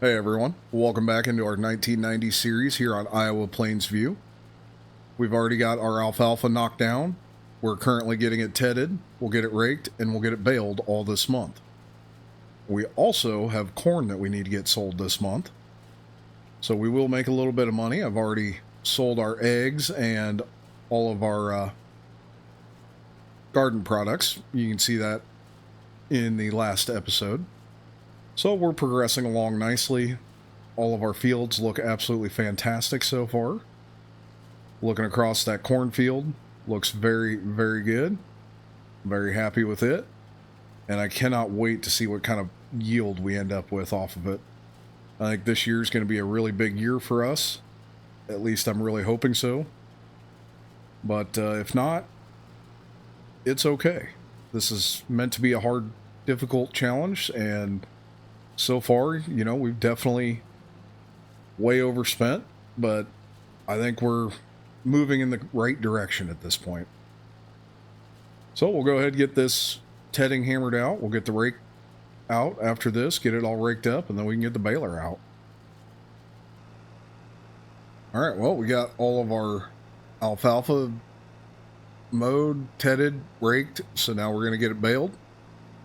Hey everyone, welcome back into our 1990s series here on Iowa Plains View. We've already got our alfalfa knocked down. We're currently getting it tedded, we'll get it raked, and we'll get it baled all this month. We also have corn that we need to get sold this month. So we will make a little bit of money. I've already sold our eggs and all of our garden products. You can see that in the last episode. So we're progressing along nicely. All of our fields look absolutely fantastic so far. Looking across that cornfield, looks very, very good. Very happy with it. And I cannot wait to see what kind of yield we end up with off of it. I think this year is going to be a really big year for us. At least I'm really hoping so. But if not, it's okay. This is meant to be a hard, difficult challenge, and so far, we've definitely way overspent, but I think we're moving in the right direction at this point. So we'll go ahead and get this tedding hammered out. We'll get the rake out after this, get it all raked up, and then we can get the baler out. All right, well, we got all of our alfalfa mowed, tedded, raked, so now we're going to get it baled,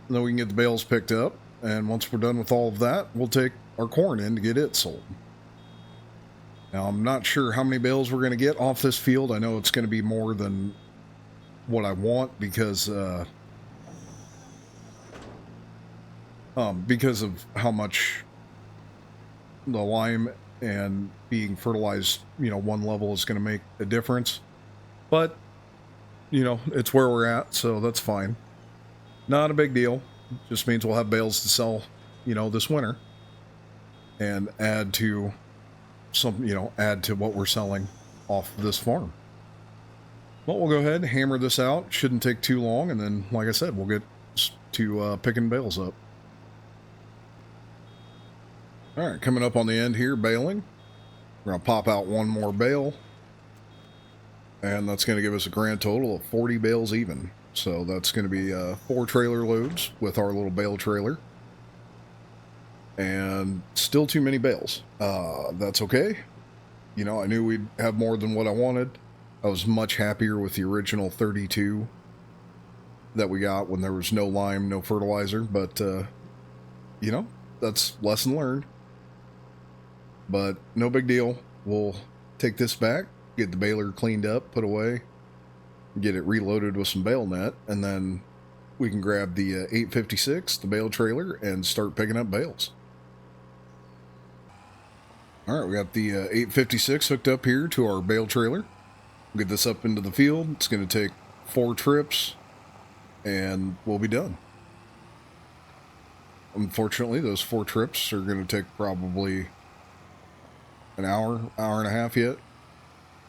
and then we can get the bales picked up. And once we're done with all of that, we'll take our corn in to get it sold. Now, I'm not sure how many bales we're going to get off this field. I know it's going to be more than what I want because of how much the lime and being fertilized, one level is going to make a difference. But, it's where we're at, so that's fine. Not a big deal. Just means we'll have bales to sell, this winter, and add to what we're selling off this farm. Well, we'll go ahead and hammer this out. Shouldn't take too long, and then, like I said, we'll get to picking bales up. All right, coming up on the end here, baling. We're going to pop out one more bale, and that's going to give us a grand total of 40 bales even. So that's going to be 4 trailer loads with our little bale trailer. And still too many bales. That's okay. I knew we'd have more than what I wanted. I was much happier with the original 32 that we got when there was no lime, no fertilizer. But, that's lesson learned. But no big deal. We'll take this back, get the baler cleaned up, put away, get it reloaded with some bale net, and then we can grab the 856, the bale trailer, and start picking up bales. All right, we got the 856 hooked up here to our bale trailer. We'll get this up into the field. It's going to take 4 trips, and we'll be done. Unfortunately, those 4 trips are going to take probably an hour and a half yet,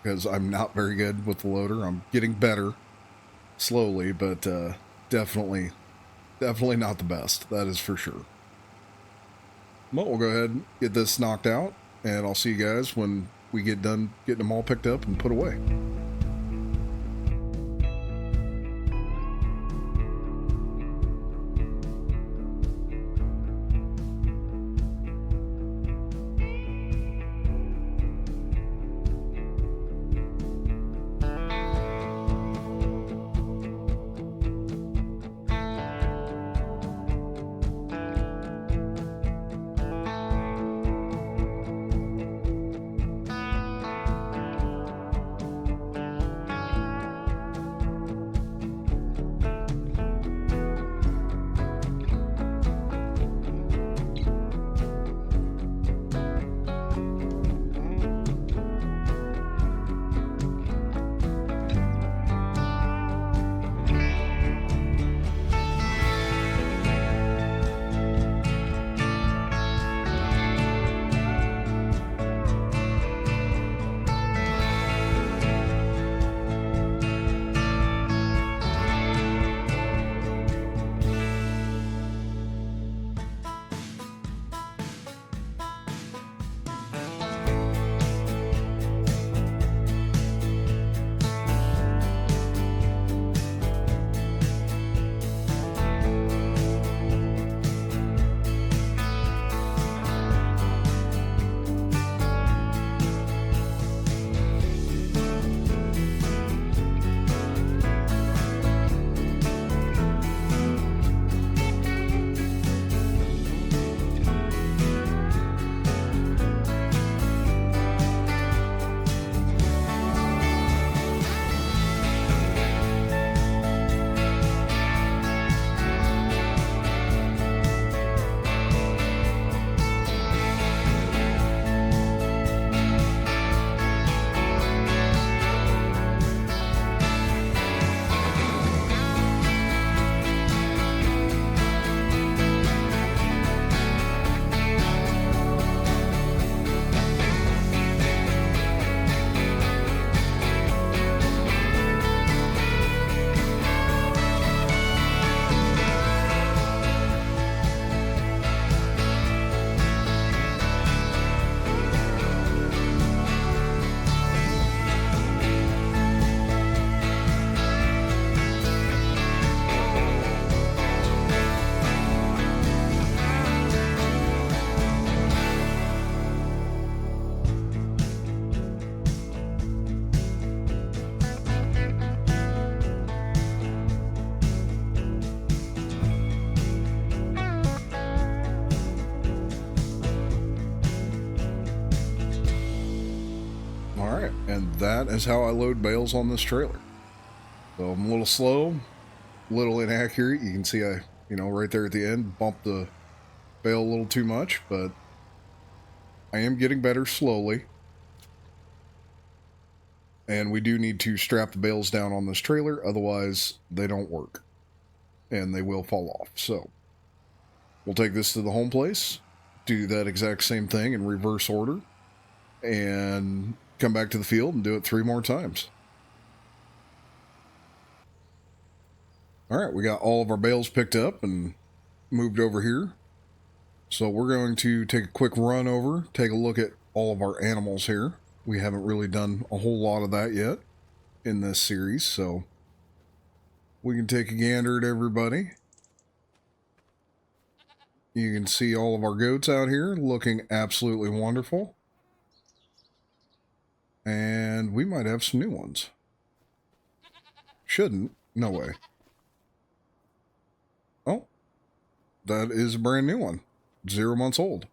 because I'm not very good with the loader. I'm getting better slowly, but definitely not the best. That is for sure. But we'll go ahead and get this knocked out, and I'll see you guys when we get done getting them all picked up and put away. And that is how I load bales on this trailer. So I'm a little slow, a little inaccurate. You can see I, right there at the end, bumped the bale a little too much, but I am getting better slowly. And we do need to strap the bales down on this trailer, otherwise they don't work. And they will fall off. So we'll take this to the home place, do that exact same thing in reverse order, and come back to the field and do it 3 more times. Alright, we got all of our bales picked up and moved over here. So we're going to take a quick run over, take a look at all of our animals here. We haven't really done a whole lot of that yet in this series, so we can take a gander at everybody. You can see all of our goats out here looking absolutely wonderful. And we might have some new ones. Shouldn't. No way. Oh, that is a brand new one. 0 months old.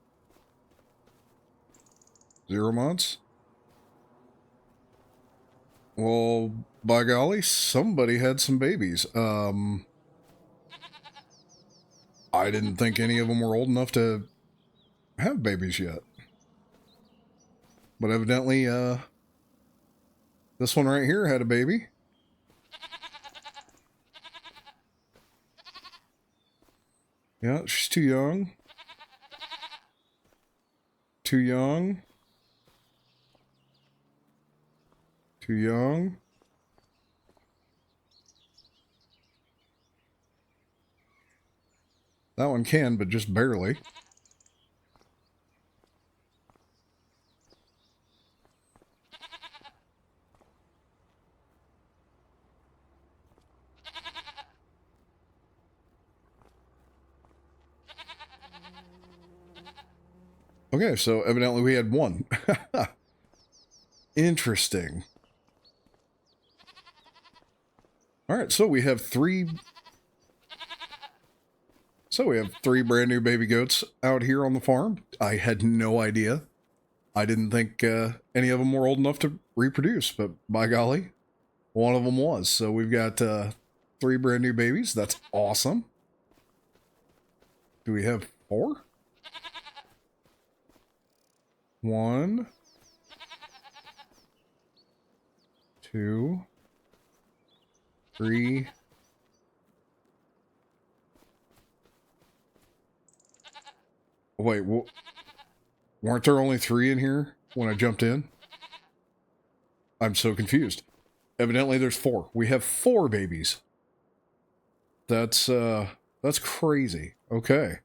0 months. Well, by golly, somebody had some babies. I didn't think any of them were old enough to have babies yet. But evidently, this one right here had a baby. Yeah, she's too young. Too young. Too young. That one can, but just barely. Okay, so evidently we had one. Interesting. Alright, so we have three brand new baby goats out here on the farm. I had no idea. I didn't think any of them were old enough to reproduce, but by golly, one of them was. So we've got 3 brand new babies. That's awesome. Do we have 4? 1, 2, 3. Wait, weren't there only 3 in here when I jumped in? I'm so confused. Evidently there's 4. We have 4 babies. That's crazy. Okay.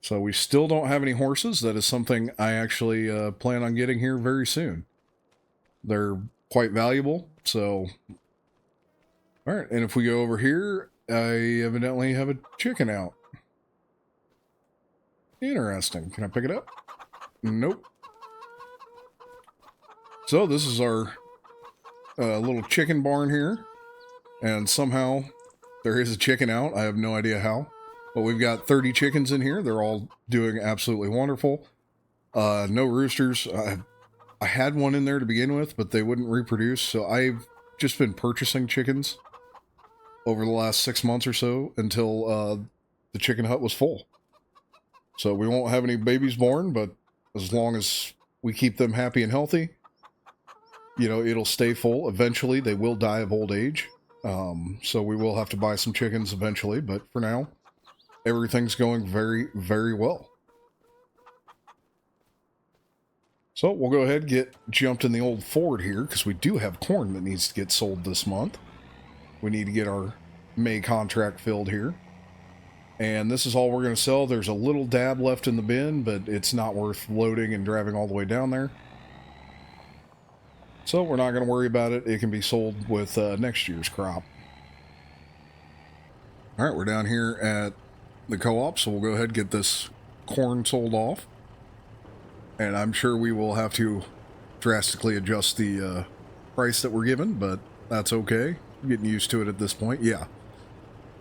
So we still don't have any horses. That is something I actually plan on getting here very soon. They're quite valuable, so... Alright, and if we go over here, I evidently have a chicken out. Interesting. Can I pick it up? Nope. So this is our little chicken barn here. And somehow there is a chicken out. I have no idea how. But we've got 30 chickens in here. They're all doing absolutely wonderful. No roosters. I had one in there to begin with, but they wouldn't reproduce. So I've just been purchasing chickens over the last 6 months or so until the chicken hut was full. So we won't have any babies born, but as long as we keep them happy and healthy, it'll stay full. Eventually, they will die of old age. So we will have to buy some chickens eventually, but for now, everything's going very, very well. So we'll go ahead and get jumped in the old Ford here, because we do have corn that needs to get sold this month. We need to get our May contract filled here. And this is all we're going to sell. There's a little dab left in the bin, but it's not worth loading and driving all the way down there. So we're not going to worry about it. It can be sold with next year's crop. Alright, we're down here at the co-op, so we'll go ahead and get this corn sold off. And I'm sure we will have to drastically adjust the price that we're given, but that's okay. I'm getting used to it at this point. Yeah,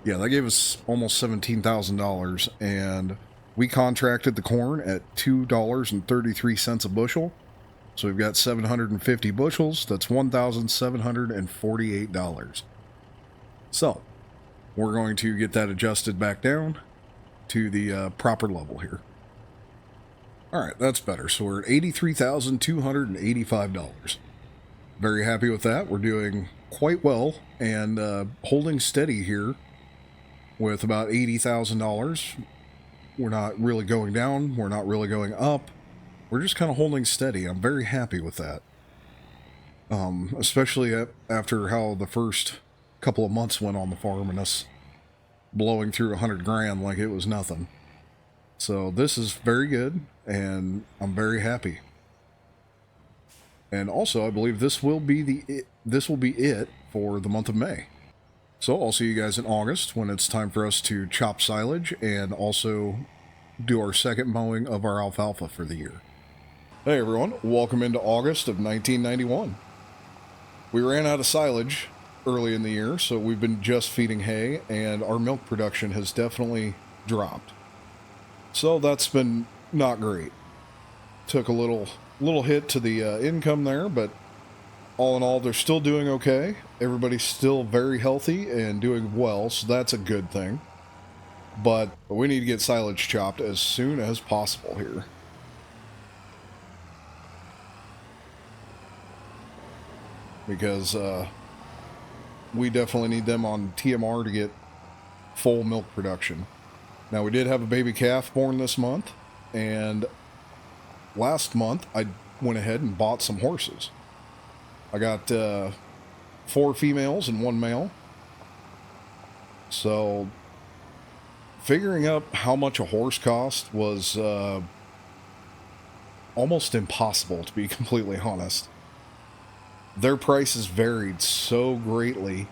that gave us almost $17,000, and we contracted the corn at $2.33 a bushel. So we've got 750 bushels. That's $1,748. So we're going to get that adjusted back down to the proper level here. All right, that's better. So we're at $83,285. Very happy with that. We're doing quite well and holding steady here with about $80,000. We're not really going down. We're not really going up. We're just kind of holding steady. I'm very happy with that. Especially after how the first couple of months went on the farm and us blowing through 100 grand like it was nothing. So this is very good, and I'm very happy. And also, I believe this will be it for the month of May. So I'll see you guys in August when it's time for us to chop silage and also do our second mowing of our alfalfa for the year. Hey everyone, welcome into August of 1991. We ran out of silage early in the year, so we've been just feeding hay, and our milk production has definitely dropped. So that's been not great. Took a little hit to the income there, but all in all, they're still doing okay. Everybody's still very healthy and doing well, so that's a good thing. But we need to get silage chopped as soon as possible here. Because we definitely need them on TMR to get full milk production. Now, we did have a baby calf born this month, and last month I went ahead and bought some horses. I got 4 females and 1 male. So figuring out how much a horse cost was almost impossible, to be completely honest. Their prices varied so greatly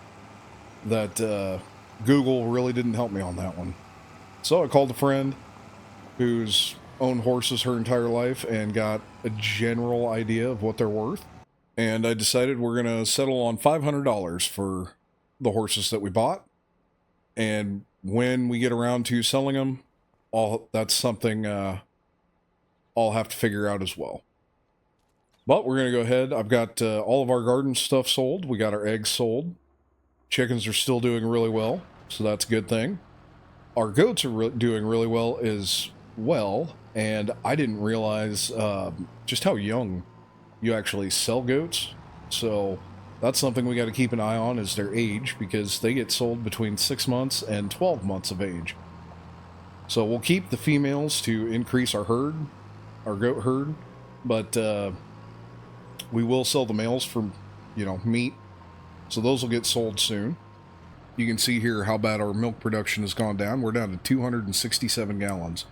that Google really didn't help me on that one. So I called a friend who's owned horses her entire life and got a general idea of what they're worth. And I decided we're going to settle on $500 for the horses that we bought. And when we get around to selling them, that's something I'll have to figure out as well. But we're going to go ahead. I've got all of our garden stuff sold. We got our eggs sold. Chickens are still doing really well, so that's a good thing. Our goats are doing really well as well, and I didn't realize just how young you actually sell goats. So that's something we got to keep an eye on, is their age, because they get sold between 6 months and 12 months of age. So we'll keep the females to increase our herd, our goat herd, but we will sell the males for, meat. So those will get sold soon. You can see here how bad our milk production has gone down. We're down to 267 gallons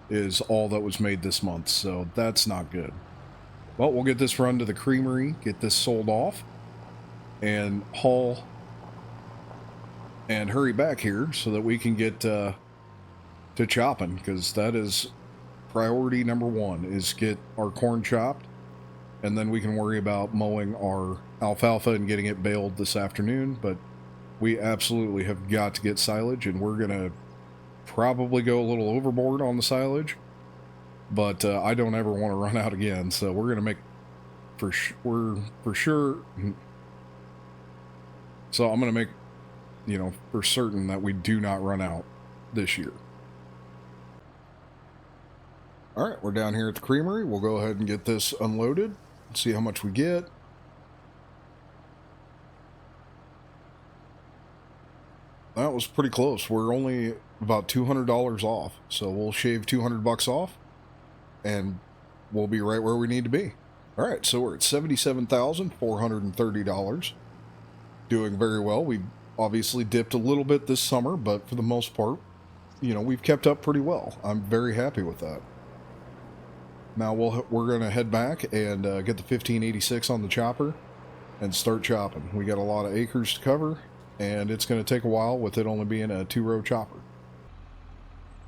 is all that was made this month. So that's not good. Well, we'll get this run to the creamery, get this sold off, and haul and hurry back here so that we can get to chopping, because that is priority number 1, is get our corn chopped. And then we can worry about mowing our alfalfa and getting it baled this afternoon. But we absolutely have got to get silage, and we're going to probably go a little overboard on the silage. But I don't ever want to run out again. So we're going to make for sure. So I'm going to make, for certain that we do not run out this year. All right, we're down here at the creamery. We'll go ahead and get this unloaded. See how much we get. That was pretty close. We're only about $200 off, so we'll shave $200 off, and we'll be right where we need to be. All right, so we're at $77,430. Doing very well. We obviously dipped a little bit this summer, but for the most part, we've kept up pretty well. I'm very happy with that. Now we're going to head back and get the 1586 on the chopper and start chopping. We got a lot of acres to cover, and it's going to take a while with it only being a 2-row chopper.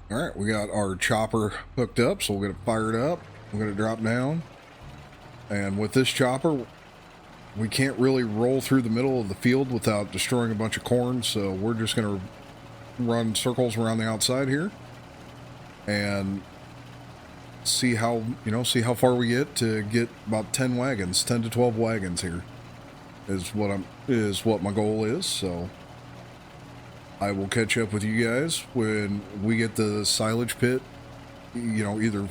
All right, we got our chopper hooked up, so we'll get it fired up. We're going to drop down. And with this chopper, we can't really roll through the middle of the field without destroying a bunch of corn, so we're just going to run circles around the outside here and see how, see how far we get about 10 wagons, 10 to 12 wagons here is what my goal is. So I will catch up with you guys when we get the silage pit, either,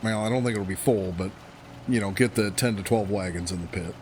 well, I don't think it'll be full, but, get the 10 to 12 wagons in the pit.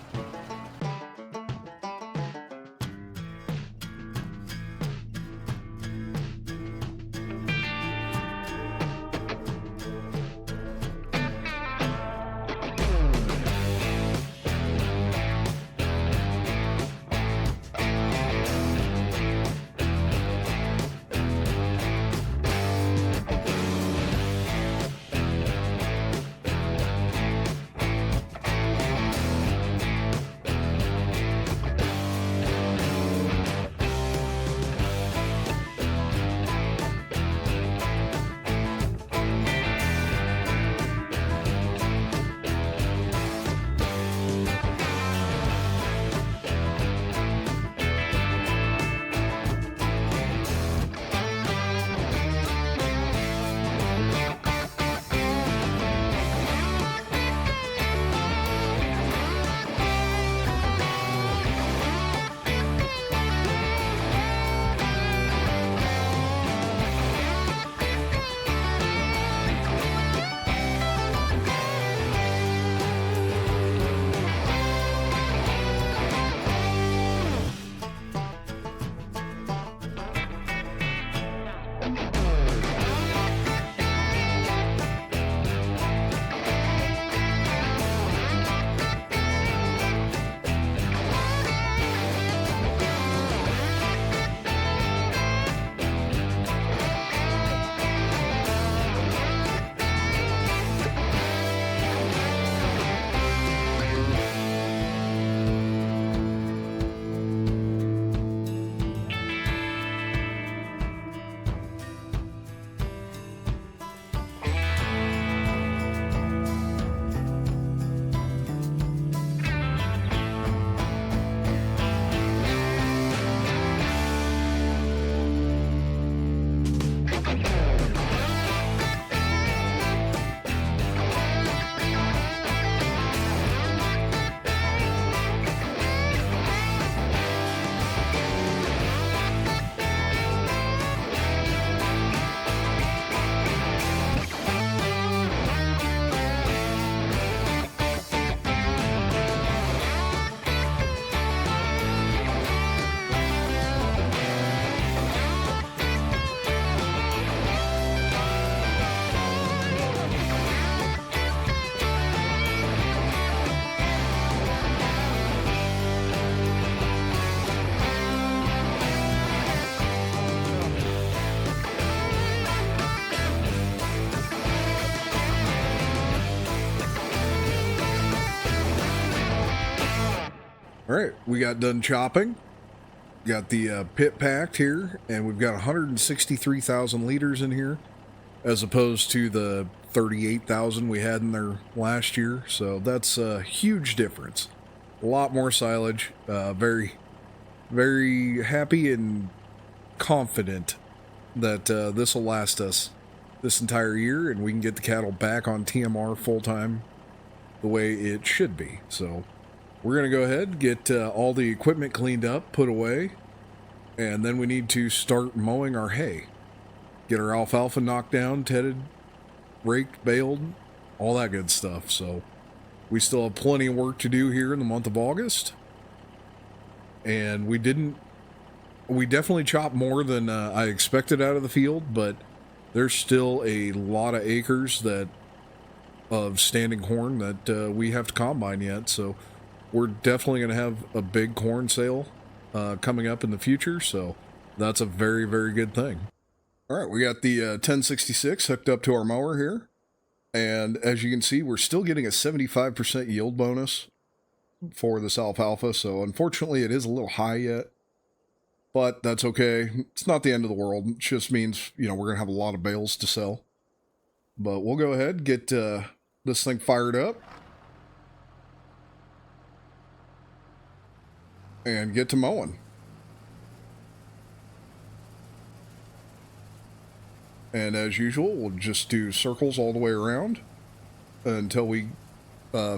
All right, we got done chopping. Got the pit packed here, and we've got 163,000 liters in here, as opposed to the 38,000 we had in there last year. So that's a huge difference. A lot more silage. Very, very happy and confident that this will last us this entire year, and we can get the cattle back on TMR full time the way it should be. So we're going to go ahead and get all the equipment cleaned up, put away, and then we need to start mowing our hay. Get our alfalfa knocked down, tedded, raked, baled, all that good stuff. So we still have plenty of work to do here in the month of August. And we definitely chopped more than I expected out of the field, but there's still a lot of acres of standing corn that we have to combine yet. So we're definitely going to have a big corn sale coming up in the future, so that's a very, very good thing. All right, we got the 1066 hooked up to our mower here, and as you can see, we're still getting a 75% yield bonus for this alfalfa, so unfortunately it is a little high yet, but that's okay. It's not the end of the world. It just means, we're going to have a lot of bales to sell. But we'll go ahead and get this thing fired up and get to mowing. And as usual, we'll just do circles all the way around until we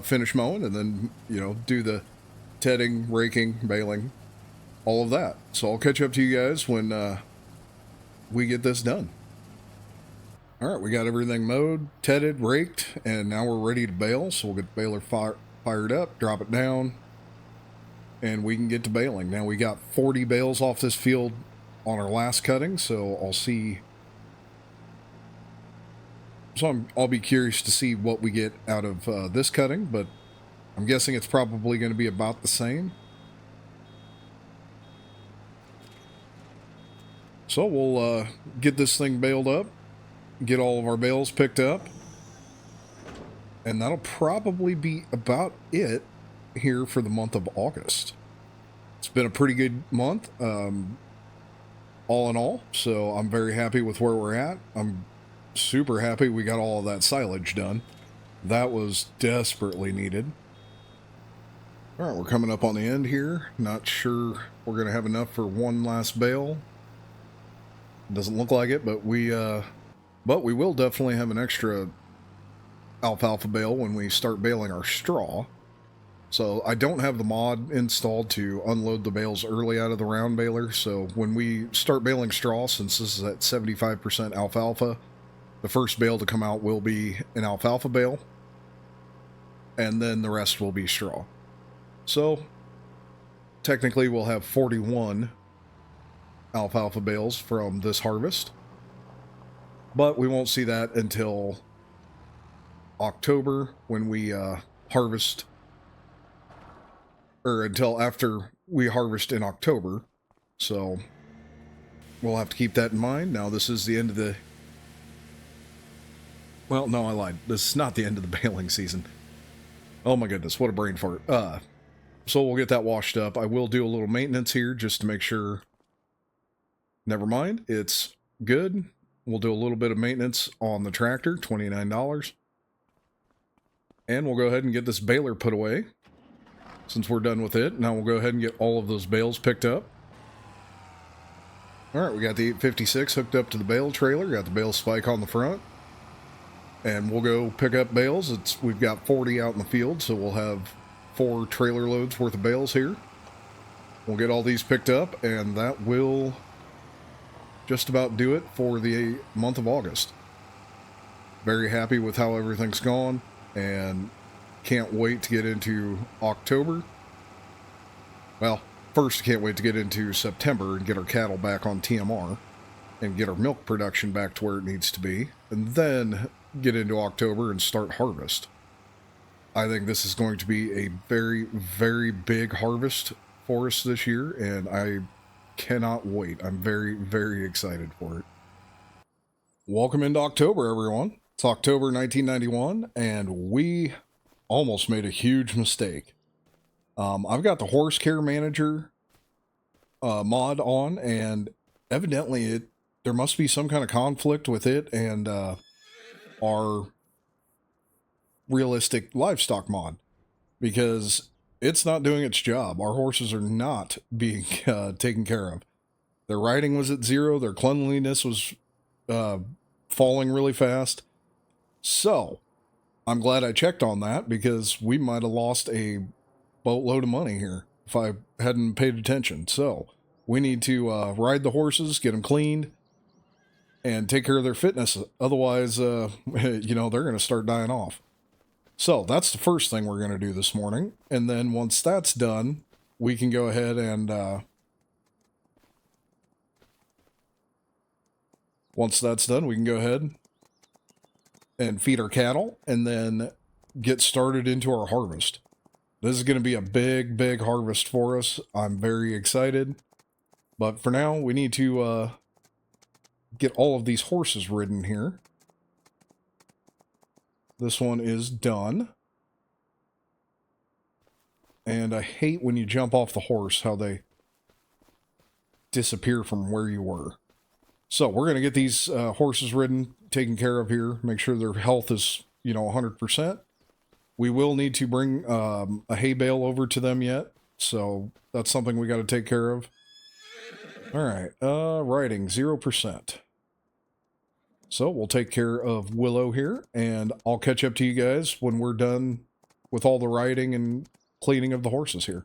finish mowing, and then, do the tedding, raking, baling, all of that. So I'll catch up to you guys when we get this done. All right, we got everything mowed, tedded, raked, and now we're ready to bale. So we'll get the baler fired up, drop it down, and we can get to baling. Now we got 40 bales off this field on our last cutting, so I'll be curious to see what we get out of this cutting, but I'm guessing it's probably going to be about the same. So we'll get this thing baled up, get all of our bales picked up, and that'll probably be about it here for the month of August. It's been a pretty good month, all in all, so I'm very happy with where we're at. I'm super happy we got all of that silage done. That was desperately needed. All right, we're coming up on the end here. Not sure we're going to have enough for one last bale. Doesn't look like it, but we will definitely have an extra alfalfa bale when we start baling our straw. So I don't have the mod installed to unload the bales early out of the round baler. So when we start baling straw, since this is at 75% alfalfa, the first bale to come out will be an alfalfa bale, and then the rest will be straw. So technically we'll have 41 alfalfa bales from this harvest, but we won't see that until October when we harvest, or until after we harvest in October. So we'll have to keep that in mind. Now this is the end of the, well, no, I lied. This is not the end of the baling season. Oh my goodness, what a brain fart. So we'll get that washed up. I will do a little maintenance here just to make sure. Never mind, it's good. We'll do a little bit of maintenance on the tractor, $29. And we'll go ahead and get this baler put away since we're done with it. Now we'll go ahead and get all of those bales picked up. All right, we got the 856 hooked up to the bale trailer. Got the bale spike on the front. And we'll go pick up bales. We've got 40 out in the field, so we'll have 4 trailer loads worth of bales here. We'll get all these picked up, and that will just about do it for the month of August. Very happy with how everything's gone, and can't wait to get into October. Well, first, can't wait to get into September and get our cattle back on TMR and get our milk production back to where it needs to be, and then get into October and start harvest. I think this is going to be a very, very big harvest for us this year, and I cannot wait. I'm very, very excited for it. Welcome into October, everyone. It's October 1991, and we almost made a huge mistake. I've got the Horse Care Manager mod on, and evidently there must be some kind of conflict with it and our realistic livestock mod, because it's not doing its job. Our horses are not being taken care of. Their riding was at 0. Their cleanliness was falling really fast. So I'm glad I checked on that, because we might have lost a boatload of money here if I hadn't paid attention. So we need to ride the horses, get them cleaned, and take care of their fitness. Otherwise, they're going to start dying off. So that's the first thing we're going to do this morning. And then once that's done, we can go ahead and feed our cattle and then get started into our harvest. This is going to be a big, big harvest for us. I'm very excited. But for now, we need to get all of these horses ridden here. This one is done. And I hate when you jump off the horse, how they disappear from where you were. So we're going to get these horses ridden, taken care of here, make sure their health is, 100%. We will need to bring a hay bale over to them yet, so that's something we got to take care of. All right, riding 0%. So we'll take care of Willow here, and I'll catch up to you guys when we're done with all the riding and cleaning of the horses here.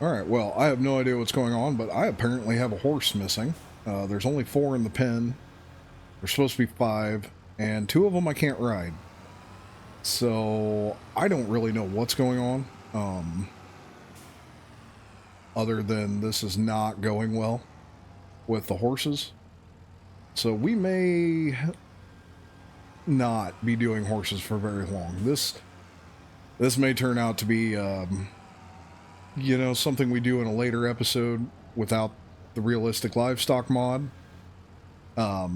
Alright, well, I have no idea what's going on, but I apparently have a horse missing. There's only 4 in the pen. There's supposed to be 5, and 2 of them I can't ride. So, I don't really know what's going on, other than this is not going well with the horses. So we may not be doing horses for very long. This may turn out to be, you know, something we do in a later episode without the realistic livestock mod. Yeah,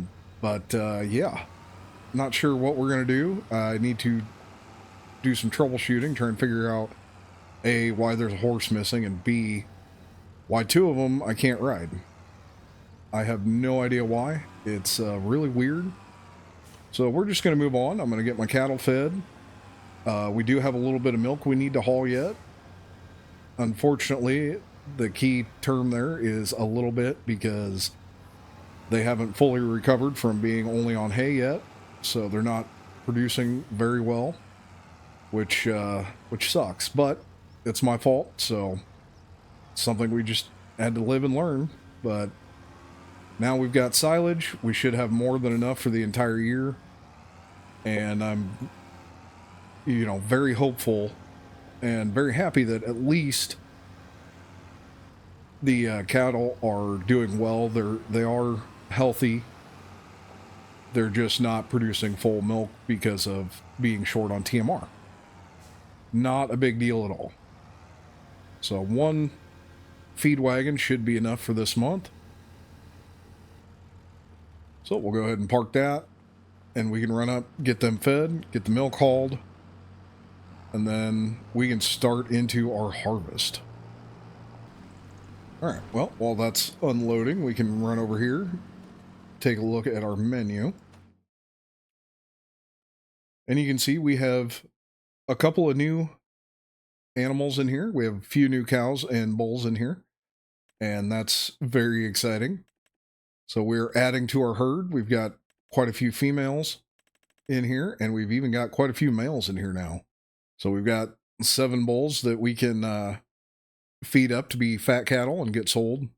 not sure what we're going to do. I need to do some troubleshooting, try and figure out A, why there's a horse missing, and B, why 2 of them I can't ride. I have no idea why. It's really weird. So we're just going to move on. I'm going to get my cattle fed. We do have a little bit of milk we need to haul yet. Unfortunately, the key term there is a little bit, because they haven't fully recovered from being only on hay yet. So they're not producing very well, which sucks. But it's my fault, so it's something we just had to live and learn. But now we've got silage. We should have more than enough for the entire year. And I'm, you know, very hopeful and very happy that at least the cattle are doing well. They are healthy. They're just not producing full milk because of being short on TMR. Not a big deal at all. So 1 feed wagon should be enough for this month. So we'll go ahead and park that, and we can run up, get them fed, get the milk hauled, and then we can start into our harvest. Alright, well, while that's unloading, we can run over here, take a look at our menu. And you can see we have a couple of new animals in here. We have a few new cows and bulls in here, and that's very exciting. So we're adding to our herd. We've got quite a few females in here, and we've even got quite a few males in here now. So we've got 7 bulls that we can feed up to be fat cattle and get sold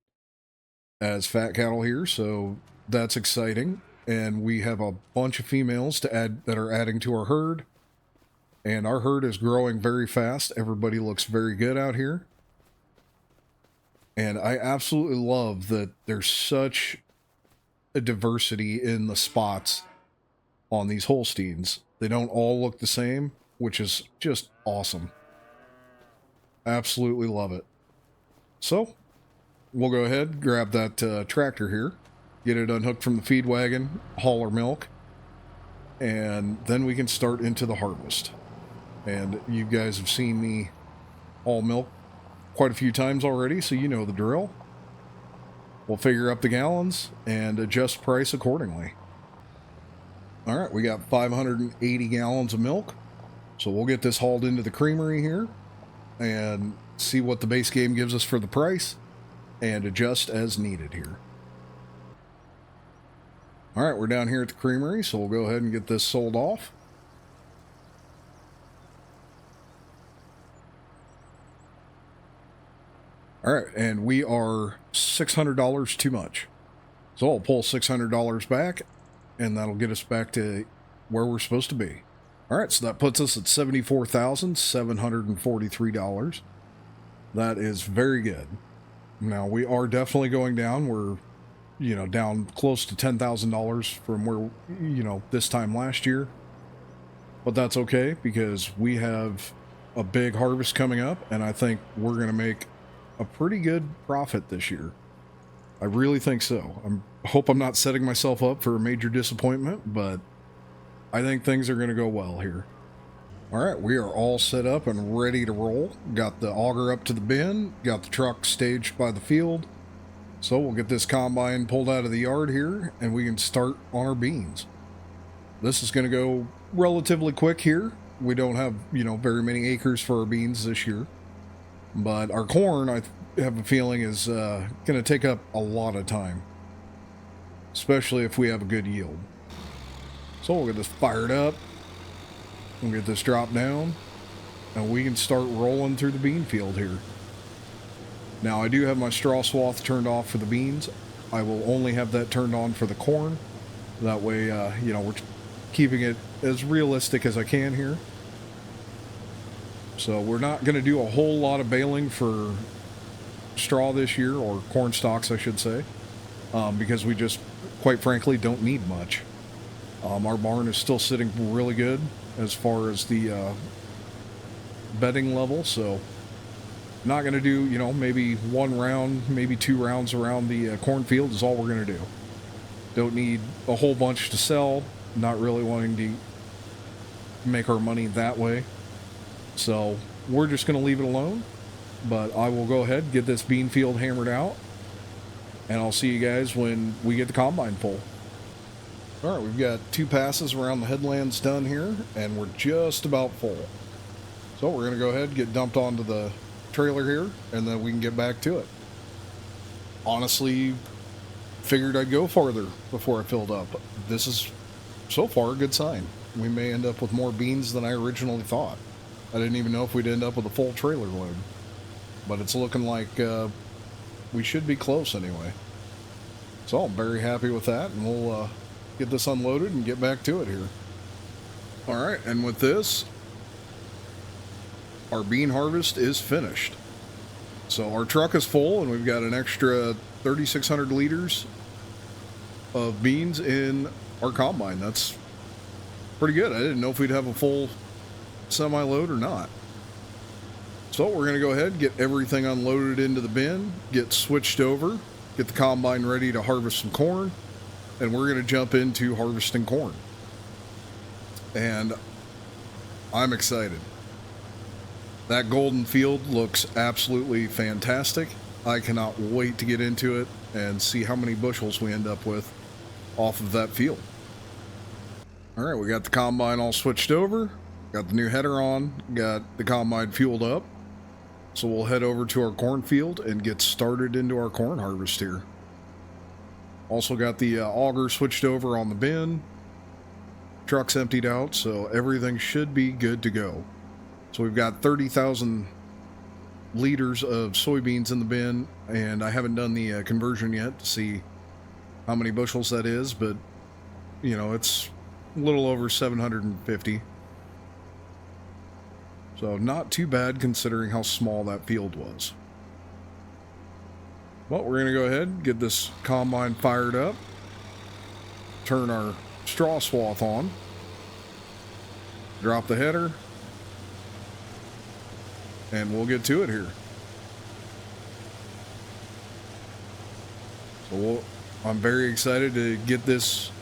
as fat cattle here. So that's exciting. And we have a bunch of females to add that are adding to our herd. And our herd is growing very fast. Everybody looks very good out here. And I absolutely love that there's such a diversity in the spots on these Holsteins. They don't all look the same, which is just awesome. Absolutely love it. So, we'll go ahead, grab that tractor here, get it unhooked from the feed wagon, haul our milk, and then we can start into the harvest. And you guys have seen me haul milk quite a few times already, so you know the drill. We'll figure up the gallons and adjust price accordingly. All right, we got 580 gallons of milk. So we'll get this hauled into the creamery here and see what the base game gives us for the price and adjust as needed here. All right, we're down here at the creamery, so we'll go ahead and get this sold off. All right, and we are $600 too much. So I'll pull $600 back, and that'll get us back to where we're supposed to be. All right, so that puts us at $74,743. That is very good. Now, we are definitely going down. We're, you know, down close to $10,000 from where, you know, this time last year. But that's okay, because we have a big harvest coming up, and I think we're going to make a pretty good profit this year. I really think so. I hope I'm not setting myself up for a major disappointment, but I think things are going to go well here. All right, we are all set up and ready to roll. Got the auger up to the bin, got the truck staged by the field. So we'll get this combine pulled out of the yard here, and we can start on our beans. This is going to go relatively quick here. We don't have, you know, very many acres for our beans this year. But our corn, I have a feeling, is going to take up a lot of time. especially if we have a good yield. So we'll get this fired up. We'll get this dropped down, and we can start rolling through the bean field here. Now, I do have my straw swath turned off for the beans. I will only have that turned on for the corn. That way, you know, we're keeping it as realistic as I can here. So we're not going to do a whole lot of baling for straw this year, or corn stalks, I should say, because we just, quite frankly, don't need much. Our barn is still sitting really good as far as the bedding level, so not going to do, you know, maybe 1 round, maybe 2 rounds around the cornfield is all we're going to do. Don't need a whole bunch to sell, not really wanting to make our money that way. So we're just going to leave it alone, but I will go ahead and get this bean field hammered out, and I'll see you guys when we get the combine full. All right, we've got 2 passes around the headlands done here, and we're just about full. So we're going to go ahead and get dumped onto the trailer here, and then we can get back to it. Honestly, figured I'd go farther before I filled up. This is, so far, a good sign. We may end up with more beans than I originally thought. I didn't even know if we'd end up with a full trailer load. But it's looking like we should be close anyway. So I'm very happy with that, and we'll get this unloaded and get back to it here. Alright, and with this, our bean harvest is finished. So our truck is full, and we've got an extra 3,600 liters of beans in our combine. That's pretty good. I didn't know if we'd have a full semi-load or not. So we're going to go ahead and get everything unloaded into the bin, get switched over, get the combine ready to harvest some corn, and we're going to jump into harvesting corn. And I'm excited. That golden field looks absolutely fantastic. I cannot wait to get into it and see how many bushels we end up with off of that field. All right, we got the combine all switched over, got the new header on, got the combine fueled up. So we'll head over to our cornfield and get started into our corn harvest here. Also got the auger switched over on the bin. Truck's emptied out, so everything should be good to go. So we've got 30,000 liters of soybeans in the bin, and I haven't done the conversion yet to see how many bushels that is, but, you know, it's a little over 750. So not too bad considering how small that field was. Well, we're going to go ahead and get this combine fired up, turn our straw swath on, drop the header, and we'll get to it here. So I'm very excited to get this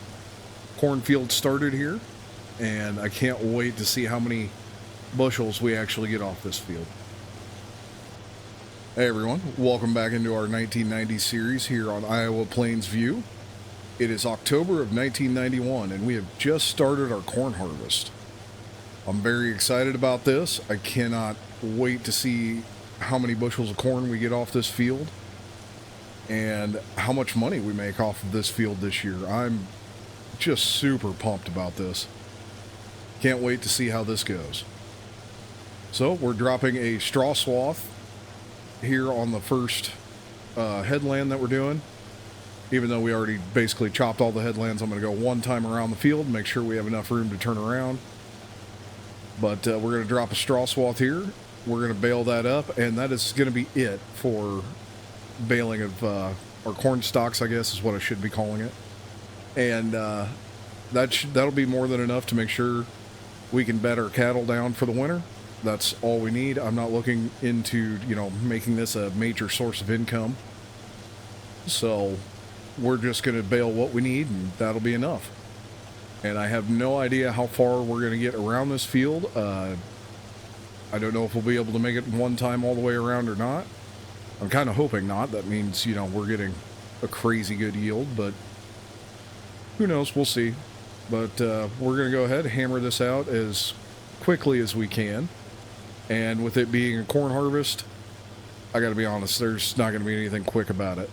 cornfield started here, and I can't wait to see how many bushels we actually get off this field. Hey everyone, welcome back into our 1990s series here on Iowa Plains View. It is October of 1991, and we have just started our corn harvest. I'm very excited about this. I cannot wait to see how many bushels of corn we get off this field and how much money we make off of this field this year. I'm just super pumped about this. Can't wait to see how this goes. So we're dropping a straw swath here on the first headland that we're doing. Even though we already basically chopped all the headlands, I'm going to go one time around the field, make sure we have enough room to turn around. But we're going to drop a straw swath here. We're going to bale that up, and that is going to be it for baling of our corn stalks, I guess is what I should be calling it. And that'll be more than enough to make sure we can bed our cattle down for the winter. That's all we need. I'm not looking into, you know, making this a major source of income. So we're just going to bale what we need, and that'll be enough. And I have no idea how far we're going to get around this field. I don't know if we'll be able to make it one time all the way around or not. I'm kind of hoping not. That means, you know, we're getting a crazy good yield, but who knows? We'll see. But we're going to go ahead and hammer this out as quickly as we can. And with it being a corn harvest, I got to be honest, there's not going to be anything quick about it.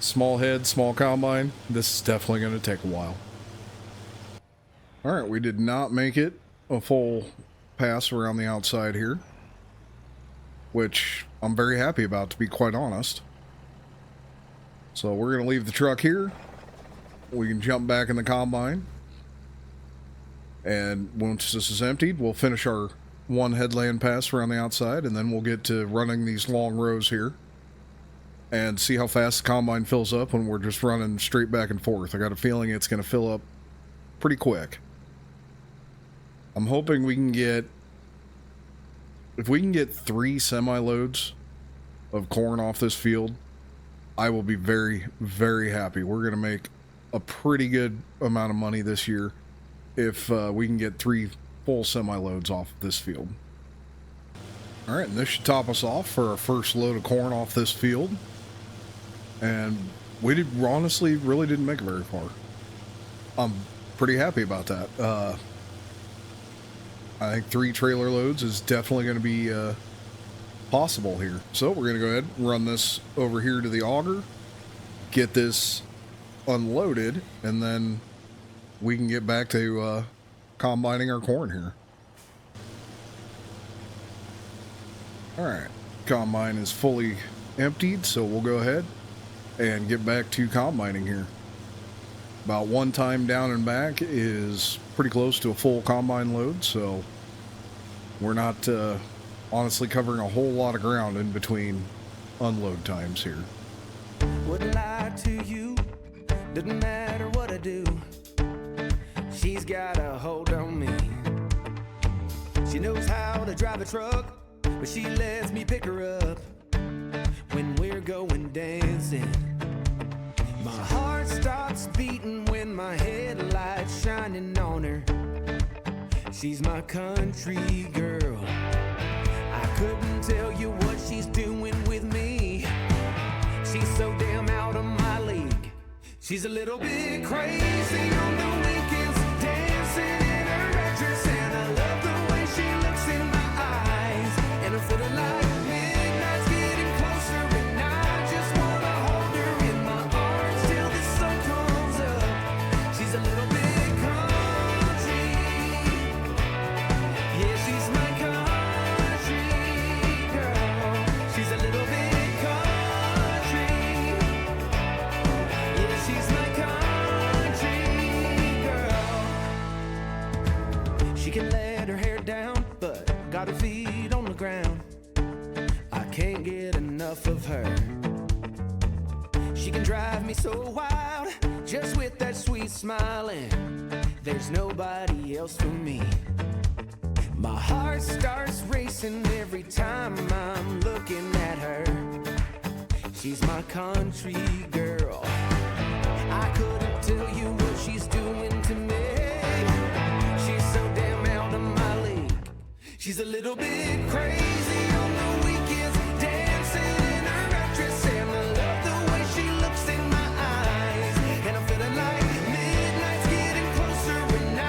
Small head, small combine. This is definitely going to take a while. Alright, we did not make it a full pass around the outside here, which I'm very happy about, to be quite honest. So we're going to leave the truck here. We can jump back in the combine. And once this is emptied, we'll finish our one headland pass around the outside, and then we'll get to running these long rows here and see how fast the combine fills up when we're just running straight back and forth. I got a feeling it's going to fill up pretty quick. I'm hoping we can get, if we can get 3 semi-loads of corn off this field, I will be very, very happy. We're going to make a pretty good amount of money this year if we can get 3 full semi-loads off this field. Alright, and this should top us off for our first load of corn off this field. And we honestly really didn't make it very far. I'm pretty happy about that. I think 3 trailer loads is definitely going to be possible here. So we're going to go ahead and run this over here to the auger, get this unloaded, and then we can get back to combining our corn here. Alright, combine is fully emptied, so we'll go ahead and get back to combining here. About 1 time down and back is pretty close to a full combine load, so we're not honestly covering a whole lot of ground in between unload times here. Wouldn't lie to you, doesn't matter what I do. She's got a hold on me. She knows how to drive a truck, but she lets me pick her up when we're going dancing. My heart starts beating when my headlights shining on her. She's my country girl. I couldn't tell you what she's doing with me. She's so damn out of my league. She's a little bit crazy on the weekends, dancing in her red dress, and I love the way she looks in my eyes. And I'm feeling like midnight's getting closer, and I just wanna hold her in my arms till the sun comes up. She's a little bit country. Yeah, she's my country girl. She's a little bit country. Yeah, she's my country girl. She can let her hair down, but got her feet on the ground. I can't get enough of her. She can drive me so wild, just with that sweet smile, and there's nobody else for me. My heart starts racing every time I'm looking at her. She's my country girl. I couldn't tell you what she's doing to me. She's so damn out of my league. She's a little bit crazy on the weekends, dancing in her red dress, and I love the way she looks in my eyes. And I'm feeling like midnight's getting closer, and I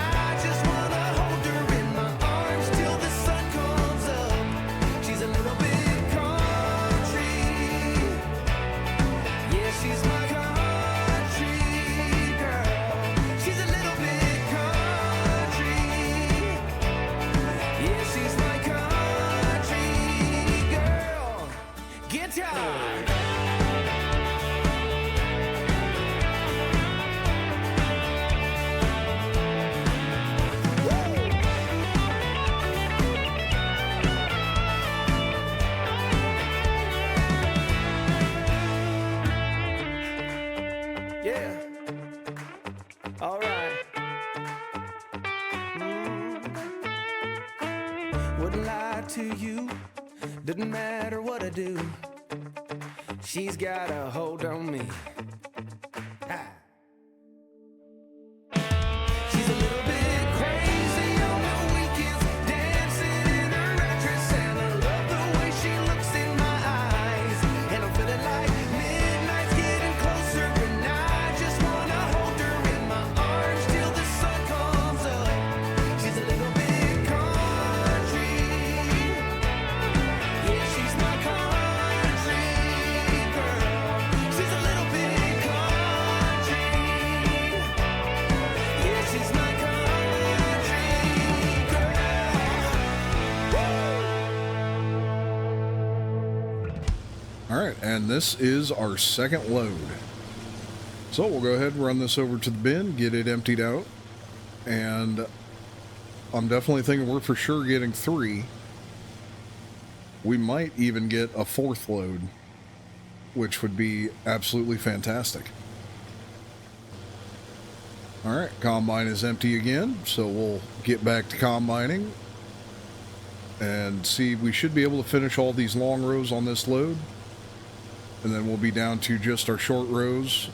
just wanna hold her in my arms till the sun comes up. She's a little bit country. Yeah, she's my country girl. She's a little bit country. Yeah, she's my country girl. Guitar. Yeah. All right. Wouldn't lie to you, doesn't matter what I do. She's got a hold on me. Ha. She's a little bit crazy on the weekends, dancing in her red dress, and I love the way she looks in my eyes. And I'm feeling like midnight's getting closer, and I just wanna hold her in my arms till the sun comes up. She's a little bit country. Yeah, she's my country girl. She's a little bit And this is our second load. So we'll go ahead and run this over to the bin, get it emptied out. And I'm definitely thinking we're for sure getting 3. We might even get a 4th load, which would be absolutely fantastic. Alright, combine is empty again, so we'll get back to combining and see. We should be able to finish all these long rows on this load, and then we'll be down to just our short rows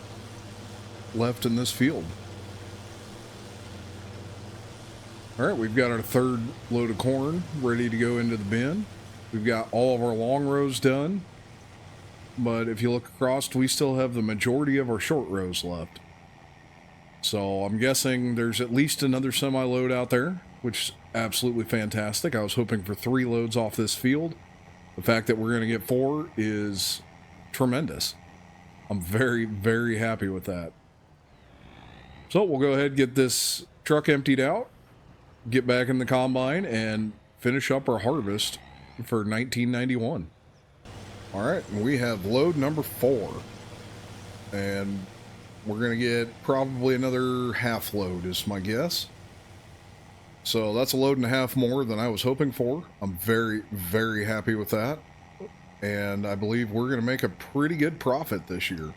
left in this field. Alright, we've got our 3rd load of corn ready to go into the bin. We've got all of our long rows done, but if you look across, we still have the majority of our short rows left. So I'm guessing there's at least another semi-load out there, which is absolutely fantastic. I was hoping for 3 loads off this field. The fact that we're going to get 4 is tremendous. I'm very, very happy with that. So we'll go ahead and get this truck emptied out, get back in the combine, and finish up our harvest for 1991. Alright, we have load number 4. And we're going to get probably another half load is my guess. So that's a load and a half more than I was hoping for. I'm very, very happy with that. And I believe we're going to make a pretty good profit this year.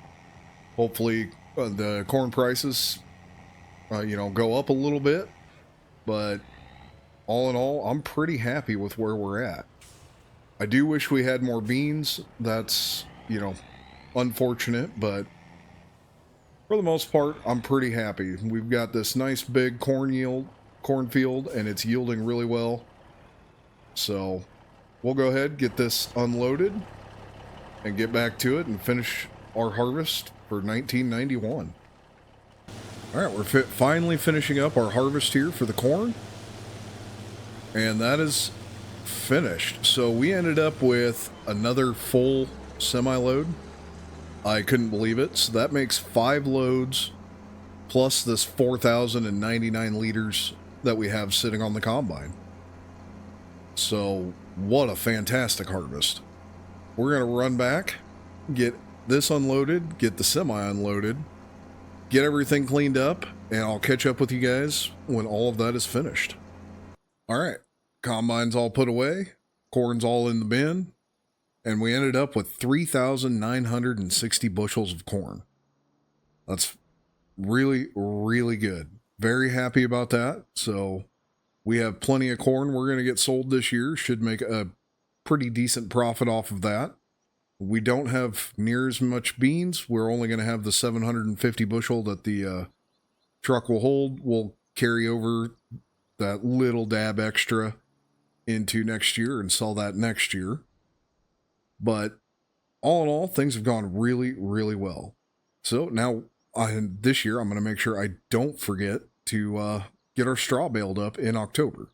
Hopefully the corn prices, go up a little bit. But all in all, I'm pretty happy with where we're at. I do wish we had more beans. That's, unfortunate, but for the most part, I'm pretty happy. We've got this nice big cornfield, and it's yielding really well. So we'll go ahead, get this unloaded, and get back to it and finish our harvest for 1991. Alright, we're finally finishing up our harvest here for the corn. And that is finished. So we ended up with another full semi-load. I couldn't believe it. So that makes 5 loads plus this 4,099 liters that we have sitting on the combine. So what a fantastic harvest. We're going to run back, get this unloaded, get the semi unloaded, get everything cleaned up, and I'll catch up with you guys when all of that is finished. All right, combine's all put away, corn's all in the bin, and we ended up with 3,960 bushels of corn. That's really, really good. Very happy about that. So we have plenty of corn we're going to get sold this year. Should make a pretty decent profit off of that. We don't have near as much beans. We're only going to have the 750 bushel that the truck will hold. We'll carry over that little dab extra into next year and sell that next year. But all in all, things have gone really, really well. So now this year, I'm going to make sure I don't forget to get our straw baled up in October.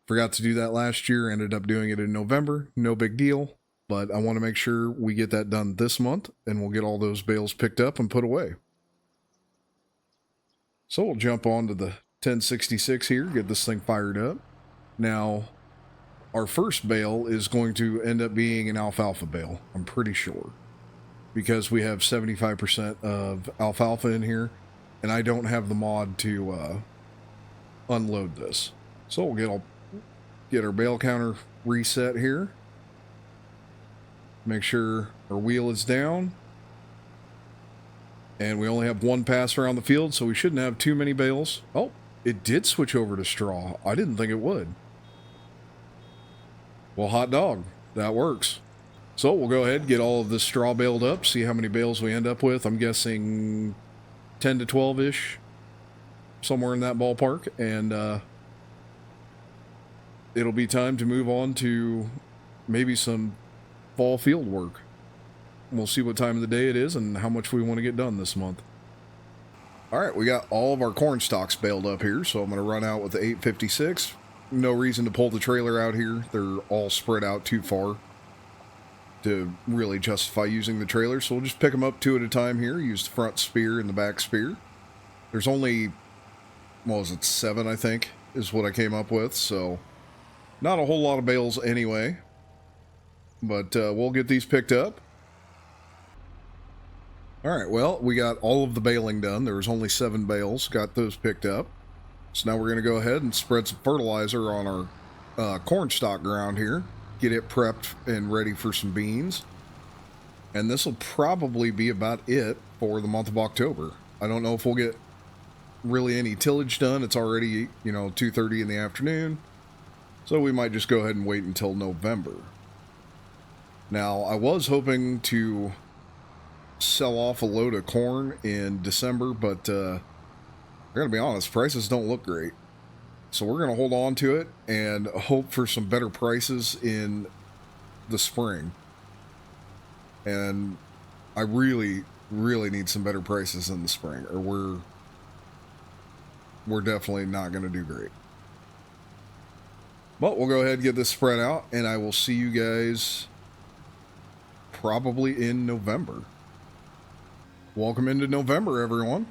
Forgot to do that last year, ended up doing it in November. No big deal, but I want to make sure we get that done this month, and we'll get all those bales picked up and put away. So we'll jump on to the 1066 here, get this thing fired up. Now, our first bale is going to end up being an alfalfa bale, I'm pretty sure, because we have 75% of alfalfa in here, and I don't have the mod to unload this. So we'll get our bale counter reset here. Make sure our wheel is down. And we only have one pass around the field, so we shouldn't have too many bales. Oh, it did switch over to straw. I didn't think it would. Well, hot dog. That works. So we'll go ahead and get all of this straw baled up, see how many bales we end up with. I'm guessing 10 to 12-ish, somewhere in that ballpark. And it'll be time to move on to maybe some fall field work. We'll see what time of the day it is and how much we want to get done this month. All right, we got all of our corn stalks baled up here, so I'm going to run out with the 856. No reason to pull the trailer out here. They're all spread out too far to really justify using the trailer, so we'll just pick them up 2 at a time here. Use the front spear and the back spear. There's only, 7, I think, is what I came up with, so not a whole lot of bales anyway. But we'll get these picked up, All right, well, we got all of the baling done. There was only 7 bales. Got those picked up. So now we're going to go ahead and spread some fertilizer on our corn stalk ground here. Get it prepped and ready for some beans. And this will probably be about it for the month of October. I don't know if we'll get really any tillage done. It's already, 2:30 in the afternoon. So we might just go ahead and wait until November. Now, I was hoping to sell off a load of corn in December, but I gotta be honest, prices don't look great. So we're gonna hold on to it and hope for some better prices in the spring. And I really, really need some better prices in the spring, or we're definitely not gonna do great. But we'll go ahead and get this spread out, and I will see you guys probably in November. Welcome into November, everyone.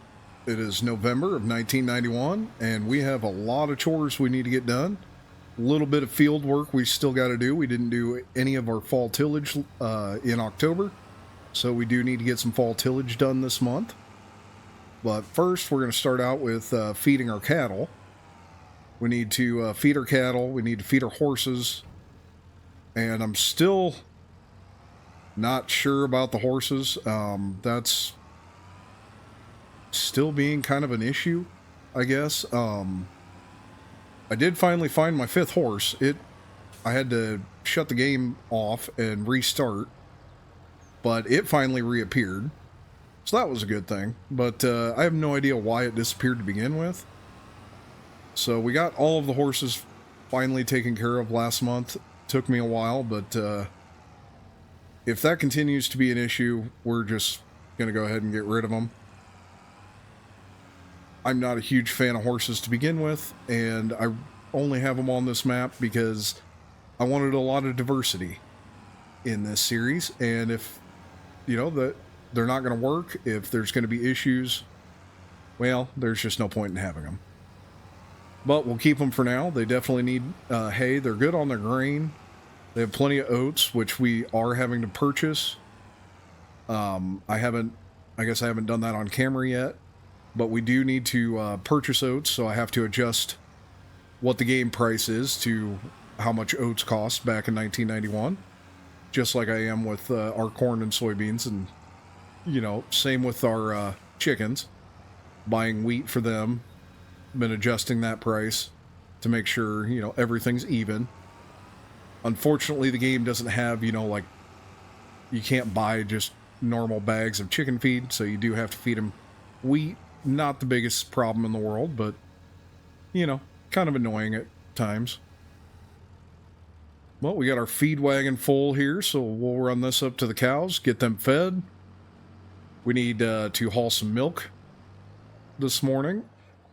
It is November of 1991, and we have a lot of chores we need to get done. A little bit of field work we still got to do. We didn't do any of our fall tillage in October, so we do need to get some fall tillage done this month. But first, we're going to start out with feeding our cattle. We need to feed our cattle. We need to feed our horses. And I'm still not sure about the horses. That's still being kind of an issue, I guess. I did finally find my 5th horse. I had to shut the game off and restart, but it finally reappeared. So that was a good thing. But I have no idea why it disappeared to begin with. So we got all of the horses finally taken care of last month. Took me a while, but if that continues to be an issue, we're just going to go ahead and get rid of them. I'm not a huge fan of horses to begin with, and I only have them on this map because I wanted a lot of diversity in this series. And if, that they're not going to work, if there's going to be issues, well, there's just no point in having them. But we'll keep them for now. They definitely need hay. They're good on their grain. They have plenty of oats, which we are having to purchase. I guess I haven't done that on camera yet. But we do need to purchase oats, so I have to adjust what the game price is to how much oats cost back in 1991. Just like I am with our corn and soybeans, and, same with our chickens. Buying wheat for them, been adjusting that price to make sure, everything's even. Unfortunately, the game doesn't have, you can't buy just normal bags of chicken feed, so you do have to feed them wheat. Not the biggest problem in the world, but, kind of annoying at times. Well, we got our feed wagon full here, so we'll run this up to the cows, get them fed. We need to haul some milk this morning,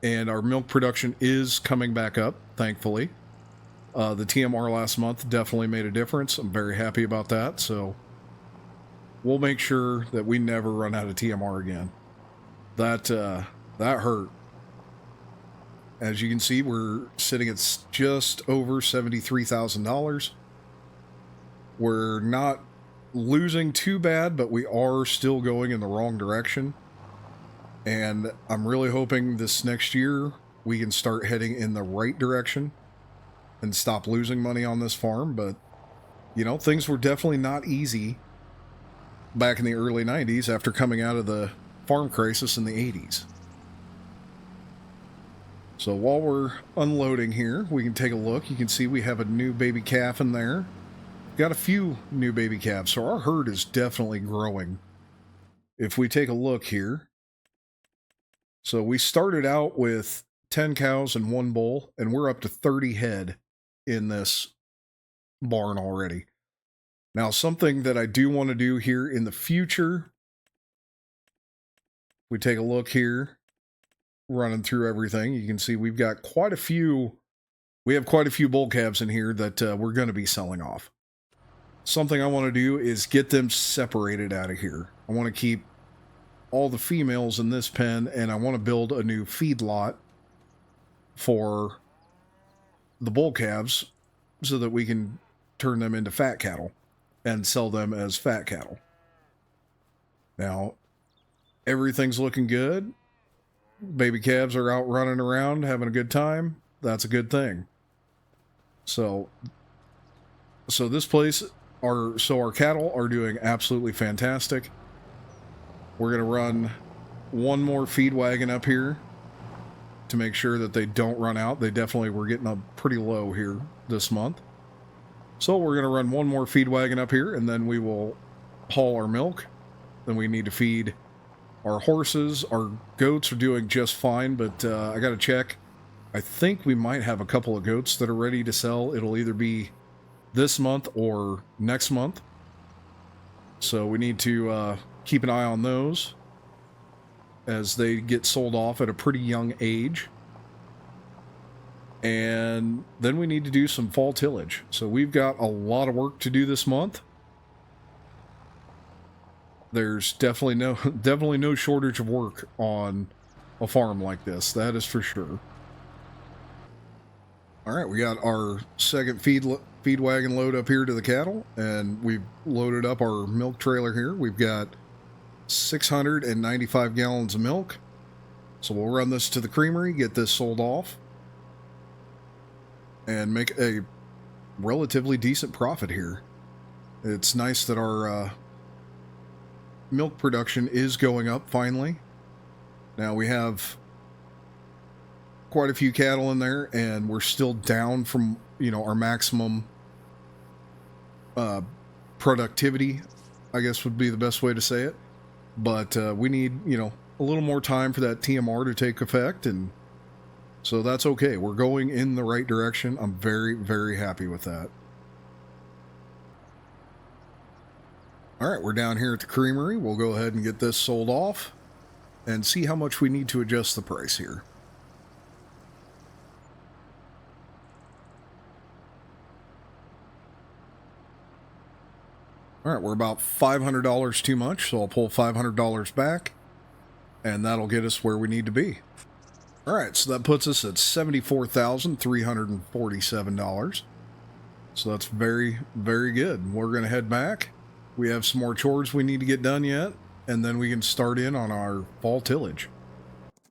and our milk production is coming back up, thankfully. The TMR last month definitely made a difference. I'm very happy about that, so we'll make sure that we never run out of TMR again. That hurt. As you can see, we're sitting at just over $73,000. We're not losing too bad, but we are still going in the wrong direction. And I'm really hoping this next year we can start heading in the right direction and stop losing money on this farm. But, things were definitely not easy back in the early 90s after coming out of the farm crisis in the 80s. So while we're unloading here, we can take a look. You can see we have a new baby calf in there. Got a few new baby calves, so our herd is definitely growing. If we take a look here, so we started out with 10 cows and 1 bull, and we're up to 30 head in this barn already. Now, something that I do want to do here in the future, we take a look here, running through everything. You can see we have quite a few bull calves in here that we're going to be selling off. Something I want to do is get them separated out of here. I want to keep all the females in this pen, and I want to build a new feed lot for the bull calves so that we can turn them into fat cattle and sell them as fat cattle. Now, everything's looking good. Baby calves are out running around, having a good time. That's a good thing. So this place, our cattle are doing absolutely fantastic. We're going to run one more feed wagon up here to make sure that they don't run out. They definitely were getting up pretty low here this month. So we're going to run one more feed wagon up here, and then we will haul our milk. Then we need to feed our horses. Our goats are doing just fine, but I got to check. I think we might have a couple of goats that are ready to sell. It'll either be this month or next month. So we need to keep an eye on those as they get sold off at a pretty young age. And then we need to do some fall tillage. So we've got a lot of work to do this month. There's definitely no shortage of work on a farm like this. That is for sure. All right, we got our second feed wagon load up here to the cattle, and we've loaded up our milk trailer here. We've got 695 gallons of milk. So we'll run this to the creamery, get this sold off, and make a relatively decent profit here. It's nice that our milk production is going up finally. Now we have quite a few cattle in there, and we're still down from, our maximum productivity, I guess would be the best way to say it. But we need, a little more time for that TMR to take effect, and so that's okay. We're going in the right direction. I'm very, very happy with that. All right, we're down here at the creamery. We'll go ahead and get this sold off and see how much we need to adjust the price here. All right, we're about $500 too much, so I'll pull $500 back, and that'll get us where we need to be. All right, so that puts us at $74,347. So that's very, very good. We're going to head back. We have some more chores we need to get done yet, and then we can start in on our fall tillage.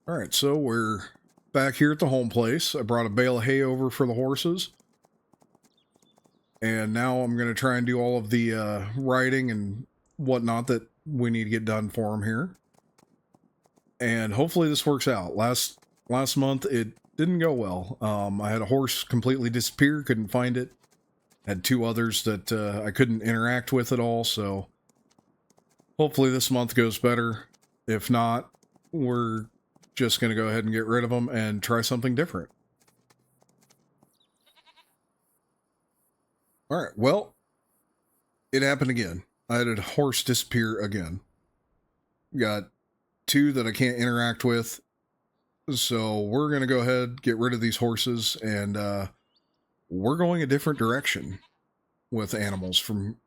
All right, so we're back here at the home place. I brought a bale of hay over for the horses. And now I'm going to try and do all of the riding and whatnot that we need to get done for them here. And hopefully this works out. Last month it didn't go well. I had a horse completely disappear, couldn't find it. Had two others that I couldn't interact with at all, so hopefully this month goes better. If not, we're just going to go ahead and get rid of them and try something different. All right, well, it happened again. I had a horse disappear again. Got two that I can't interact with. So we're going to go ahead, get rid of these horses, and we're going a different direction with animals from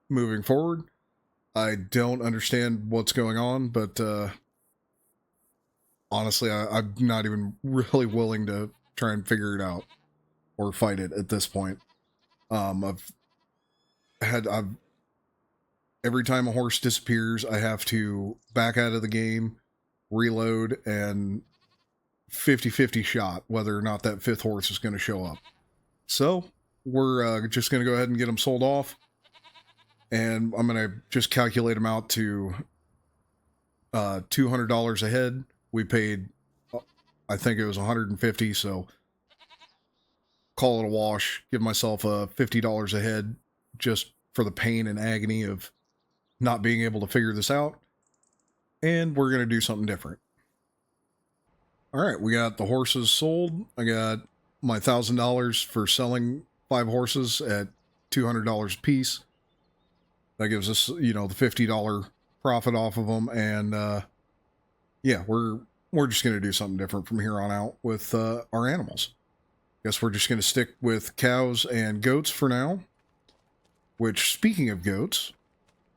moving forward. I don't understand what's going on, but honestly, I'm not even really willing to try and figure it out or fight it at this point. Every time a horse disappears, I have to back out of the game, reload, and 50-50 shot whether or not that fifth horse is going to show up. So we're just going to go ahead and get them sold off, and I'm going to just calculate them out to $200 a head. We paid, I think it was $150, so call it a wash. Give myself $50 a head just for the pain and agony of not being able to figure this out. And we're going to do something different. All right, we got the horses sold. I got my $1,000 for selling 5 horses at $200 a piece. That gives us, the $50 profit off of them. And yeah, we're just going to do something different from here on out with our animals. Guess we're just going to stick with cows and goats for now. Which, speaking of goats,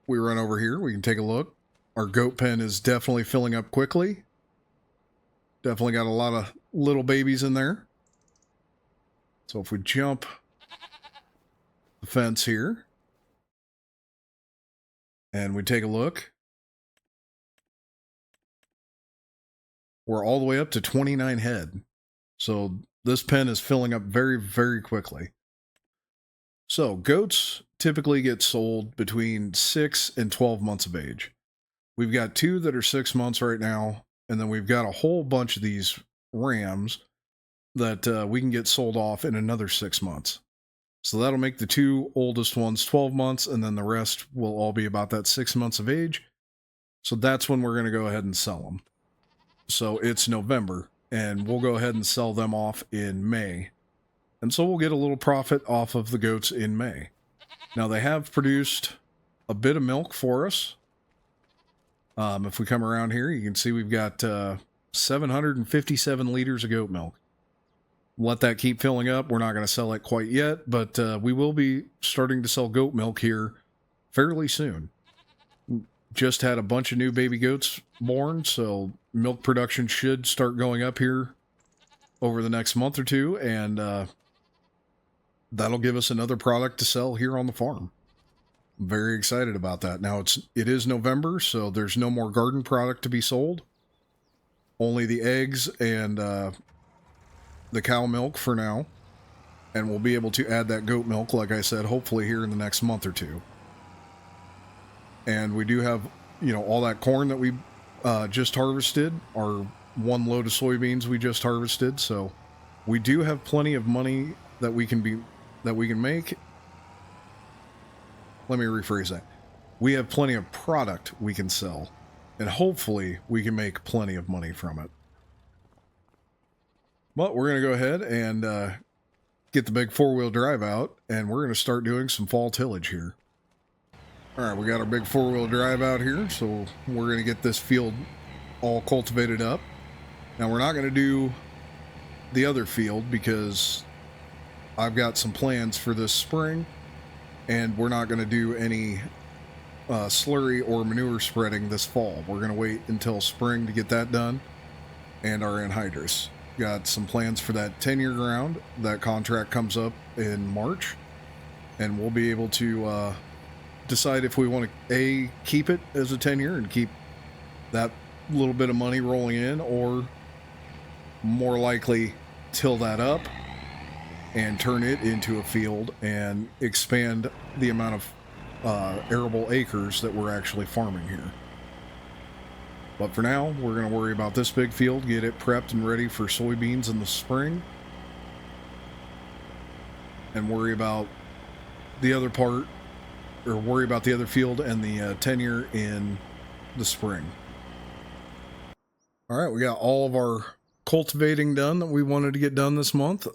we run over here. We can take a look. Our goat pen is definitely filling up quickly. Definitely got a lot of little babies in there. So if we jump the fence here and we take a look, We're all the way up to 29 head. So this pen is filling up very, very quickly. So goats typically get sold between 6 and 12 months of age. We've got 2 that are 6 months right now, and then we've got a whole bunch of these rams that we can get sold off in another 6 months. So that'll make the 2 oldest ones 12 months, and then the rest will all be about that 6 months of age. So that's when we're going to go ahead and sell them. So it's November, and we'll go ahead and sell them off in May. And so we'll get a little profit off of the goats in May. Now they have produced a bit of milk for us. If we come around here, you can see we've got 757 liters of goat milk. Let that keep filling up. We're not going to sell it quite yet, but we will be starting to sell goat milk here fairly soon. Just had a bunch of new baby goats born, so milk production should start going up here over the next month or two, and that'll give us another product to sell here on the farm. I'm very excited about that. Now it is November, so there's no more garden product to be sold. Only the eggs and the cow milk for now, and we'll be able to add that goat milk, like I said, hopefully here in the next month or two. And we do have, all that corn that we just harvested, our 1 load of soybeans we just harvested, so we do have plenty of money that we can make. Let me rephrase that. We have plenty of product we can sell, and hopefully we can make plenty of money from it. But we're going to go ahead and get the big 4-wheel drive out, and we're going to start doing some fall tillage here. All right, we got our big 4-wheel drive out here, so we're going to get this field all cultivated up. Now, we're not going to do the other field because I've got some plans for this spring, and we're not going to do any slurry or manure spreading this fall. We're going to wait until spring to get that done, and our anhydrous. Got some plans for that 10-year ground. That contract comes up in March, and we'll be able to decide if we want to keep it as a 10-year and keep that little bit of money rolling in, or more likely till that up and turn it into a field and expand the amount of arable acres that we're actually farming here. But for now, we're going to worry about this big field, get it prepped and ready for soybeans in the spring, and worry about the other part, or worry about the other field and the tenure in the spring. All right, we got all of our cultivating done that we wanted to get done this month.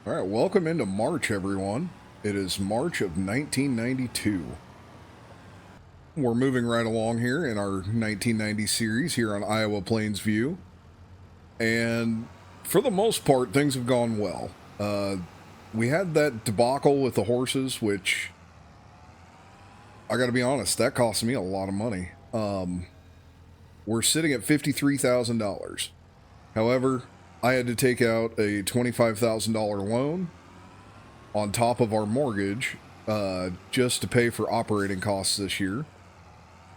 All right, welcome into March, everyone. It is March of 1992. We're moving right along here in our 1990 series here on Iowa Plains View. And for the most part, things have gone well. We had that debacle with the horses, which, I gotta be honest, that cost me a lot of money. We're sitting at $53,000. However, I had to take out a $25,000 loan on top of our mortgage just to pay for operating costs this year.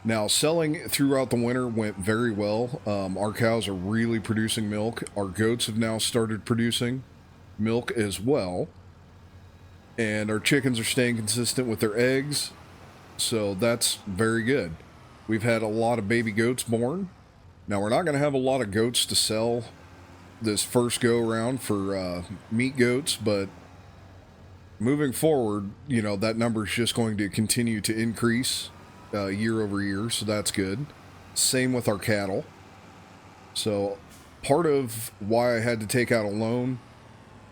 Now, selling throughout the winter went very well. Our cows are really producing milk. Our goats have now started producing milk as well. And our chickens are staying consistent with their eggs. So that's very good. We've had a lot of baby goats born. Now, we're not going to have a lot of goats to sell this first go around for meat goats, but moving forward, that number is just going to continue to increase year over year, so that's good. Same with our cattle. So part of why I had to take out a loan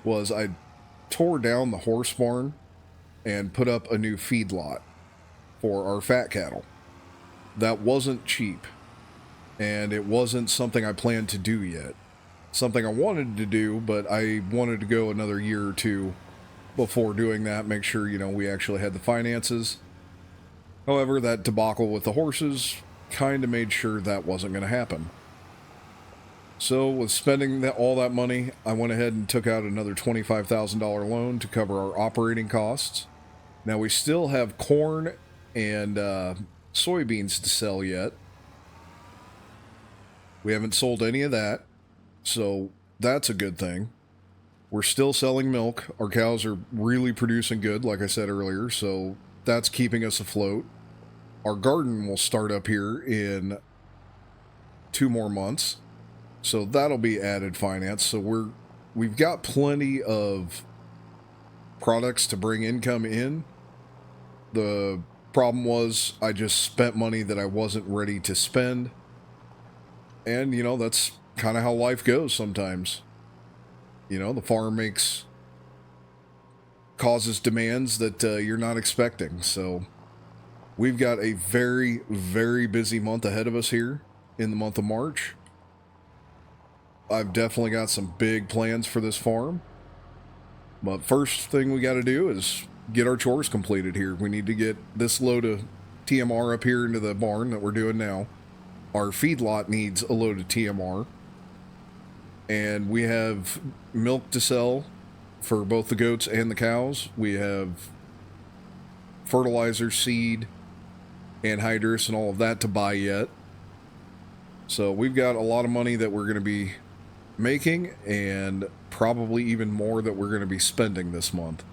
was I tore down the horse barn and put up a new feedlot for our fat cattle. That wasn't cheap, and it wasn't something I planned to do yet. Something I wanted to do, but I wanted to go another year or two before doing that, make sure, we actually had the finances. However, that debacle with the horses kind of made sure that wasn't going to happen. So with spending all that money, I went ahead and took out another $25,000 loan to cover our operating costs. Now, we still have corn and soybeans to sell yet. We haven't sold any of that, so that's a good thing. We're still selling milk. Our cows are really producing good, like I said earlier, so that's keeping us afloat. Our garden will start up here in 2 more months, so that'll be added finance. So we've got plenty of products to bring income in. The problem was I just spent money that I wasn't ready to spend, and that's kind of how life goes sometimes. The farm causes demands that you're not expecting. So we've got a very, very busy month ahead of us here in the month of March. I've definitely got some big plans for this farm. But first thing we got to do is get our chores completed here. We need to get this load of TMR up here into the barn that we're doing now. Our feedlot needs a load of TMR. And we have milk to sell for both the goats and the cows. We have fertilizer, seed, anhydrous, and all of that to buy yet. So we've got a lot of money that we're going to be making, and probably even more that we're going to be spending this month.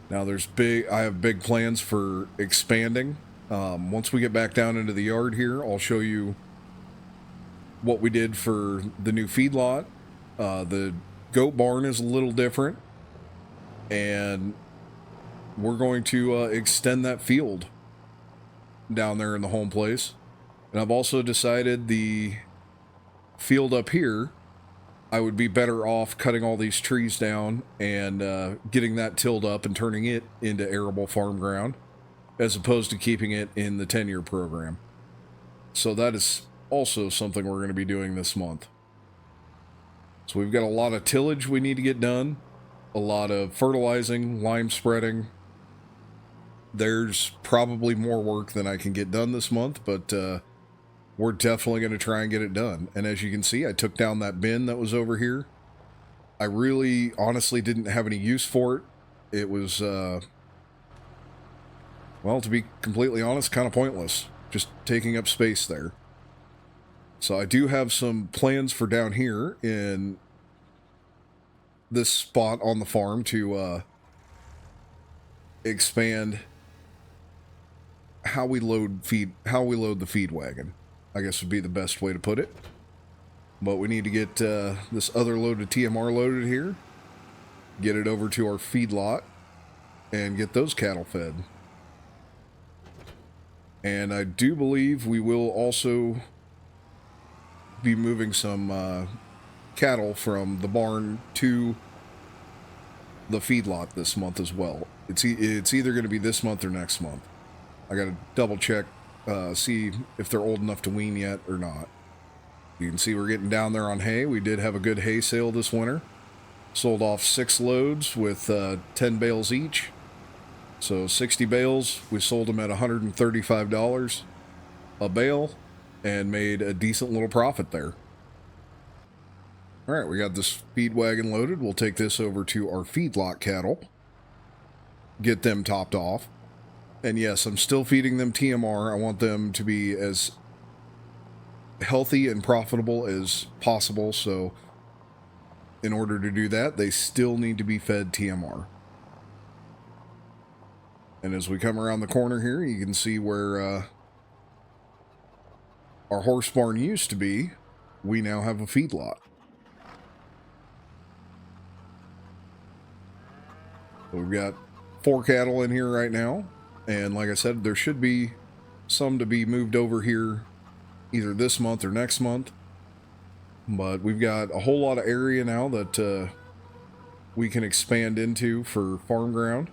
Now I have big plans for expanding. Once we get back down into the yard here, I'll show you what we did for the new feedlot. The goat barn is a little different, and we're going to extend that field down there in the home place. And I've also decided the field up here, I would be better off cutting all these trees down and getting that tilled up and turning it into arable farm ground, as opposed to keeping it in the 10-year program. So that is also something we're going to be doing this month. So we've got a lot of tillage we need to get done, a lot of fertilizing, lime spreading. There's probably more work than I can get done this month, but we're definitely going to try and get it done. And as you can see, I took down that bin that was over here. I really honestly didn't have any use for it. It was, well, to be completely honest, kind of pointless, just taking up space there. So I do have some plans for down here in this spot on the farm to expand how we load the feed wagon, I guess would be the best way to put it. But we need to get this other load of TMR loaded here, get it over to our feedlot, and get those cattle fed. And I do believe we will also be moving some cattle from the barn to the feedlot this month as well. It's either going to be this month or next month. I got to double check, see if they're old enough to wean yet or not. You can see we're getting down there on hay. We did have a good hay sale this winter. Sold off 6 loads with 10 bales each. So 60 bales. We sold them at $135 a bale and made a decent little profit there. All right, we got this feed wagon loaded. We'll take this over to our feedlot cattle, get them topped off. And yes, I'm still feeding them TMR. I want them to be as healthy and profitable as possible. So in order to do that, they still need to be fed TMR. And as we come around the corner here, you can see where our horse barn used to be. We now have a feedlot. So we've got 4 cattle in here right now. And like I said, there should be some to be moved over here either this month or next month. But we've got a whole lot of area now that we can expand into for farm ground,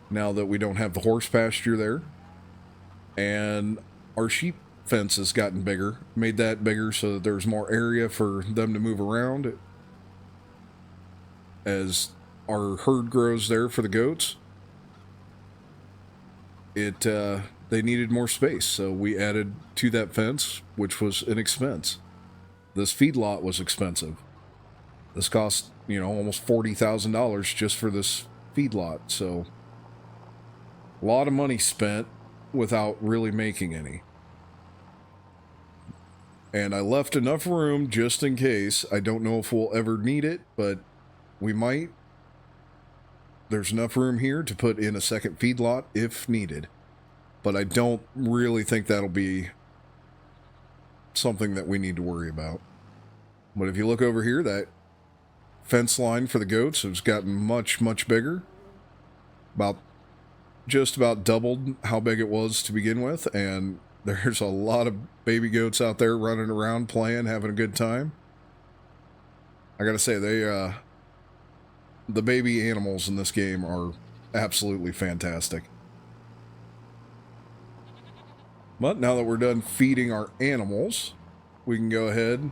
now that we don't have the horse pasture there. And our sheep fence has gotten bigger, made that bigger so that there's more area for them to move around as our herd grows there for the goats. They needed more space, so we added to that fence, which was an expense. This feedlot was expensive. This cost, almost $40,000 just for this feedlot, so a lot of money spent without really making any. And I left enough room just in case. I don't know if we'll ever need it, but we might. There's enough room here to put in a second feedlot if needed. But I don't really think that'll be something that we need to worry about. But if you look over here, that fence line for the goats has gotten much, much bigger. Just about doubled how big it was to begin with. And there's a lot of baby goats out there running around, playing, having a good time. I gotta say, the baby animals in this game are absolutely fantastic. But now that we're done feeding our animals, we can go ahead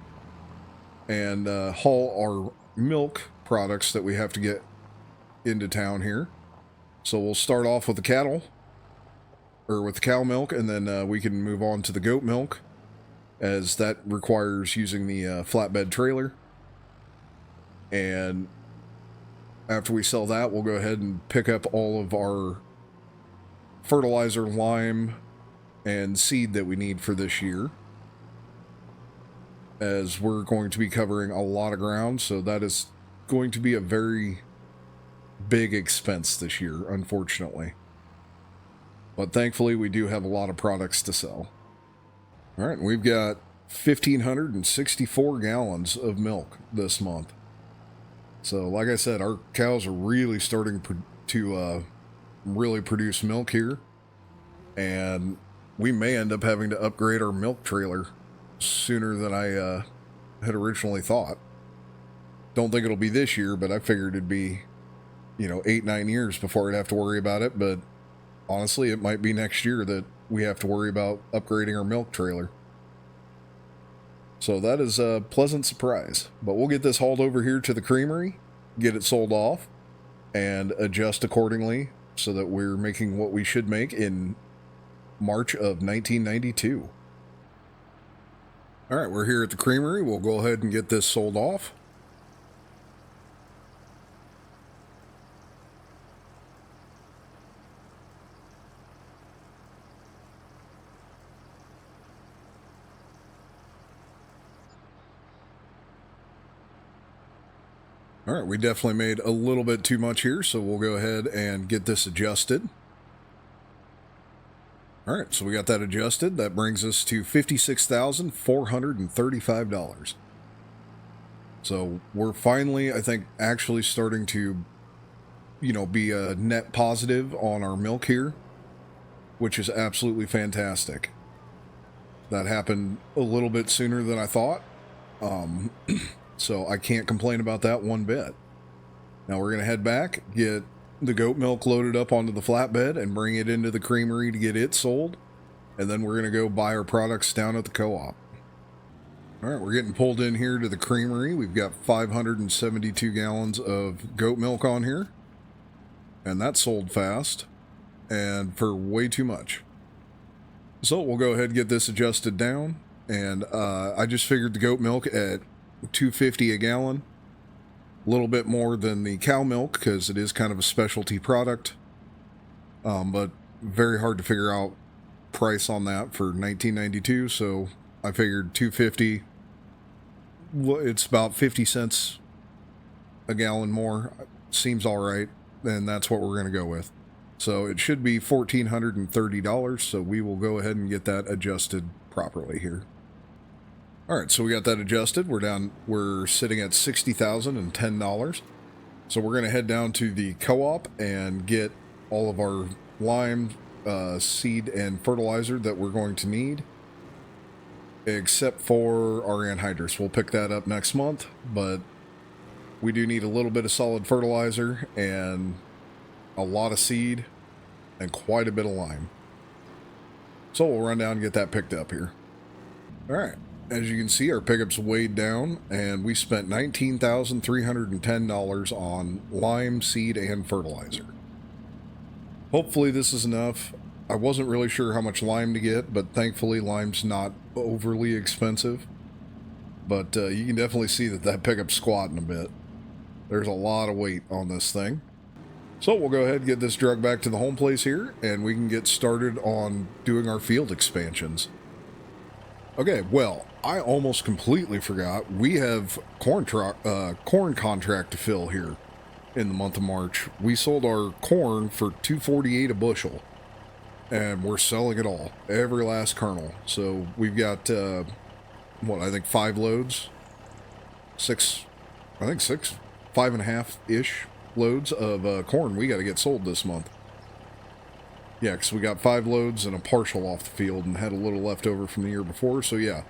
and haul our milk products that we have to get into town here. So we'll start off with the cattle, or with the cow milk, and then we can move on to the goat milk, as that requires using the flatbed trailer. And after we sell that, we'll go ahead and pick up all of our fertilizer, lime, and seed that we need for this year, as we're going to be covering a lot of ground, so that is going to be a very big expense this year, unfortunately. But thankfully, we do have a lot of products to sell. All right, we've got 1,564 gallons of milk this month. So, like I said, our cows are really starting to really produce milk here. And we may end up having to upgrade our milk trailer sooner than I had originally thought. Don't think it'll be this year, but I figured it'd be, 8-9 years before I'd have to worry about it. But honestly, it might be next year that we have to worry about upgrading our milk trailer. So that is a pleasant surprise. But we'll get this hauled over here to the creamery, get it sold off, and adjust accordingly so that we're making what we should make in March of 1992. All right, we're here at the creamery. We'll go ahead and get this sold off. All right, we definitely made a little bit too much here, so we'll go ahead and get this adjusted. All right, so we got that adjusted. That brings us to $56,435. So we're finally, I think, actually starting to, be a net positive on our milk here, which is absolutely fantastic. That happened a little bit sooner than I thought. So I can't complain about that one bit. Now we're going to head back, get the goat milk loaded up onto the flatbed, and bring it into the creamery to get it sold. And then we're going to go buy our products down at the co-op. All right, we're getting pulled in here to the creamery. We've got 572 gallons of goat milk on here. And that sold fast and for way too much. So we'll go ahead and get this adjusted down. And I just figured the goat milk at $2.50 a gallon, a little bit more than the cow milk because it is kind of a specialty product, but very hard to figure out price on that for 1992. So I figured $2.50. Well, it's about 50 cents a gallon more. Seems all right, and that's what we're going to go with. So it should be $1,430. So we will go ahead and get that adjusted properly here. All right, so we got that adjusted. We're sitting at $60,010. So we're going to head down to the co-op and get all of our lime, seed, and fertilizer that we're going to need, except for our anhydrous. We'll pick that up next month, but we do need a little bit of solid fertilizer and a lot of seed and quite a bit of lime. So we'll run down and get that picked up here. All right. As you can see, our pickup's weighed down, and we spent $19,310 on lime, seed, and fertilizer. Hopefully this is enough. I wasn't really sure how much lime to get, but thankfully lime's not overly expensive. But you can definitely see that pickup's squatting a bit. There's a lot of weight on this thing. So we'll go ahead and get this drug back to the home place here, and we can get started on doing our field expansions. Okay, well, I almost completely forgot. We have corn contract to fill here in the month of March. We sold our corn for $2.48 a bushel, and we're selling it all, every last kernel. So we've got what, I think 5 loads, 6, I think 6, 5.5-ish loads of corn we got to get sold this month. Yeah, because we got 5 loads and a partial off the field and had a little left over from the year before. So yeah,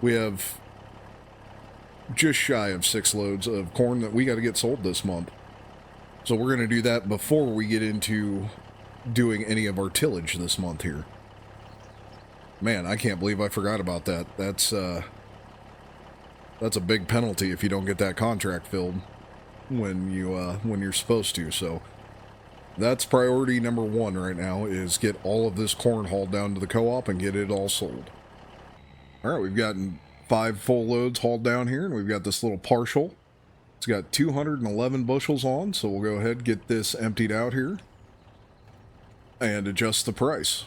we have just shy of 6 loads of corn that we got to get sold this month. So we're going to do that before we get into doing any of our tillage this month here. Man, I can't believe I forgot about that. That's a big penalty if you don't get that contract filled when you're supposed to. So that's priority number 1 right now, is get all of this corn hauled down to the co-op and get it all sold. All right, we've gotten 5 full loads hauled down here, and we've got this little partial. It's got 211 bushels on, so we'll go ahead and get this emptied out here and adjust the price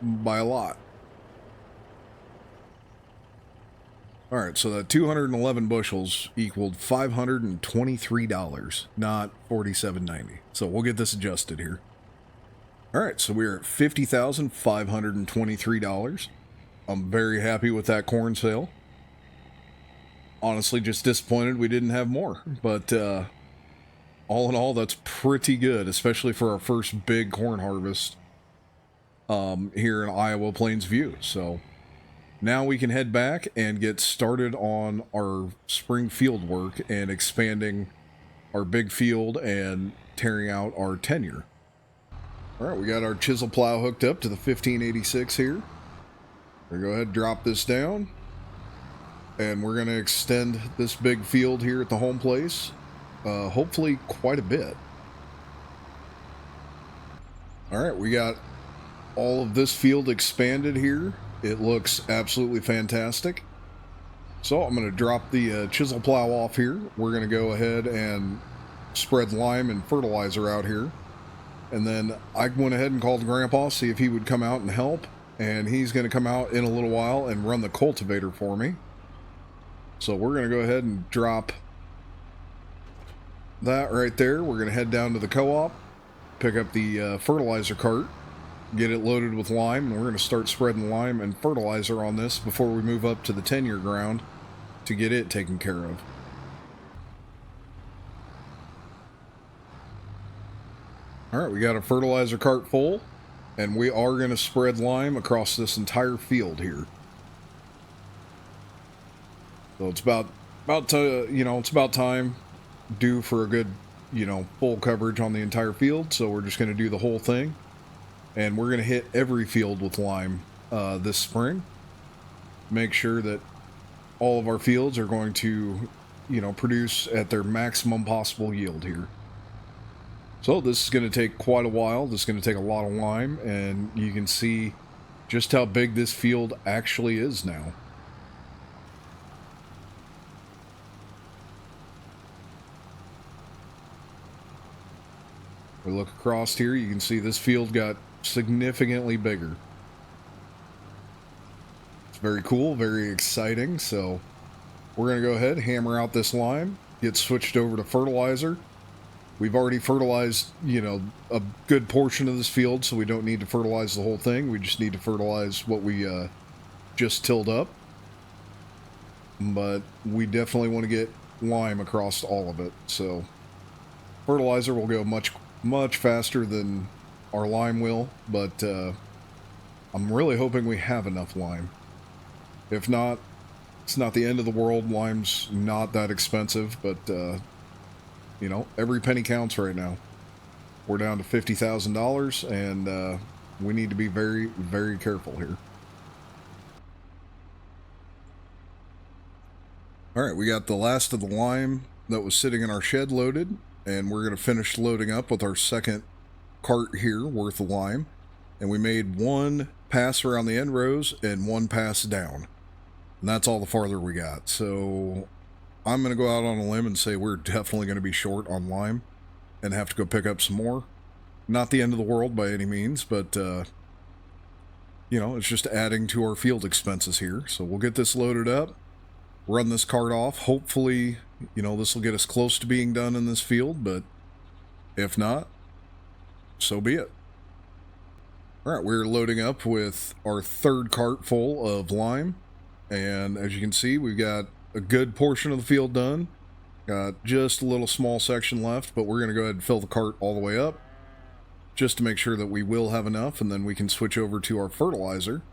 by a lot. All right, so that 211 bushels equaled $523, not $47.90. So we'll get this adjusted here. All right, so we're at $50,523. I'm very happy with that corn sale. Honestly, just disappointed we didn't have more. But all in all, that's pretty good, especially for our first big corn harvest here in Iowa Plains View. So now we can head back and get started on our spring field work and expanding our big field and tearing out our tenure. All right, we got our chisel plow hooked up to the 1586 here. We're going to go ahead and drop this down. And we're going to extend this big field here at the home place, hopefully quite a bit. All right, we got all of this field expanded here. It looks absolutely fantastic. So I'm going to drop the chisel plow off here. We're going to go ahead and spread lime and fertilizer out here. And then I went ahead and called Grandpa, see if he would come out and help. And he's going to come out in a little while and run the cultivator for me. So we're going to go ahead and drop that right there. We're going to head down to the co-op, pick up the fertilizer cart, get it loaded with lime, and we're going to start spreading lime and fertilizer on this before we move up to the tenure ground to get it taken care of. All right, we got a fertilizer cart full, and we are going to spread lime across this entire field here. So it's about time due for a good, full coverage on the entire field. So we're just going to do the whole thing. And we're going to hit every field with lime this spring. Make sure that all of our fields are going to, produce at their maximum possible yield here. So this is going to take quite a while. This is going to take a lot of lime. And you can see just how big this field actually is now. We look across here, you can see this field got significantly bigger. It's very cool, very exciting. So we're going to go ahead, hammer out this lime, get switched over to fertilizer. We've already fertilized, a good portion of this field, so we don't need to fertilize the whole thing. We just need to fertilize what we just tilled up. But we definitely want to get lime across all of it. So fertilizer will go much faster than our lime will, but I'm really hoping we have enough lime. If not, it's not the end of the world. Lime's not that expensive, but every penny counts right now. We're down to $50,000, and we need to be very, very careful here. All right, we got the last of the lime that was sitting in our shed loaded. And we're going to finish loading up with our second cart here worth of lime. And we made 1 pass around the end rows and 1 pass down. And that's all the farther we got. So I'm going to go out on a limb and say we're definitely going to be short on lime and have to go pick up some more. Not the end of the world by any means, but you know, it's just adding to our field expenses here. So we'll get this loaded up, run this cart off. Hopefully, you know, this will get us close to being done in this field, but if not, so be it. All right, we're loading up with our third cart full of lime. And as you can see, we've got a good portion of the field done. Got just a little small section left, but we're going to go ahead and fill the cart all the way up just to make sure that we will have enough, and then we can switch over to our fertilizer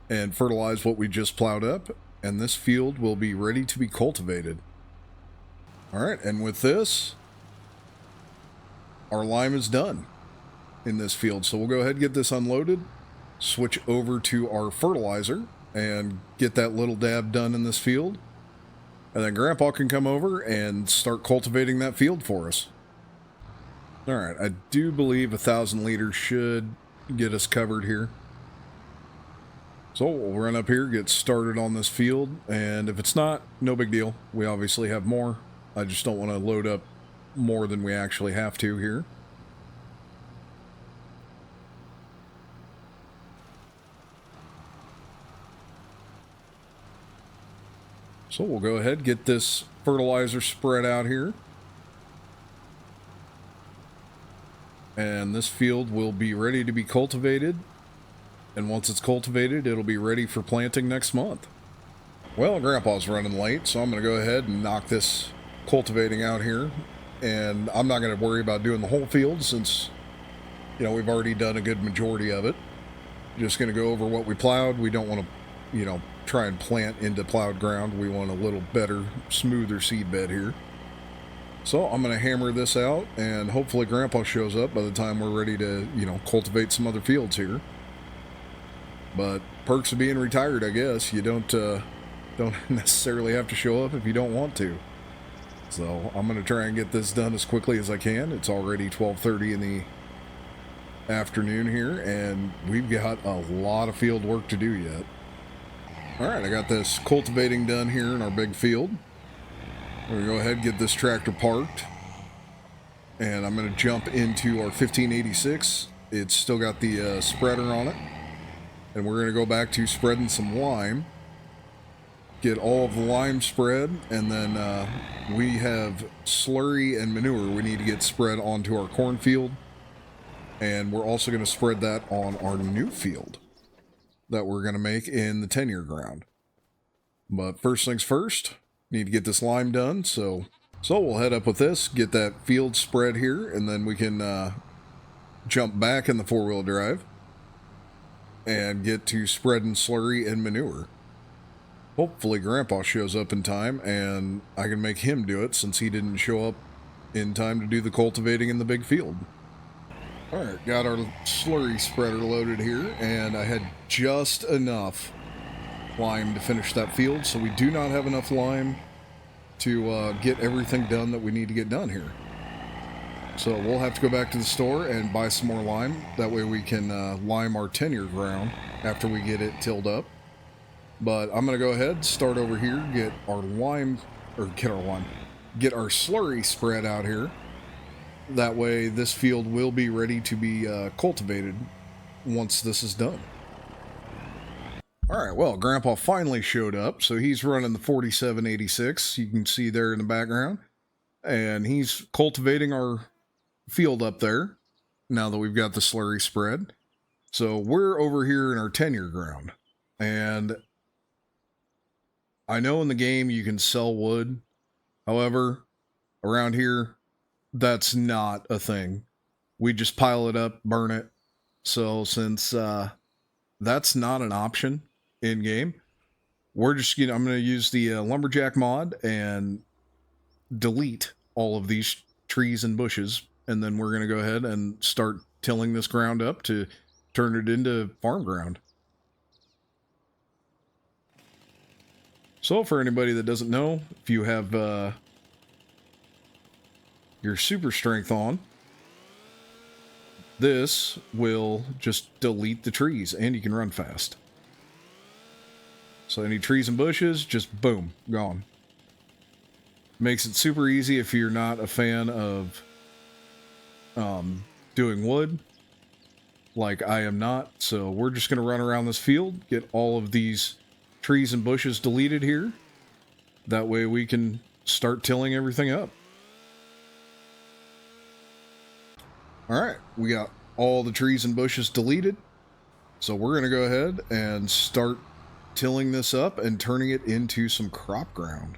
and fertilize what we just plowed up, and this field will be ready to be cultivated. All right, and with this, our lime is done in this field. So we'll go ahead and get this unloaded, switch over to our fertilizer, and get that little dab done in this field. And then Grandpa can come over and start cultivating that field for us. All right, I do believe 1,000 liters should get us covered here. So we'll run up here, get started on this field, and if it's not, no big deal. We obviously have more. I just don't want to load up more than we actually have to here. So we'll go ahead, get this fertilizer spread out here. And this field will be ready to be cultivated. And once it's cultivated, it'll be ready for planting next month. Well, Grandpa's running late, so I'm going to go ahead and knock this cultivating out here. And I'm not going to worry about doing the whole field since, you know, we've already done a good majority of it. Just going to go over what we plowed. We don't want to, you know, try and plant into plowed ground. We want a little better, smoother seed bed here. So I'm going to hammer this out, and hopefully Grandpa shows up by the time we're ready to, you know, cultivate some other fields here. But perks of being retired, I guess. You don't necessarily have to show up if you don't want to. So I'm going to try and get this done as quickly as I can. It's already 12:30 in the afternoon here, and we've got a lot of field work to do yet. All right, I got this cultivating done here in our big field. We're going to go ahead and get this tractor parked. And I'm going to jump into our 1586. It's still got the spreader on it. And we're going to go back to spreading some lime. Get all of the lime spread. And then we have slurry and manure we need to get spread onto our cornfield. And we're also going to spread that on our new field that we're going to make in the 10-year ground. But first things first, need to get this lime done. So we'll head up with this, get that field spread here, and then we can jump back in the 4-wheel drive and get to spreading slurry and manure. Hopefully Grandpa shows up in time and I can make him do it since he didn't show up in time to do the cultivating in the big field. Alright, got our slurry spreader loaded here, and I had just enough lime to finish that field, so we do not have enough lime to get everything done that we need to get done here. So we'll have to go back to the store and buy some more lime. That way we can lime our 10-year ground after we get it tilled up. But I'm going to go ahead, start over here, get our slurry spread out here. That way this field will be ready to be cultivated once this is done. Alright, well, Grandpa finally showed up, so he's running the 4786, you can see there in the background. And he's cultivating our field up there, now that we've got the slurry spread. So we're over here in our 10-year ground. And I know in the game you can sell wood. However, around here, that's not a thing. We just pile it up, burn it. So since that's not an option in game, we're just, I'm going to use the lumberjack mod and delete all of these trees and bushes, and then we're going to go ahead and start tilling this ground up to turn it into farm ground. So for anybody that doesn't know, if you have your super strength on, this will just delete the trees, and you can run fast. So any trees and bushes, just boom, gone. Makes it super easy if you're not a fan of doing wood. like I am not. So we're just going to run around this field, get all of these trees and bushes deleted here. That way we can start tilling everything up. All right, we got all the trees and bushes deleted. So we're going to go ahead and start tilling this up and turning it into some crop ground.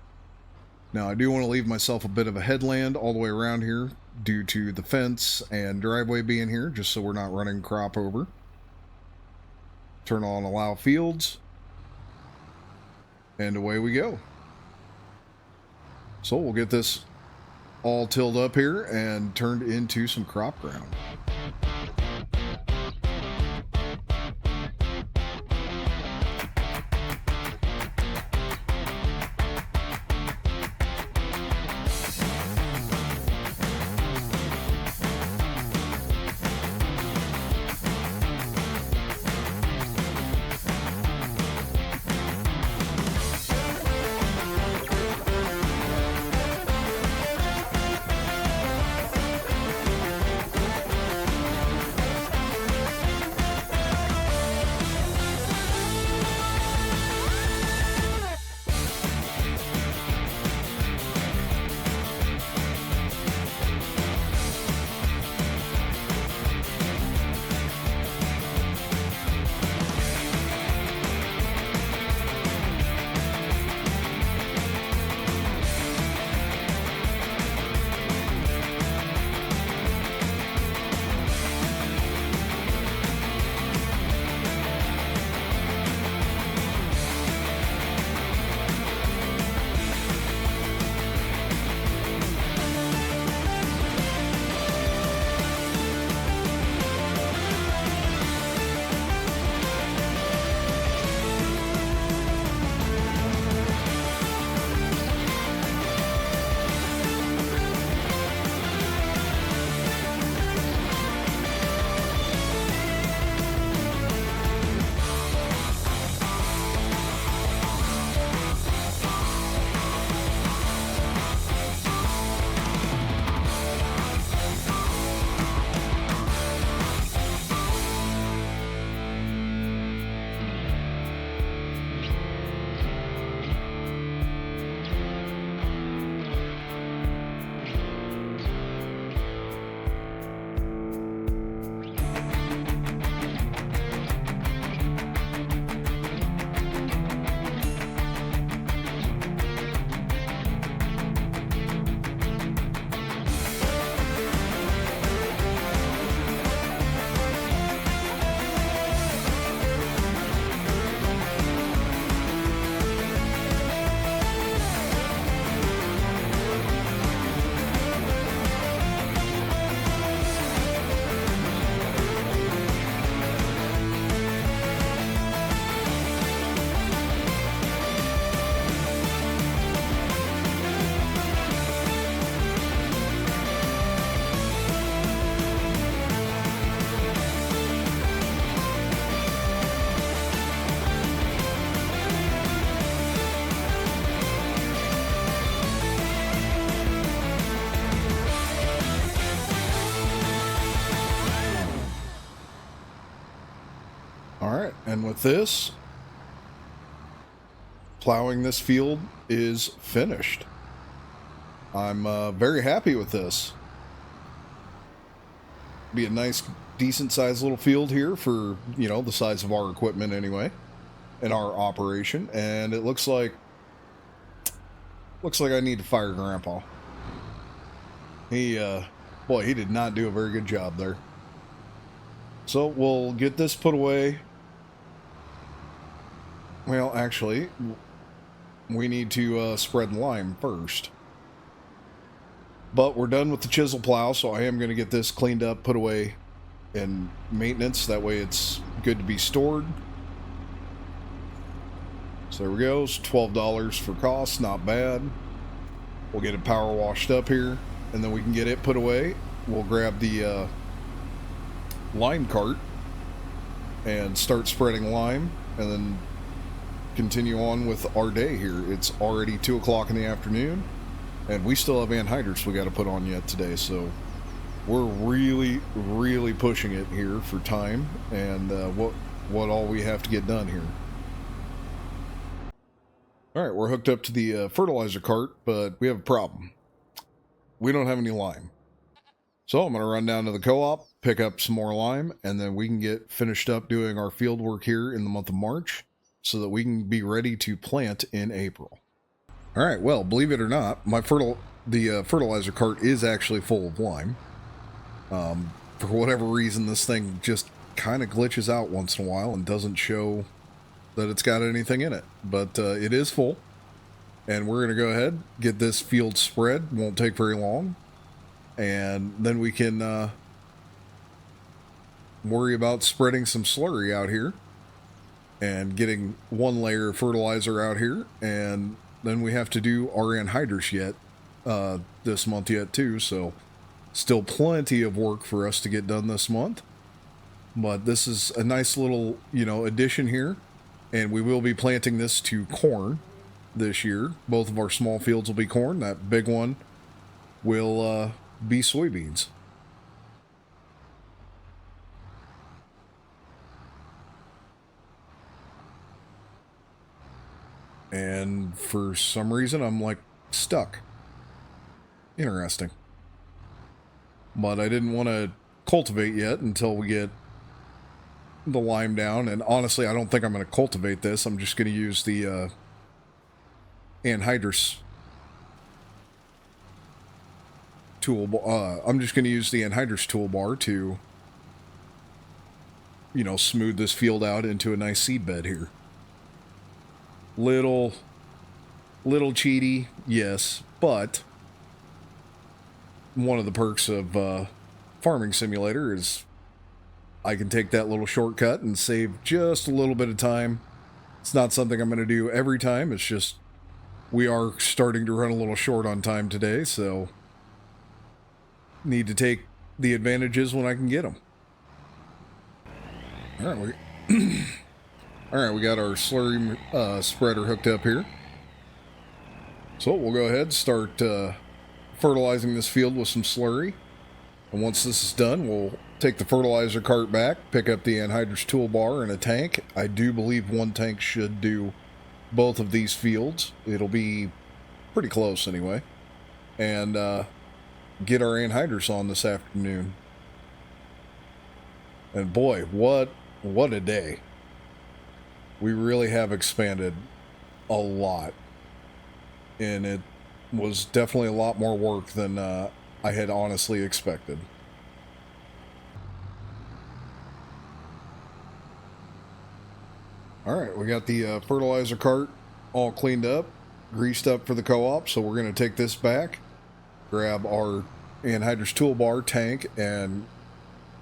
Now, I do want to leave myself a bit of a headland all the way around here due to the fence and driveway being here, just so we're not running crop over. Turn on allow fields. And away we go. So we'll get this all tilled up here and turned into some crop ground. And with this, plowing this field is finished. I'm very happy with this. Be a nice, decent sized little field here for, you know, the size of our equipment anyway, in our operation. And it looks like I need to fire Grandpa. He did not do a very good job there. So we'll get this put away. Well, actually, we need to spread lime first. But we're done with the chisel plow, so I am going to get this cleaned up, put away in maintenance. That way it's good to be stored. So there we go. It's $12 for cost. Not bad. We'll get it power washed up here, and then we can get it put away. We'll grab the lime cart and start spreading lime, and then continue on with our day here. It's already 2 o'clock in the afternoon, and we still have anhydrous we got to put on yet today, so we're really, really pushing it here for time and what all we have to get done here. All right, we're hooked up to the fertilizer cart, but we have a problem. We don't have any lime. So I'm going to run down to the co-op, pick up some more lime, and then we can get finished up doing our field work here in the month of March so that we can be ready to plant in April. All right, well, believe it or not, the fertilizer cart is actually full of lime. For whatever reason, this thing just kind of glitches out once in a while and doesn't show that it's got anything in it. But it is full, and we're going to go ahead, get this field spread. Won't take very long. And then we can worry about spreading some slurry out here and getting one layer of fertilizer out here. And then we have to do our anhydrous yet this month yet too. So still plenty of work for us to get done this month. But this is a nice little, addition here. And we will be planting this to corn this year. Both of our small fields will be corn. That big one will be soybeans. And for some reason, I'm like stuck. Interesting. But I didn't want to cultivate yet until we get the lime down. And honestly, I don't think I'm going to cultivate this. I'm just going to use the anhydrous tool. I'm just going to use the anhydrous toolbar to, smooth this field out into a nice seed bed here. Little cheaty, yes, but one of the perks of Farming Simulator is I can take that little shortcut and save just a little bit of time. It's not something I'm going to do every time. It's just we are starting to run a little short on time today, so need to take the advantages when I can get them. All right, we got our slurry spreader hooked up here. So we'll go ahead and start fertilizing this field with some slurry. And once this is done, we'll take the fertilizer cart back, pick up the anhydrous toolbar and a tank. I do believe one tank should do both of these fields. It'll be pretty close anyway. And get our anhydrous on this afternoon. And boy, what a day. We really have expanded a lot. And it was definitely a lot more work than I had honestly expected. Alright, we got the fertilizer cart all cleaned up, greased up for the co-op, so we're going to take this back, grab our anhydrous toolbar tank, and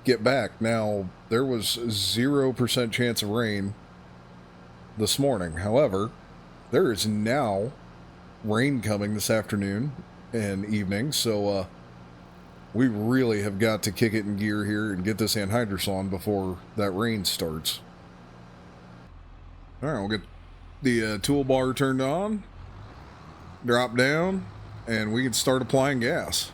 get back. Now, there was 0% chance of rain this morning. However, there is now rain coming this afternoon and evening, so we really have got to kick it in gear here and get this anhydrous on before that rain starts. Alright, we'll get the toolbar turned on, drop down, and we can start applying gas.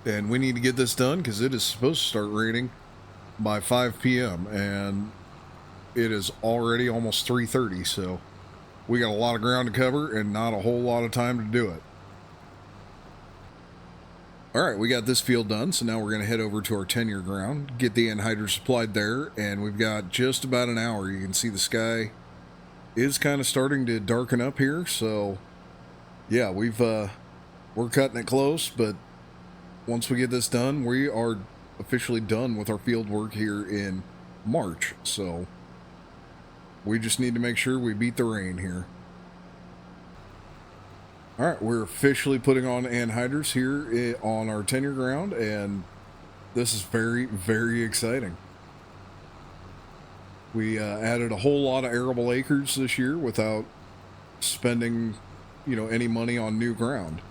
And we need to get this done because it is supposed to start raining by 5 p.m. and it is already almost 3:30, so we got a lot of ground to cover and not a whole lot of time to do it. Alright, we got this field done, so now we're going to head over to our tenure ground, get the anhydrous applied there, and we've got just about an hour. You can see the sky is kind of starting to darken up here, so yeah, we're cutting it close, but once we get this done, we are officially done with our field work here in March, so we just need to make sure we beat the rain here. Alright, we're officially putting on anhydrous here on our tenure ground, and this is very, very exciting. We added a whole lot of arable acres this year without spending, any money on new ground.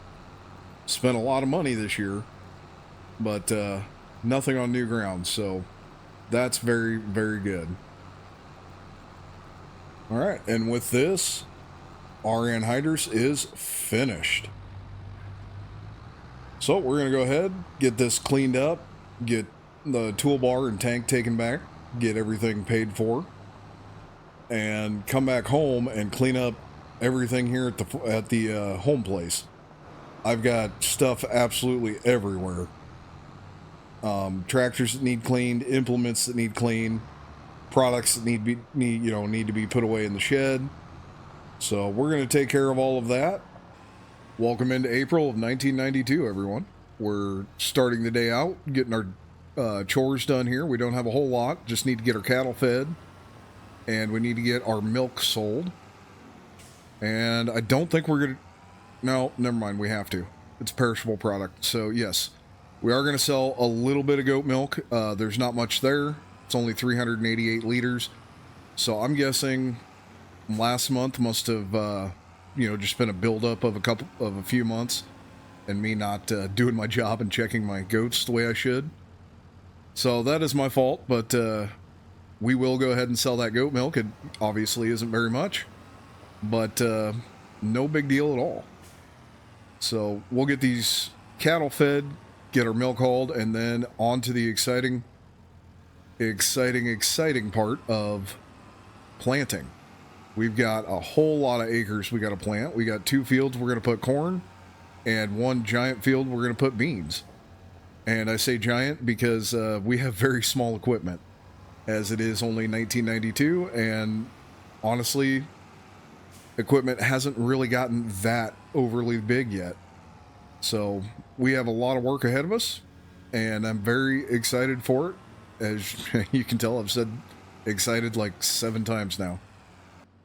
Spent a lot of money this year, but nothing on new ground, so that's very, very good. Alright, and with this, our anhydrous is finished. So we're going to go ahead, get this cleaned up, get the toolbar and tank taken back, get everything paid for, and come back home and clean up everything here at the home place. I've got stuff absolutely everywhere. Tractors that need cleaned, implements that need cleaned, products that need to be put away in the shed. So we're going to take care of all of that. Welcome into April of 1992, everyone. We're starting the day out, getting our chores done here. We don't have a whole lot, just need to get our cattle fed, and we need to get our milk sold. And I don't think we're going to... No, never mind, we have to. It's a perishable product. So yes, we are going to sell a little bit of goat milk. There's not much there. It's only 388 liters. So I'm guessing last month must have... just been a buildup of a few months, and me not doing my job and checking my goats the way I should. So that is my fault, but we will go ahead and sell that goat milk. It obviously isn't very much, but no big deal at all. So we'll get these cattle fed, get our milk hauled, and then on to the exciting part of planting. We've got a whole lot of acres we got to plant. We got 2 fields we're going to put corn, and 1 giant field we're going to put beans. And I say giant because we have very small equipment, as it is only 1992, and honestly, equipment hasn't really gotten that overly big yet. So we have a lot of work ahead of us, and I'm very excited for it. As you can tell, I've said excited like 7 times now.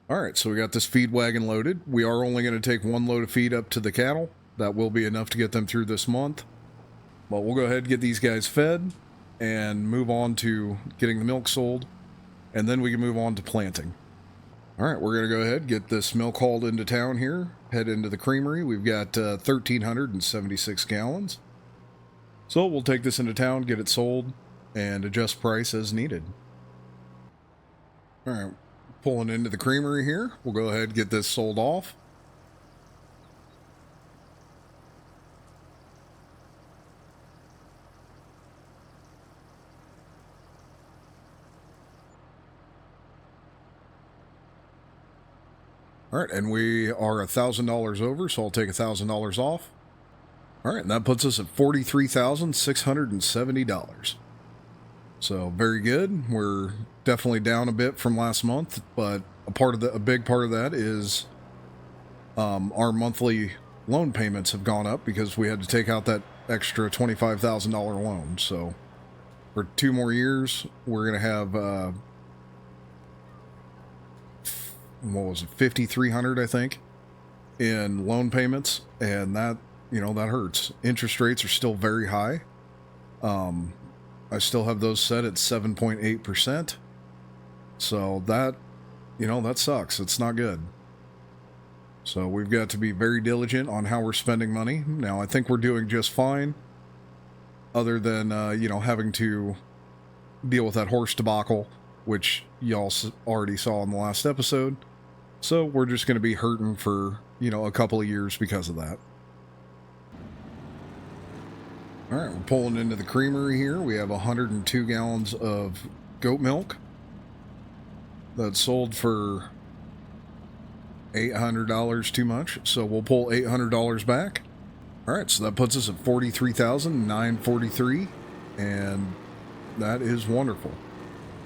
All right, so we got this feed wagon loaded. We are only going to take 1 load of feed up to the cattle. That will be enough to get them through this month. But we'll go ahead and get these guys fed and move on to getting the milk sold, and then we can move on to planting. All right, we're going to go ahead and get this milk hauled into town here, head into the creamery. We've got 1,376 gallons. So we'll take this into town, get it sold, and adjust price as needed. All right. Pulling into the creamery here. We'll go ahead and get this sold off. All right, and we are $1,000 over, so I'll take $1,000 off. All right, and that puts us at $43,670. So very good. We're definitely down a bit from last month, but a big part of that is our monthly loan payments have gone up because we had to take out that extra $25,000 loan. So for 2 more years, we're going to have what was it, $5,300, I think, in loan payments, and that hurts. Interest rates are still very high. I still have those set at 7.8%. So that sucks. It's not good. So we've got to be very diligent on how we're spending money. Now, I think we're doing just fine, other than, having to deal with that horse debacle, which y'all already saw in the last episode. So we're just going to be hurting for, a couple of years because of that. All right, we're pulling into the creamery here. We have 102 gallons of goat milk that's sold for $800 too much, so we'll pull $800 back. All right, so that puts us at $43,943, and that is wonderful.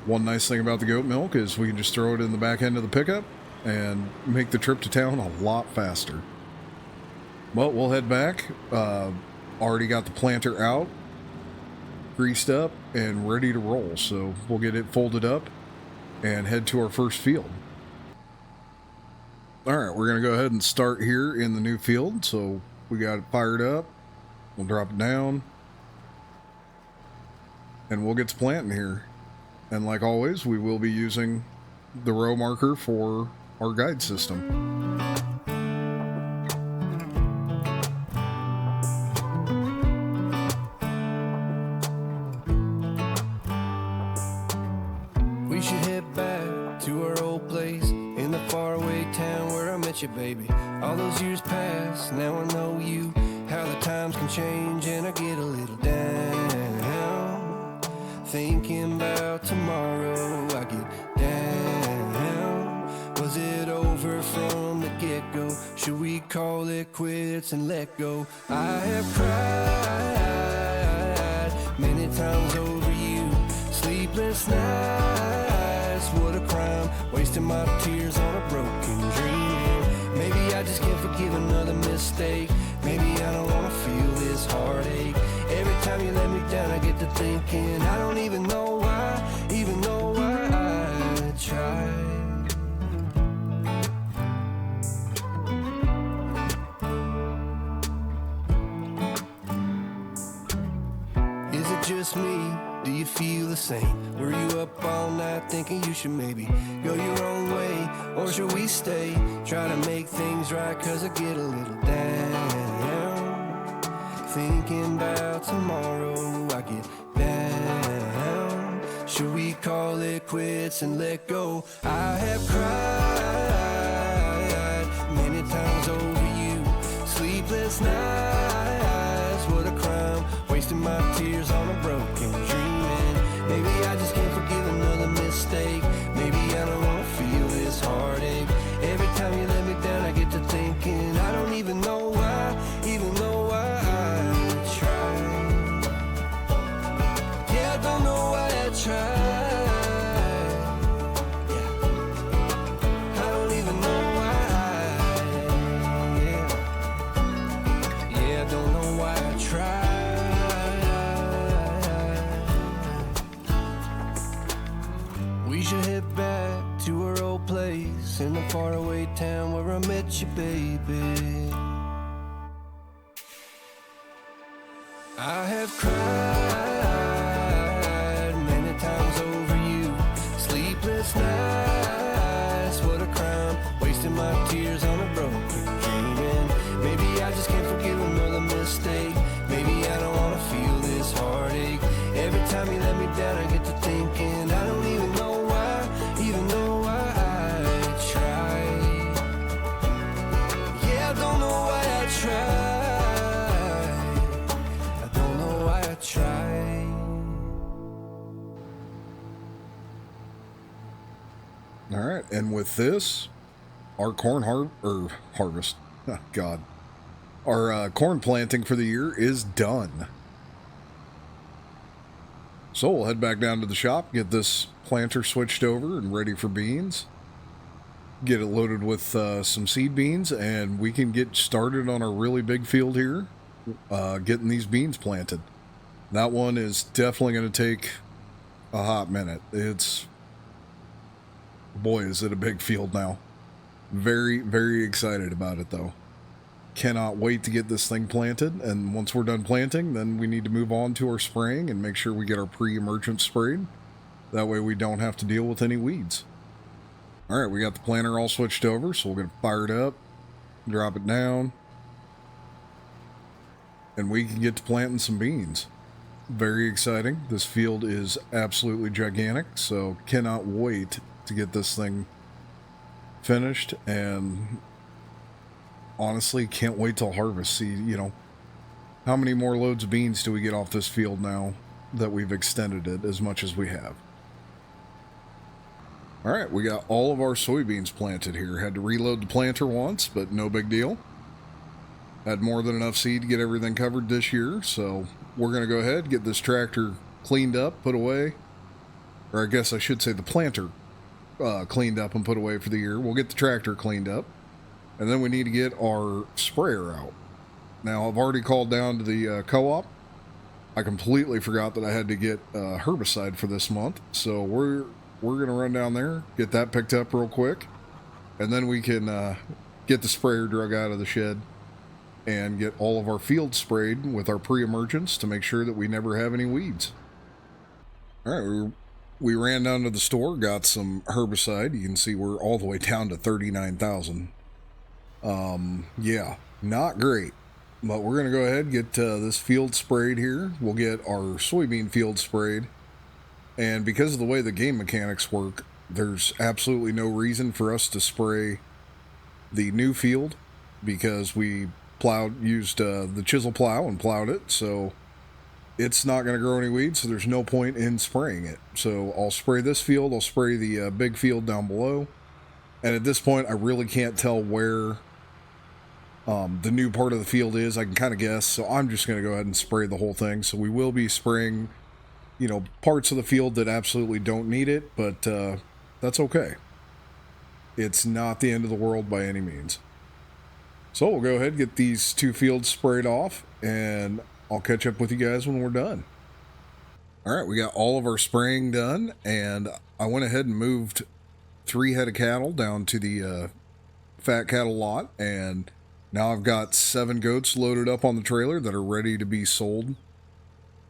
One nice thing about the goat milk is we can just throw it in the back end of the pickup and make the trip to town a lot faster. Well, we'll head back. Already got the planter out, greased up, and ready to roll. So we'll get it folded up and head to our first field. All right, we're going to go ahead and start here in the new field. So we got it fired up. We'll drop it down, and we'll get to planting here. And like always, we will be using the row marker for our guide system. We should head back to our old place faraway town where I met you, baby. All those years past, now I know you. how the times can change and I get a little down. Thinking about tomorrow, I get down. Was it over from the get-go? Should we call it quits and let go? I have cried many times over you. Sleepless nights, what a crime. Wasting my tears on a broken dream. Maybe I just can't forgive another mistake. Maybe I don't wanna feel this heartache. Every time you let me down, I get to thinking I don't even know why I tried. Is it just me? Do you feel the same? Were you up all night thinking you should maybe go your own way? Or should we stay? Try to make things right, cause I get a little down. Thinking about tomorrow, I get down. Should we call it quits and let go? I have cried many times over you. Sleepless nights, what a crime. Wasting my tears on a broken dream. Maybe I just can't forgive another mistake. Maybe I don't wanna feel this heartache. Every time you let me down, I get to thinking I don't even know why I tried. Yeah, I don't know why I tried. Yeah, I don't even know why. Yeah, I don't know why I tried. We should head back to our old place in the faraway town where I met you, baby. I have cried many times over you. Sleepless nights, what a crime. Wasting my tears on a broken dream. Maybe I just can't forgive another mistake. Maybe I don't wanna feel this heartache. Every time you let me down, I get to thinking I don't even know why I tried. Yeah, I don't know why I tried. I don't know why I tried. All right, and with this, our harvest, oh, God, our corn planting for the year is done. So we'll head back down to the shop, get this planter switched over and ready for beans. Get it loaded with some seed beans, and we can get started on our really big field here, getting these beans planted. That one is definitely going to take a hot minute. Boy, is it a big field now. Very, very excited about it, though. Cannot wait to get this thing planted, and once we're done planting, then we need to move on to our spraying and make sure we get our pre-emergent sprayed. That way we don't have to deal with any weeds. Alright, we got the planter all switched over, so we're going to fire it up, drop it down, and we can get to planting some beans. Very exciting. This field is absolutely gigantic, so cannot wait to get this thing finished, and honestly, can't wait till harvest. See, how many more loads of beans do we get off this field now that we've extended it as much as we have? All right, we got all of our soybeans planted here. Had to reload the planter once, but no big deal. Had more than enough seed to get everything covered this year, so we're going to go ahead, get this tractor cleaned up, put away. Or I guess I should say the planter cleaned up and put away for the year. We'll get the tractor cleaned up. And then we need to get our sprayer out. Now, I've already called down to the co-op. I completely forgot that I had to get herbicide for this month. So we're going to run down there, get that picked up real quick. And then we can get the sprayer drug out of the shed and get all of our fields sprayed with our pre-emergence to make sure that we never have any weeds. All right, we ran down to the store, got some herbicide. You can see we're all the way down to 39,000. Yeah, not great, but we're going to go ahead and get this field sprayed here. We'll get our soybean field sprayed, and because of the way the game mechanics work, there's absolutely no reason for us to spray the new field because we used the chisel plow and plowed it, so it's not going to grow any weeds, so there's no point in spraying it. So I'll spray this field, I'll spray the big field down below, and at this point I really can't tell where the new part of the field is. I can kind of guess, so I'm just going to go ahead and spray the whole thing. So we will be spraying, parts of the field that absolutely don't need it, but that's okay. It's not the end of the world by any means. So we'll go ahead and get these 2 fields sprayed off, and I'll catch up with you guys when we're done. Alright, we got all of our spraying done, and I went ahead and moved 3 head of cattle down to the fat cattle lot, and now I've got 7 goats loaded up on the trailer that are ready to be sold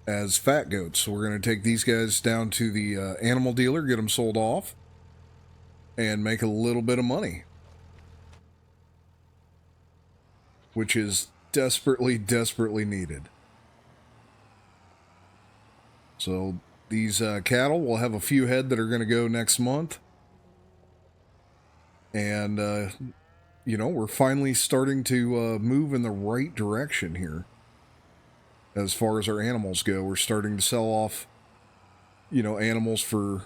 as fat goats. So we're going to take these guys down to the animal dealer, get them sold off, and make a little bit of money, which is desperately, desperately needed. So these cattle, will have a few head that are going to go next month. And, we're finally starting to move in the right direction here. As far as our animals go, we're starting to sell off, animals for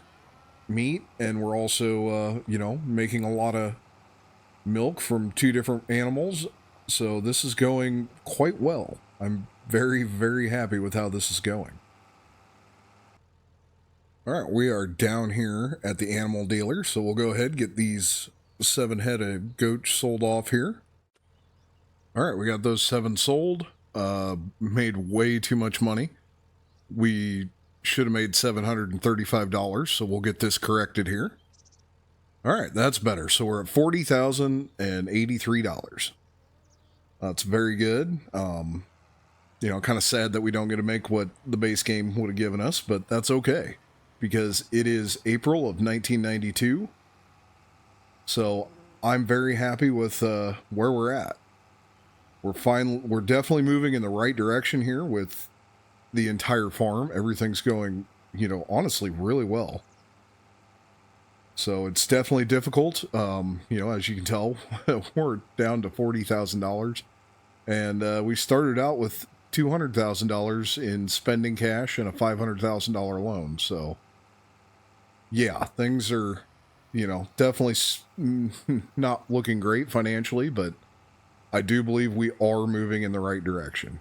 meat. And we're also, making a lot of milk from 2 different animals. So this is going quite well. I'm very, very happy with how this is going. Alright, we are down here at the animal dealer, so we'll go ahead and get these 7 head of goats sold off here. Alright, we got those 7 sold. Made way too much money. We should have made $735, so we'll get this corrected here. Alright, that's better. So we're at $40,083. That's very good. Kind of sad that we don't get to make what the base game would have given us, but that's okay, because it is April of 1992. So I'm very happy with where we're at. We're definitely moving in the right direction here with the entire farm. Everything's going, honestly really well. So it's definitely difficult. As you can tell, we're down to $40,000. And we started out with $200,000 in spending cash and a $500,000 loan. So, yeah, things are, definitely not looking great financially, but I do believe we are moving in the right direction.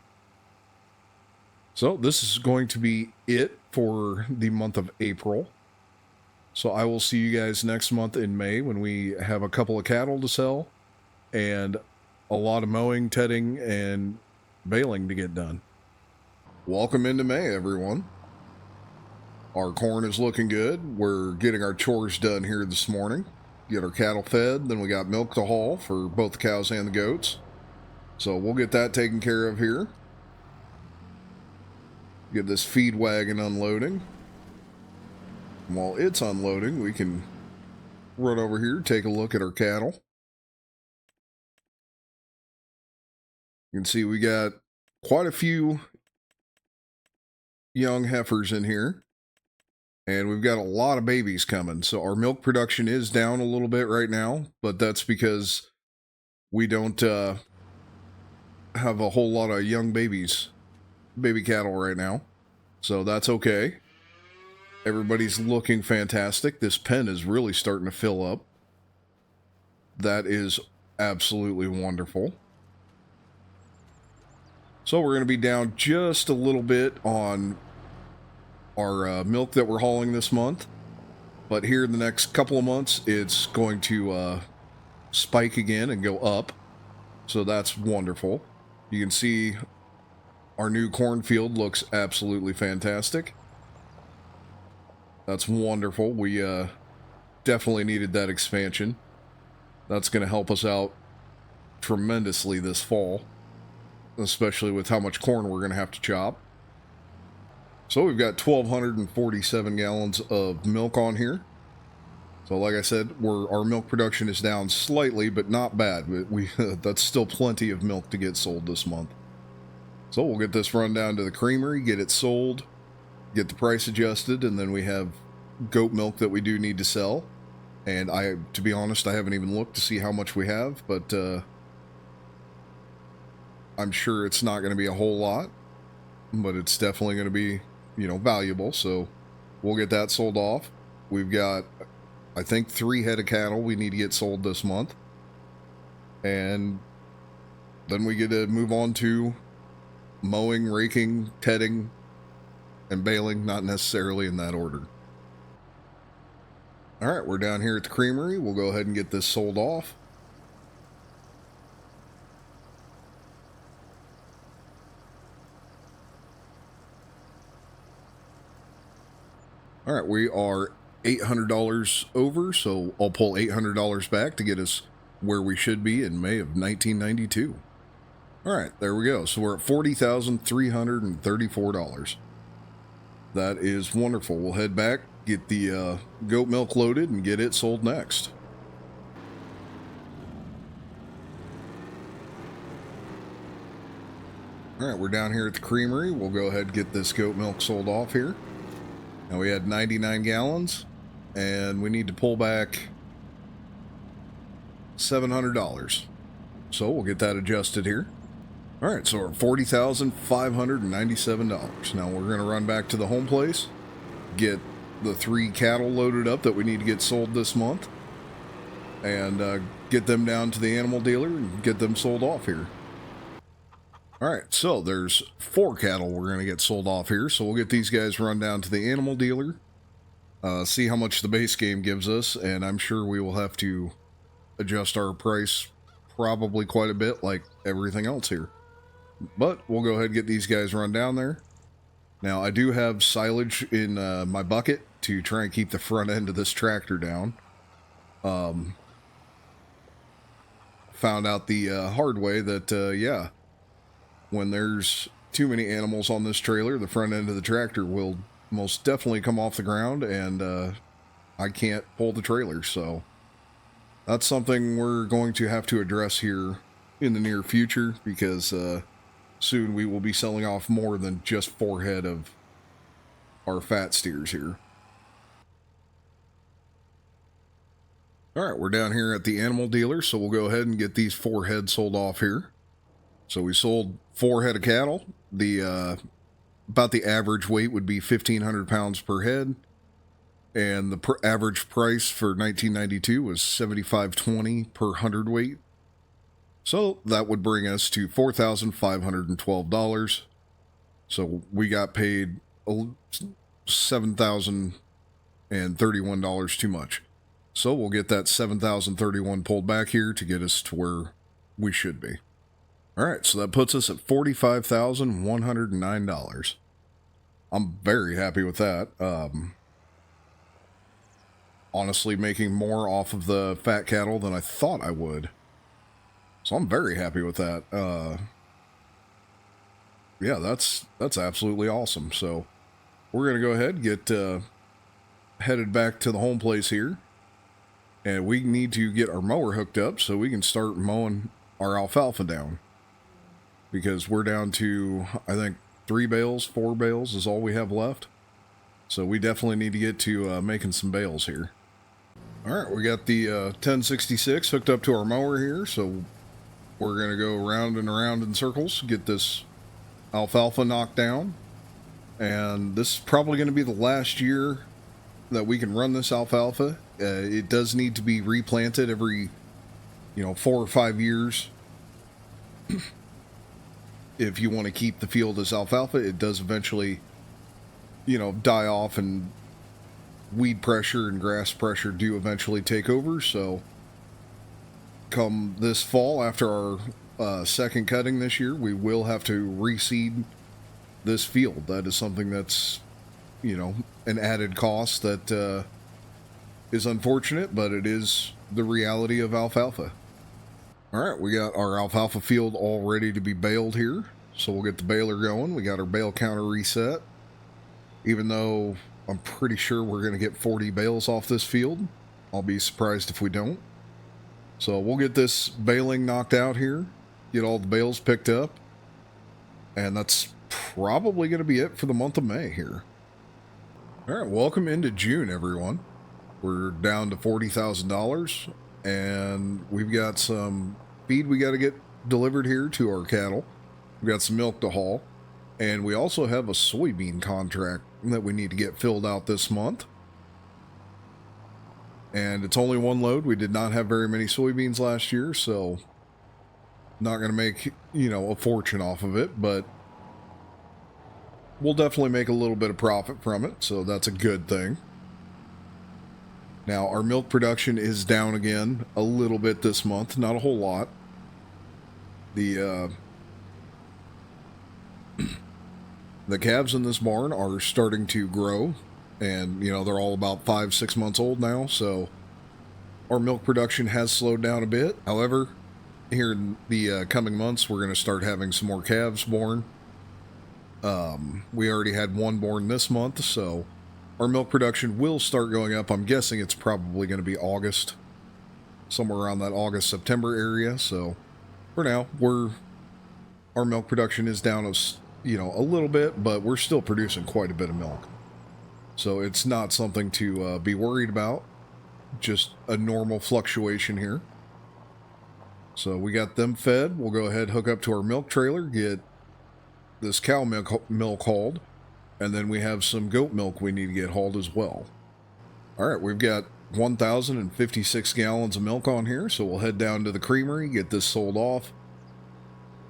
So this is going to be it for the month of April. So I will see you guys next month in May when we have a couple of cattle to sell and a lot of mowing, tedding, and baling to get done. Welcome into May, everyone. Our corn is looking good. We're getting our chores done here this morning. Get our cattle fed, then we got milk to haul for both the cows and the goats. So we'll get that taken care of here. Get this feed wagon unloading. And while it's unloading, we can run over here, take a look at our cattle. You can see we got quite a few young heifers in here. And we've got a lot of babies coming. So our milk production is down a little bit right now, but that's because we don't have a whole lot of young baby cattle right now. So that's okay. Everybody's looking fantastic. This pen is really starting to fill up. That is absolutely wonderful. So we're going to be down just a little bit on our milk that we're hauling this month. But here in the next couple of months, it's going to spike again and go up. So that's wonderful. You can see our new cornfield looks absolutely fantastic. That's wonderful. We definitely needed that expansion. That's going to help us out tremendously this fall, especially with how much corn we're going to have to chop. So we've got 1,247 gallons of milk on here. So like I said, our milk production is down slightly, but not bad. That's still plenty of milk to get sold this month. So we'll get this run down to the creamery, get it sold, get the price adjusted, and then we have goat milk that we do need to sell. And to be honest, I haven't even looked to see how much we have, but I'm sure it's not going to be a whole lot, but it's definitely going to be, valuable. So we'll get that sold off. We've got, I think, 3 head of cattle we need to get sold this month. And then we get to move on to mowing, raking, tedding, and baling, not necessarily in that order. All right, we're down here at the creamery. We'll go ahead and get this sold off. All right, we are $800 over, so I'll pull $800 back to get us where we should be in May of 1992. All right, there we go. So we're at $40,334. That is wonderful. We'll head back, get the goat milk loaded, and get it sold next. All right, we're down here at the creamery. We'll go ahead and get this goat milk sold off here. Now we had 99 gallons, and we need to pull back $700. So we'll get that adjusted here. All right, so we're at $40,597. Now we're going to run back to the home place, get the 3 cattle loaded up that we need to get sold this month, and get them down to the animal dealer and get them sold off here. All right, so there's 4 cattle we're going to get sold off here, so we'll get these guys run down to the animal dealer, see how much the base game gives us, and I'm sure we will have to adjust our price probably quite a bit like everything else here. But we'll go ahead and get these guys run down there. Now, I do have silage in my bucket to try and keep the front end of this tractor down. Found out the hard way that, when there's too many animals on this trailer, the front end of the tractor will most definitely come off the ground, and I can't pull the trailer. So that's something we're going to have to address here in the near future, because soon we will be selling off more than just 4 head of our fat steers here. All right, we're down here at the animal dealer, so we'll go ahead and get these 4 head sold off here. So we sold 4 head of cattle. The about the average weight would be 1,500 pounds per head, and the average price for 1992 was $75.20 per hundredweight. So that would bring us to $4,512. So we got paid $7,031 too much. So we'll get that $7,031 pulled back here to get us to where we should be. All right, so that puts us at $45,109. I'm very happy with that. Honestly, making more off of the fat cattle than I thought I would. So I'm very happy with that. Yeah, that's absolutely awesome. So we're going to go ahead and get headed back to the home place here. And we need to get our mower hooked up so we can start mowing our alfalfa down. Because we're down to, I think, 4 bales is all we have left. So we definitely need to get to making some bales here. All right, we got the 1066 hooked up to our mower here. So we're going to go round and around in circles, get this alfalfa knocked down. And this is probably going to be the last year that we can run this alfalfa. It does need to be replanted every, 4 or 5 years. If you want to keep the field as alfalfa, it does eventually, die off, and weed pressure and grass pressure do eventually take over. So come this fall, after our second cutting this year, we will have to reseed this field. That is something that's, an added cost that is unfortunate, but it is the reality of alfalfa. All right, we got our alfalfa field all ready to be baled here, so we'll get the baler going. We got our bale counter reset, even though I'm pretty sure we're going to get 40 bales off this field. I'll be surprised if we don't. So we'll get this baling knocked out here, get all the bales picked up, and that's probably going to be it for the month of May here. All right, welcome into June, everyone. We're down to $40,000, and we've got some feed we got to get delivered here to our cattle. We've got some milk to haul. And we also have a soybean contract that we need to get filled out this month. And it's only one load. We did not have very many soybeans last year, so not going to make, a fortune off of it, but we'll definitely make a little bit of profit from it, so that's a good thing. Now, our milk production is down again a little bit this month, not a whole lot. The calves in this barn are starting to grow, and, they're all about 5-6 months old now, so our milk production has slowed down a bit. However, here in the coming months, we're going to start having some more calves born. We already had one born this month, so our milk production will start going up. I'm guessing it's probably going to be August, somewhere around that August-September area. So for now, our milk production is down a little bit, but we're still producing quite a bit of milk. So it's not something to be worried about, just a normal fluctuation here. So we got them fed. We'll go ahead, hook up to our milk trailer, get this cow milk hauled, and then we have some goat milk we need to get hauled as well. All right, we've got 1,056 gallons of milk on here, so we'll head down to the creamery, get this sold off,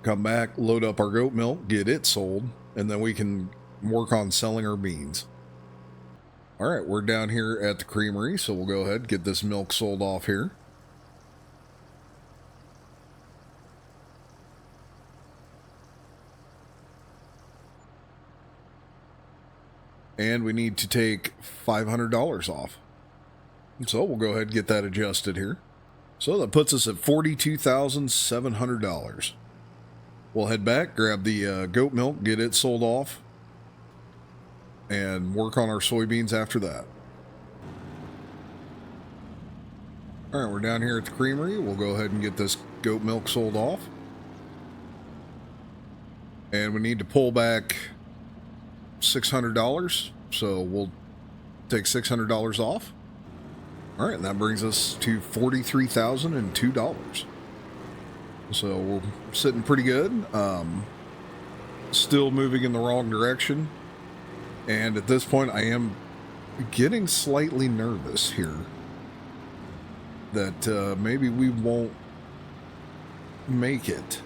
come back, load up our goat milk, get it sold, and then we can work on selling our beans. All right, we're down here at the creamery, so we'll go ahead and get this milk sold off here. And we need to take $500 off. So we'll go ahead and get that adjusted here. So that puts us at $42,700. We'll head back, grab the goat milk, get it sold off, and work on our soybeans after that. All right, we're down here at the creamery. We'll go ahead and get this goat milk sold off. And we need to pull back $600, so we'll take $600 off. All right, and that brings us to $43,002. So we're sitting pretty good. Still moving in the wrong direction. And at this point, I am getting slightly nervous here that maybe we won't make it.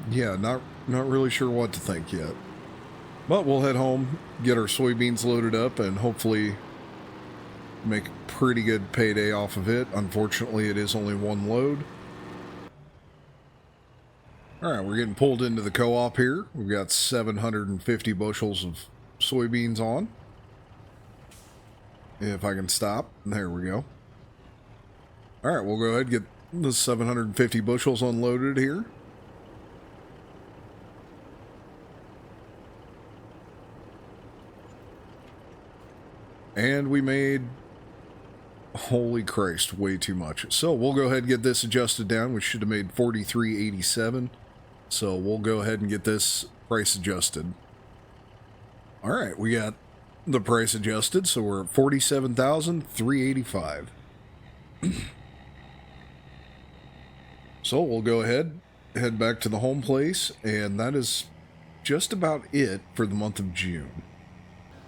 Yeah, not really sure what to think yet. But we'll head home, get our soybeans loaded up, and hopefully make a pretty good payday off of it. Unfortunately, it is only one load. Alright, we're getting pulled into the co-op here. We've got 750 bushels of soybeans on. If I can stop. There we go. Alright, we'll go ahead and get the 750 bushels unloaded here. And we made, holy Christ, way too much. So we'll go ahead and get this adjusted down. We should have made $43.87. So we'll go ahead and get this price adjusted. All right, we got the price adjusted, so we're at $47,385. So we'll go ahead, head back to the home place, and that is just about it for the month of June.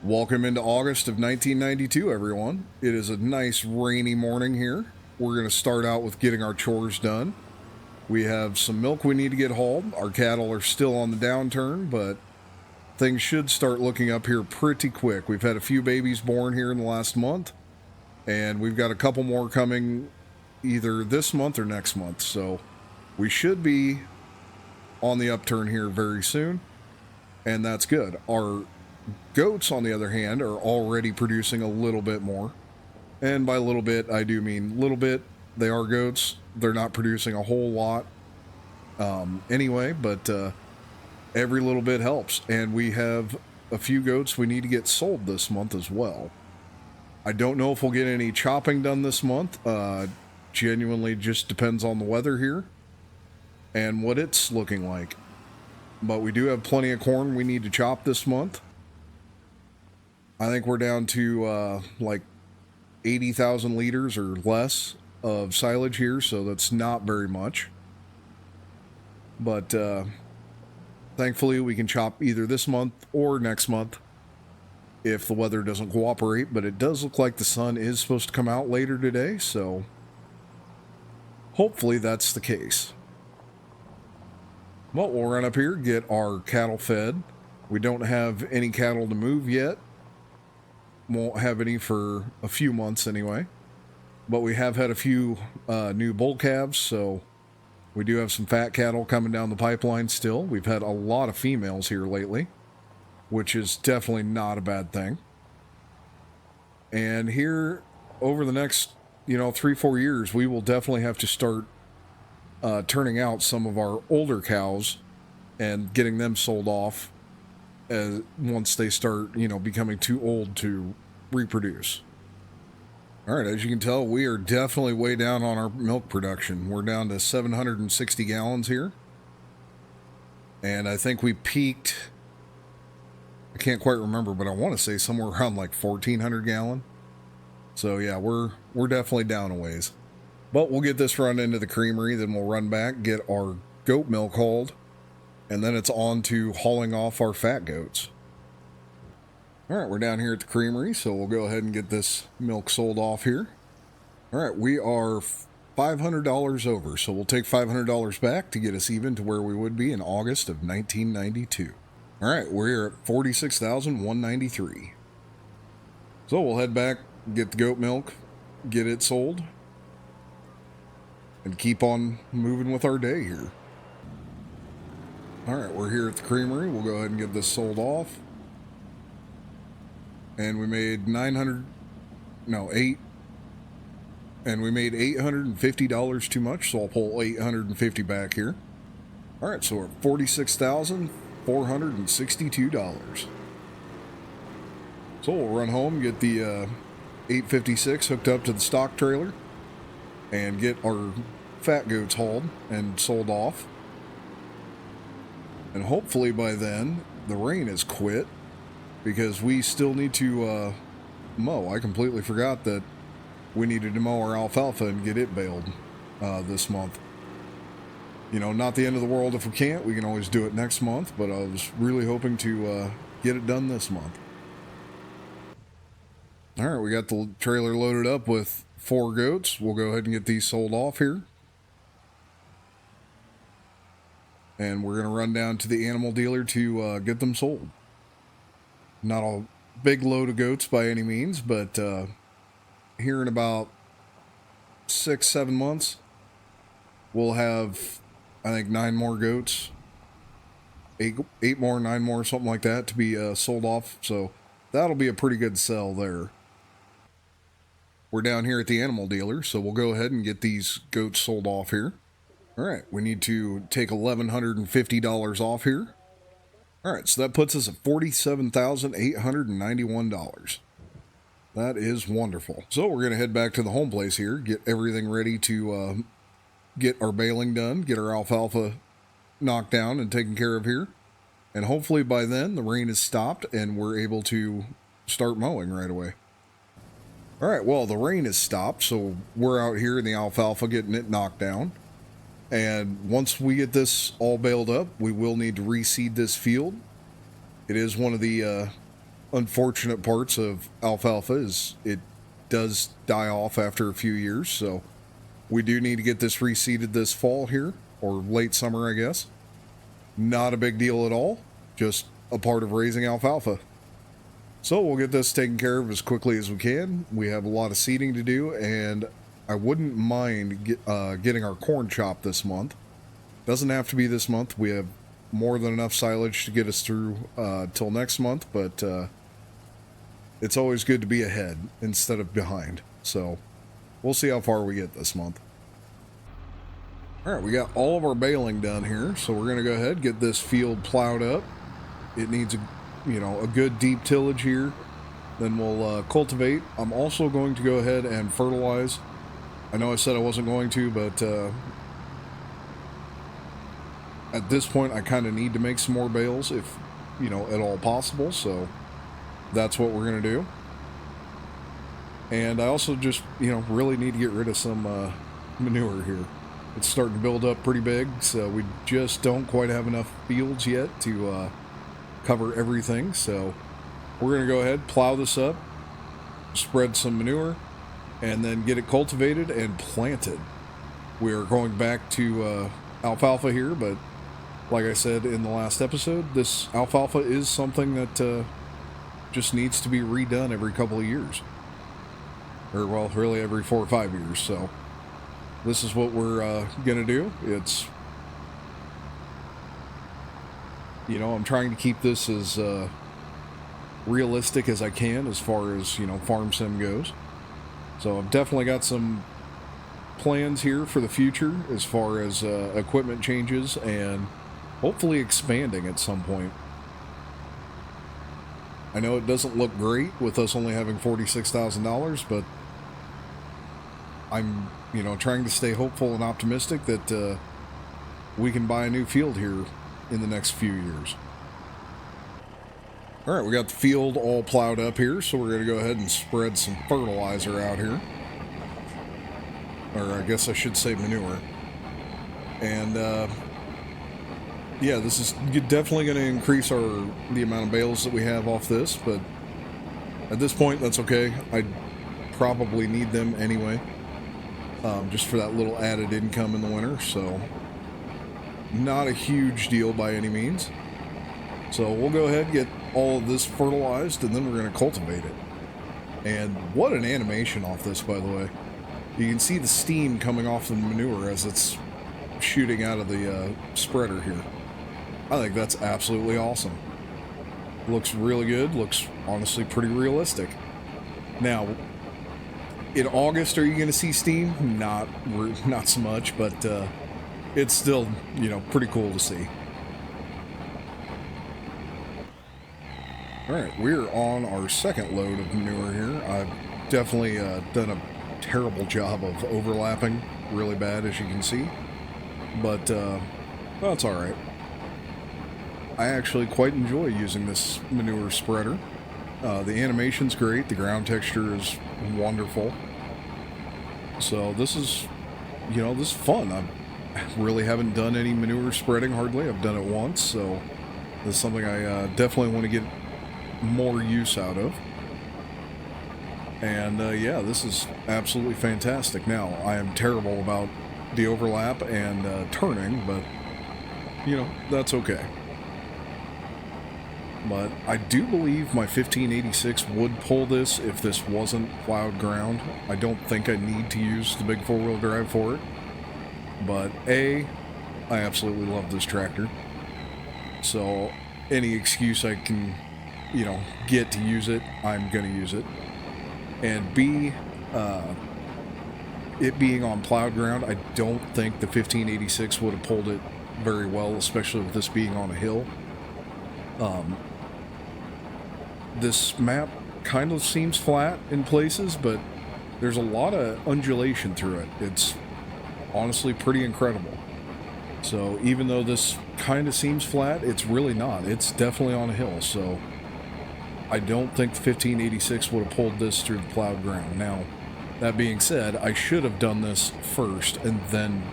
Welcome into August of 1992, everyone. It is a nice rainy morning here. We're going to start out with getting our chores done. We have some milk we need to get hauled. Our cattle are still on the downturn, but things should start looking up here pretty quick. We've had a few babies born here in the last month, and we've got a couple more coming either this month or next month. So we should be on the upturn here very soon, and that's good. Our goats, on the other hand, are already producing a little bit more. And by little bit, I do mean little bit. They are goats. They're not producing a whole lot anyway, but every little bit helps. And we have a few goats we need to get sold this month as well. I don't know if we'll get any chopping done this month. Genuinely just depends on the weather here and what it's looking like. But we do have plenty of corn we need to chop this month. I think we're down to like 80,000 liters or less of silage here, so that's not very much. But thankfully, we can chop either this month or next month if the weather doesn't cooperate. But it does look like the sun is supposed to come out later today, so hopefully that's the case. Well, we'll run up here, get our cattle fed. We don't have any cattle to move yet. Won't have any for a few months anyway. But we have had a few new bull calves, so we do have some fat cattle coming down the pipeline still. We've had a lot of females here lately, which is definitely not a bad thing. And here, over the next, 3-4 years, we will definitely have to start turning out some of our older cows and getting them sold off once they start, becoming too old to reproduce. All right, as you can tell, we are definitely way down on our milk production. We're down to 760 gallons here. And I think we peaked, I can't quite remember, but I want to say somewhere around like 1,400 gallon. So yeah, we're definitely down a ways. But we'll get this run into the creamery, then we'll run back, get our goat milk hauled, and then it's on to hauling off our fat goats. All right, we're down here at the creamery, so we'll go ahead and get this milk sold off here. All right, we are $500 over, so we'll take $500 back to get us even to where we would be in August of 1992. All right, we're here at $46,193. So we'll head back, get the goat milk, get it sold, and keep on moving with our day here. All right, we're here at the creamery. We'll go ahead and get this sold off. And we made $850 too much, so I'll pull $850 back here. All right, so we're at $46,462. So we'll run home, get the 856 hooked up to the stock trailer, and get our fat goats hauled and sold off. And hopefully by then, the rain has quit, because we still need to mow. I completely forgot that we needed to mow our alfalfa and get it baled this month. Not the end of the world if we can't. We can always do it next month, but I was really hoping to get it done this month. All right, we got the trailer loaded up with 4 goats. We'll go ahead and get these sold off here. And we're going to run down to the animal dealer to get them sold. Not a big load of goats by any means, but here in about 6-7 months, we'll have, I think, 9 more goats. 8 more, 9 more, something like that, to be sold off. So that'll be a pretty good sell there. We're down here at the animal dealer, so we'll go ahead and get these goats sold off here. All right, we need to take $1,150 off here. All right, so that puts us at $47,891. That is wonderful. So we're going to head back to the home place here, get everything ready to get our baling done, get our alfalfa knocked down and taken care of here. And hopefully by then the rain has stopped and we're able to start mowing right away. All right, well, the rain has stopped, so we're out here in the alfalfa getting it knocked down. And once we get this all baled up, we will need to reseed this field. It is one of the unfortunate parts of alfalfa is it does die off after a few years. So we do need to get this reseeded this fall here, or late summer, I guess. Not a big deal at all, just a part of raising alfalfa. So we'll get this taken care of as quickly as we can. We have a lot of seeding to do, and I wouldn't mind getting our corn chopped this month. Doesn't have to be this month. We have more than enough silage to get us through till next month, but it's always good to be ahead instead of behind. So we'll see how far we get this month. All right, we got all of our baling done here, so we're going to go ahead and get this field plowed up. It needs a good deep tillage here. Then we'll cultivate. I'm also going to go ahead and fertilize. I know I said I wasn't going to, but at this point I kind of need to make some more bales if, at all possible. So that's what we're going to do. And I also just, really need to get rid of some manure here. It's starting to build up pretty big, so we just don't quite have enough fields yet to cover everything. So we're going to go ahead, plow this up, spread some manure, and then get it cultivated and planted. We are going back to alfalfa here, but like I said in the last episode, this alfalfa is something that just needs to be redone every couple of years. Or, well, really every 4 or 5 years, so this is what we're going to do. It's, you know, I'm trying to keep this as realistic as I can as far as, you know, farm sim goes. So I've definitely got some plans here for the future as far as equipment changes and hopefully expanding at some point. I know it doesn't look great with us only having $46,000, but I'm, you know, trying to stay hopeful and optimistic that we can buy a new field here in the next few years. All right, we got the field all plowed up here, so we're going to go ahead and spread some fertilizer out here. Or I guess I should say manure. And, yeah, this is definitely going to increase the amount of bales that we have off this, but at this point, that's okay. I probably need them anyway, just for that little added income in the winter, so not a huge deal by any means. So we'll go ahead and get all of this fertilized, and then we're going to cultivate it. And what an animation off this, by the way. You can see the steam coming off the manure as it's shooting out of the spreader here. I think that's absolutely awesome. Looks really good. Looks honestly pretty realistic. Now, in August, are you going to see steam? Not so much, but it's still, you know, pretty cool to see. All right, we're on our second load of manure here. I've definitely done a terrible job of overlapping really bad, as you can see, but well, it's all right. I actually quite enjoy using this manure spreader. The animation's great. The ground texture is wonderful. So this is, you know, this is fun. I really haven't done any manure spreading hardly. I've done it once, so this is something I definitely want to get more use out of. And yeah, this is absolutely fantastic. Now, I am terrible about the overlap and turning, but, you know, that's okay. But I do believe my 1586 would pull this if this wasn't plowed ground. I don't think I need to use the big four-wheel drive for it. But I absolutely love this tractor. So any excuse I can, you know, get to use it, I'm going to use it. And B, it being on plowed ground, I don't think the 1586 would have pulled it very well, especially with this being on a hill. This map kind of seems flat in places, but there's a lot of undulation through it. It's honestly pretty incredible. So even though this kind of seems flat, it's really not. It's definitely on a hill, so I don't think the 1586 would have pulled this through the plowed ground. Now, that being said, I should have done this first and then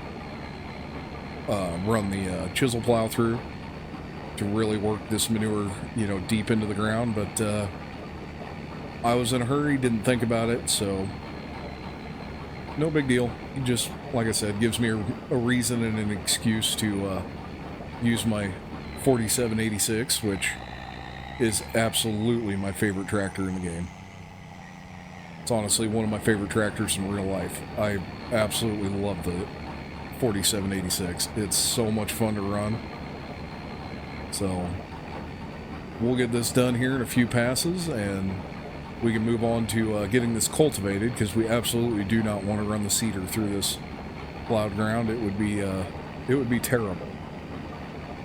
run the chisel plow through to really work this manure, you know, deep into the ground, but I was in a hurry, didn't think about it, so no big deal. It just, like I said, gives me a reason and an excuse to use my 4786, which is absolutely my favorite tractor in the game. It's honestly one of my favorite tractors in real life. I absolutely love the 4786. It's so much fun to run. So we'll get this done here in a few passes, and we can move on to getting this cultivated, because we absolutely do not want to run the seeder through this plowed ground. It would be terrible.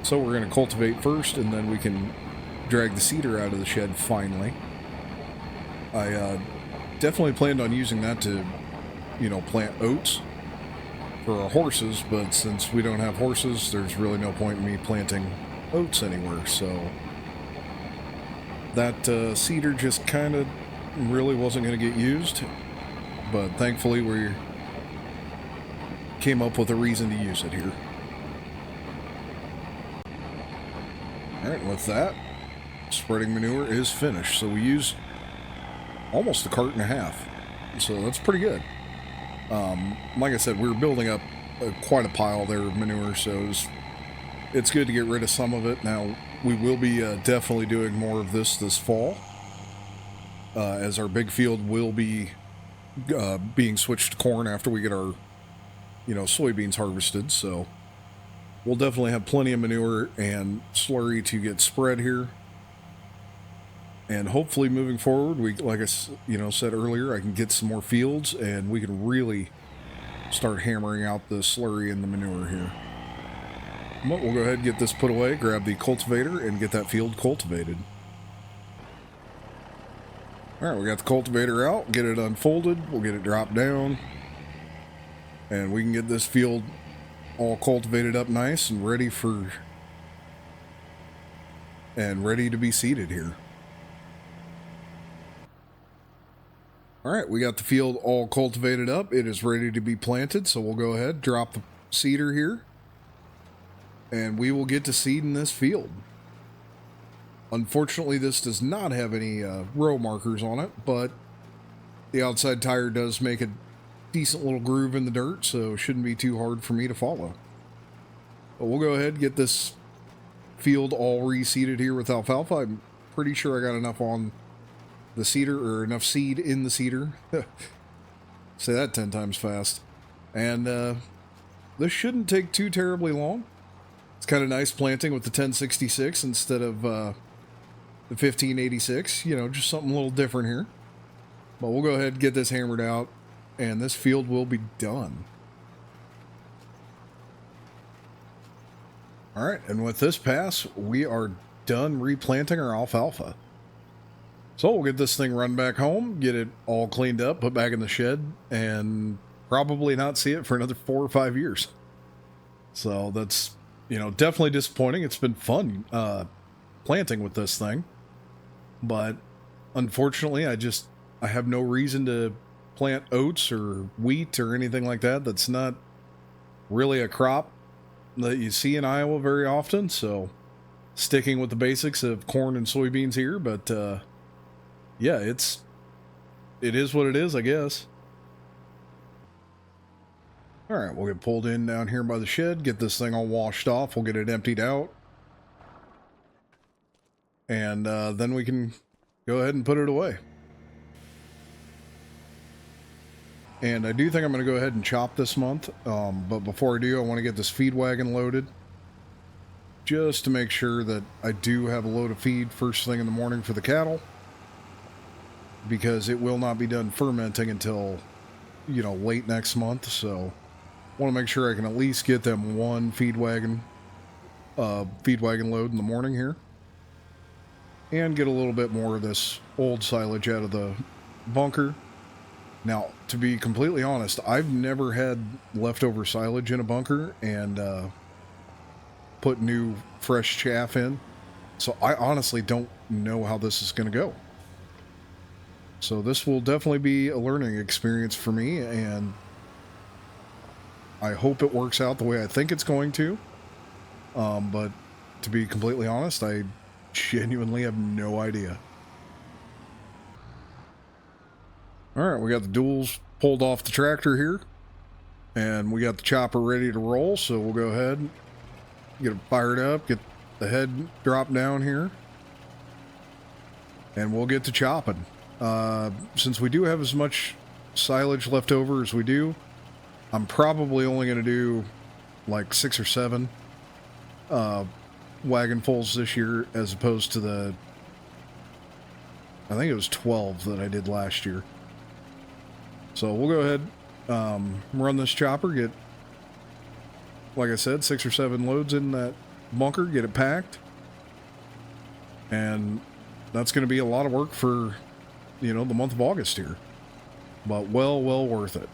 So we're going to cultivate first, and then we can drag the seeder out of the shed finally. I definitely planned on using that to, you know, plant oats for our horses, but since we don't have horses, there's really no point in me planting oats anywhere, so that seeder just kind of really wasn't going to get used, but thankfully we're came up with a reason to use it here. Alright, with that, spreading manure is finished. So we used almost a cart and a half. So that's pretty good. Like I said, we were building up quite a pile there of manure, so it's good to get rid of some of it. Now, we will be definitely doing more of this fall, as our big field will be being switched to corn after we get our, soybeans harvested. So we'll definitely have plenty of manure and slurry to get spread here. And hopefully moving forward, like I said earlier, I can get some more fields and we can really start hammering out the slurry and the manure here. But we'll go ahead and get this put away, grab the cultivator, and get that field cultivated. Alright, we got the cultivator out, get it unfolded, we'll get it dropped down, and we can get this field all cultivated up nice and ready to be seeded here. Alright, we got the field all cultivated up. It is ready to be planted, so we'll go ahead, drop the seeder here, and we will get to seed in this field. Unfortunately, this does not have any row markers on it, but the outside tire does make a decent little groove in the dirt, so it shouldn't be too hard for me to follow. But we'll go ahead and get this field all reseeded here with alfalfa. I'm pretty sure I got enough on the seeder, or enough seed in the seeder. Say that 10 times fast. And this shouldn't take too terribly long. It's kind of nice planting with the 1066 instead of the 1586. Just something a little different here. But we'll go ahead and get this hammered out, and this field will be done. Alright, and with this pass, we are done replanting our alfalfa. So we'll get this thing run back home, get it all cleaned up, put back in the shed, and probably not see it for another 4 or 5 years. So that's, definitely disappointing. It's been fun planting with this thing. But unfortunately, I have no reason to plant oats or wheat or anything like that. That's not really a crop that you see in Iowa very often. So sticking with the basics of corn and soybeans here, but yeah, it is what it is, I guess. Alright, we'll get pulled in down here by the shed, get this thing all washed off, we'll get it emptied out. And then we can go ahead and put it away. And I do think I'm going to go ahead and chop this month, but before I do, I want to get this feed wagon loaded. Just to make sure that I do have a load of feed first thing in the morning for the cattle. Because it will not be done fermenting until, late next month. So, I want to make sure I can at least get them one feed wagon load in the morning here. And get a little bit more of this old silage out of the bunker. Now, to be completely honest, I've never had leftover silage in a bunker and put new fresh chaff in. So, I honestly don't know how this is going to go. So this will definitely be a learning experience for me, and I hope it works out the way I think it's going to. But to be completely honest, I genuinely have no idea. Alright, we got the duals pulled off the tractor here, and we got the chopper ready to roll, so we'll go ahead and get it fired up, get the head dropped down here, and we'll get to chopping. Since we do have as much silage left over as we do, I'm probably only going to do like 6 or 7 wagonfuls this year, as opposed to I think it was 12 that I did last year. So we'll go ahead, run this chopper, get, like I said, 6 or 7 loads in that bunker, get it packed, and that's going to be a lot of work for the month of August here, but well worth it.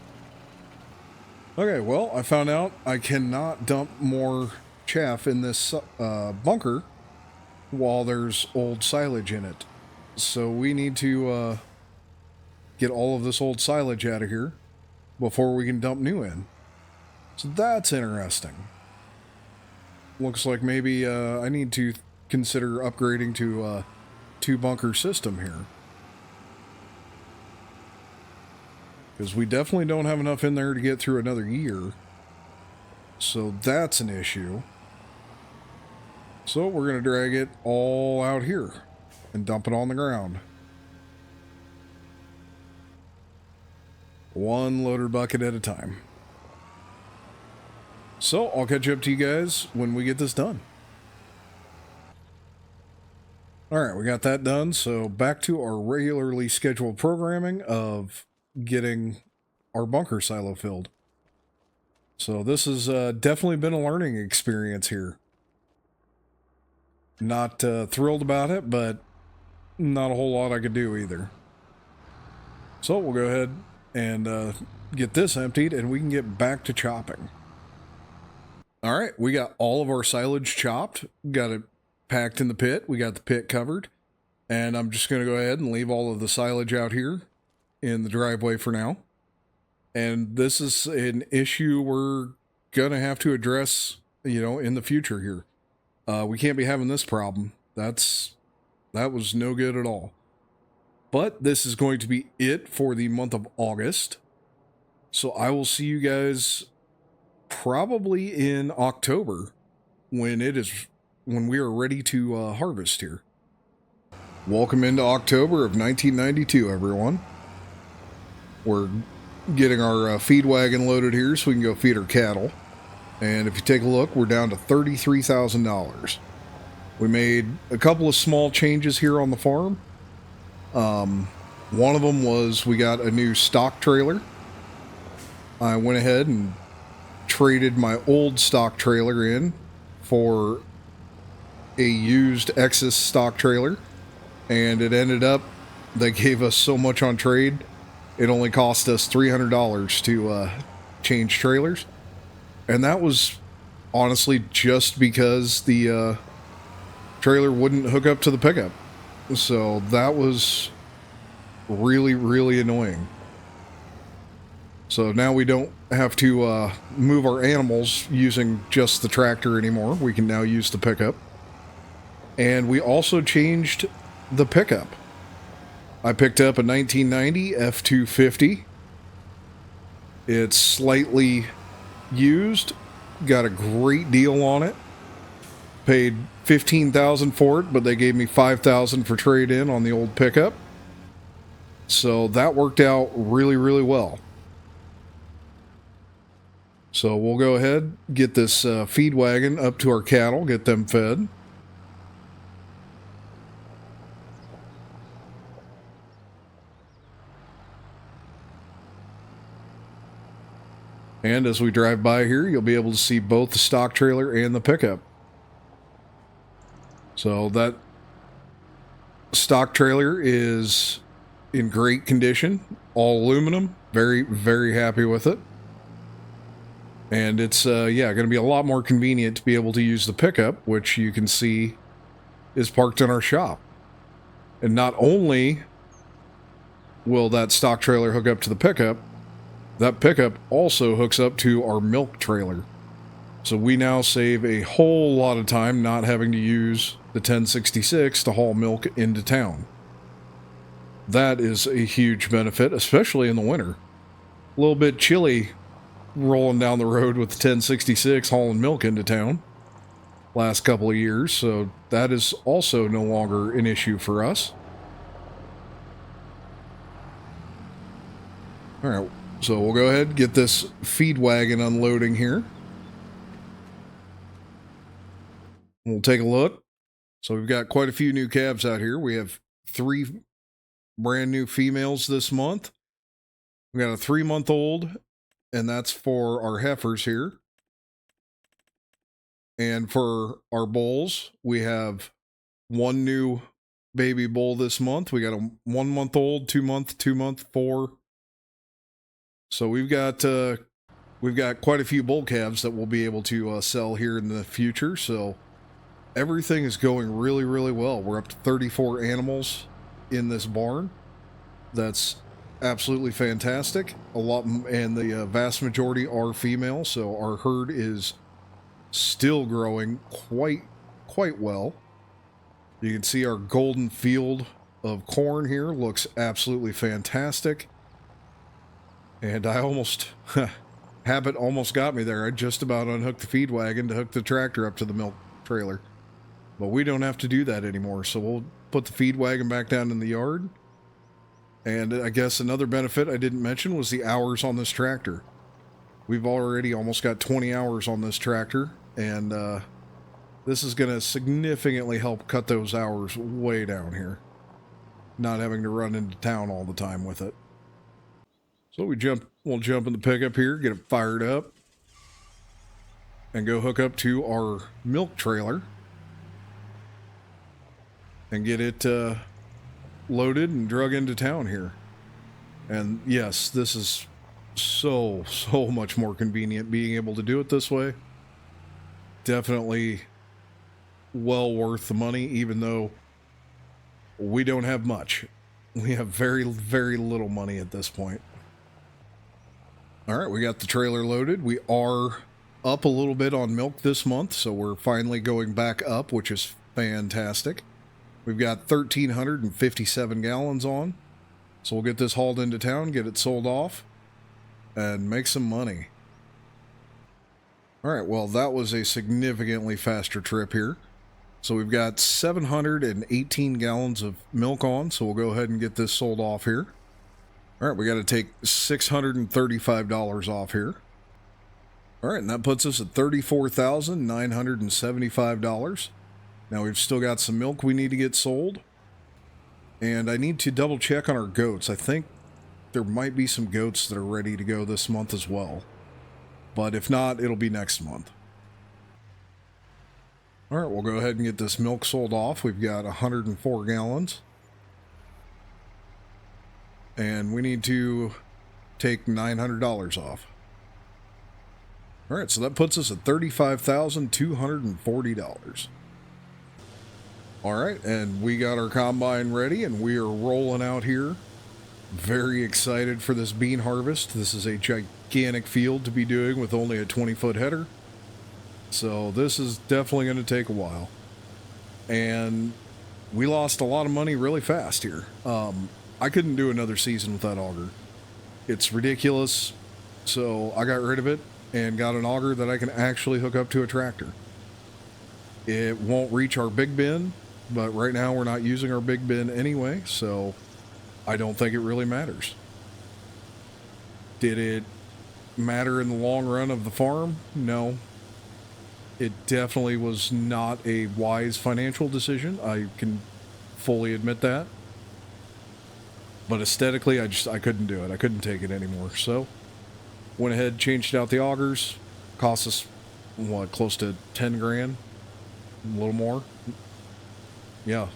Okay, well, I found out I cannot dump more chaff in this bunker while there's old silage in it. So we need to get all of this old silage out of here before we can dump new in. So that's interesting. Looks like maybe I need to consider upgrading to a 2-bunker system here. Because we definitely don't have enough in there to get through another year. So that's an issue. So we're going to drag it all out here and dump it on the ground. One loader bucket at a time. So I'll catch up to you guys when we get this done. Alright, we got that done. So back to our regularly scheduled programming of getting our bunker silo filled. So this has definitely been a learning experience here. Not thrilled about it, but not a whole lot I could do either. So we'll go ahead and get this emptied and we can get back to chopping. Alright, we got all of our silage chopped. Got it packed in the pit. We got the pit covered. And I'm just going to go ahead and leave all of the silage out here in the driveway for now. And this is an issue we're going to have to address, you know, in the future here. We can't be having this problem. That was no good at all. But this is going to be it for the month of August. So I will see you guys probably in October when we are ready to harvest here. Welcome into October of 1992, everyone. We're getting our feed wagon loaded here so we can go feed our cattle. And if you take a look, we're down to $33,000. We made a couple of small changes here on the farm. One of them was we got a new stock trailer. I went ahead and traded my old stock trailer in for a used Exus stock trailer, and it ended up they gave us so much on trade it only cost us $300 to change trailers, and that was honestly just because the trailer wouldn't hook up to the pickup. So that was really, really annoying. So now we don't have to move our animals using just the tractor anymore. We can now use the pickup. And we also changed the pickup. I picked up a 1990 F250. It's slightly used. Got a great deal on it. Paid $15,000 for it, but they gave me $5,000 for trade-in on the old pickup. So that worked out really, really well. So we'll go ahead, get this feed wagon up to our cattle, get them fed. And as we drive by here, you'll be able to see both the stock trailer and the pickup. So that stock trailer is in great condition, all aluminum, very, very happy with it. And it's, going to be a lot more convenient to be able to use the pickup, which you can see is parked in our shop. And not only will that stock trailer hook up to the pickup, that pickup also hooks up to our milk trailer. So we now save a whole lot of time not having to use the 1066 to haul milk into town. That is a huge benefit, especially in the winter. A little bit chilly rolling down the road with the 1066 hauling milk into town last couple of years, so that is also no longer an issue for us. Alright, so we'll go ahead and get this feed wagon unloading here. We'll take a look. So we've got quite a few new calves out here. We have 3 brand new females this month. We got a 3-month-old, and that's for our heifers here. And for our bulls, we have 1 new baby bull this month. We got a 1-month-old, 2-month, 2-month, 4. So we've got quite a few bull calves that we'll be able to sell here in the future. So everything is going really, really well. We're up to 34 animals in this barn. That's absolutely fantastic. A lot, and the vast majority are female, so our herd is still growing quite well. You can see our golden field of corn here looks absolutely fantastic. And I almost, habit almost got me there. I just about unhooked the feed wagon to hook the tractor up to the milk trailer. But we don't have to do that anymore, so we'll put the feed wagon back down in the yard. And I guess another benefit I didn't mention was the hours on this tractor. We've already almost got 20 hours on this tractor, and this is going to significantly help cut those hours way down here. Not having to run into town all the time with it. So we'll jump in the pickup here, get it fired up, and go hook up to our milk trailer and get it loaded and drug into town here. And yes, this is so much more convenient being able to do it this way. Definitely well worth the money, even though we don't have much. We have very little money at this point. All right, we got the trailer loaded. We are up a little bit on milk this month, so we're finally going back up, which is fantastic. We've got 1,357 gallons on, so we'll get this hauled into town, get it sold off, and make some money. All right, well, that was a significantly faster trip here. So we've got 718 gallons of milk on, so we'll go ahead and get this sold off here. All right, we got to take $635 off here. All right, and that puts us at $34,975. Now we've still got some milk we need to get sold. And I need to double check on our goats. I think there might be some goats that are ready to go this month as well. But if not, it'll be next month. All right, we'll go ahead and get this milk sold off. We've got 104 gallons. And we need to take $900 off. All right, so that puts us at $35,240. All right, and we got our combine ready, and we are rolling out here. Very excited for this bean harvest. This is a gigantic field to be doing with only a 20-foot header. So this is definitely going to take a while. And we lost a lot of money really fast here. I couldn't do another season with that auger. It's ridiculous. So I got rid of it and got an auger that I can actually hook up to a tractor. It won't reach our big bin, but right now we're not using our big bin anyway, so I don't think it really matters. Did it matter in the long run of the farm? No. It definitely was not a wise financial decision. I can fully admit that. But aesthetically, I couldn't do it. I couldn't take it anymore. So, went ahead, changed out the augers. Cost us, what, close to 10 grand? A little more? Yeah.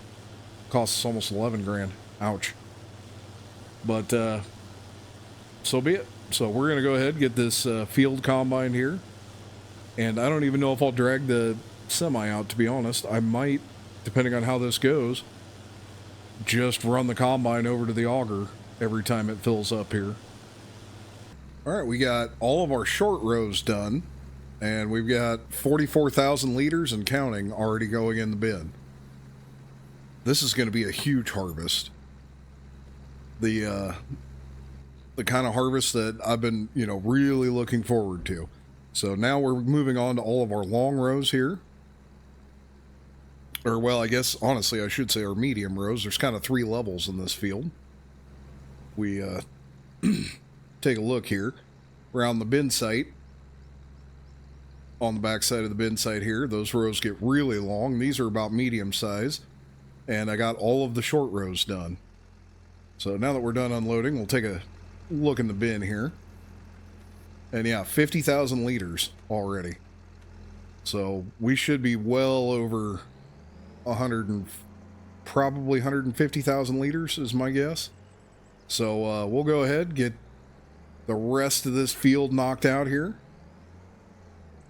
Cost us almost 11 grand. Ouch. But, so be it. So we're going to go ahead and get this field combine here. And I don't even know if I'll drag the semi out, to be honest. I might, depending on how this goes, just run the combine over to the auger every time it fills up here. All right, we got all of our short rows done, and we've got 44,000 liters and counting already going in the bin. This is going to be a huge harvest. The kind of harvest that I've been, really looking forward to. So now we're moving on to all of our long rows here. Or, well, I guess, honestly, I should say our medium rows. There's kind of 3 levels in this field. We take a look here. We're on the bin site. On the back side of the bin site here, those rows get really long. These are about medium size. And I got all of the short rows done. So now that we're done unloading, we'll take a look in the bin here. And yeah, 50,000 liters already. So we should be well over 100 probably 150,000 liters is my guess. So we'll go ahead, get the rest of this field knocked out here.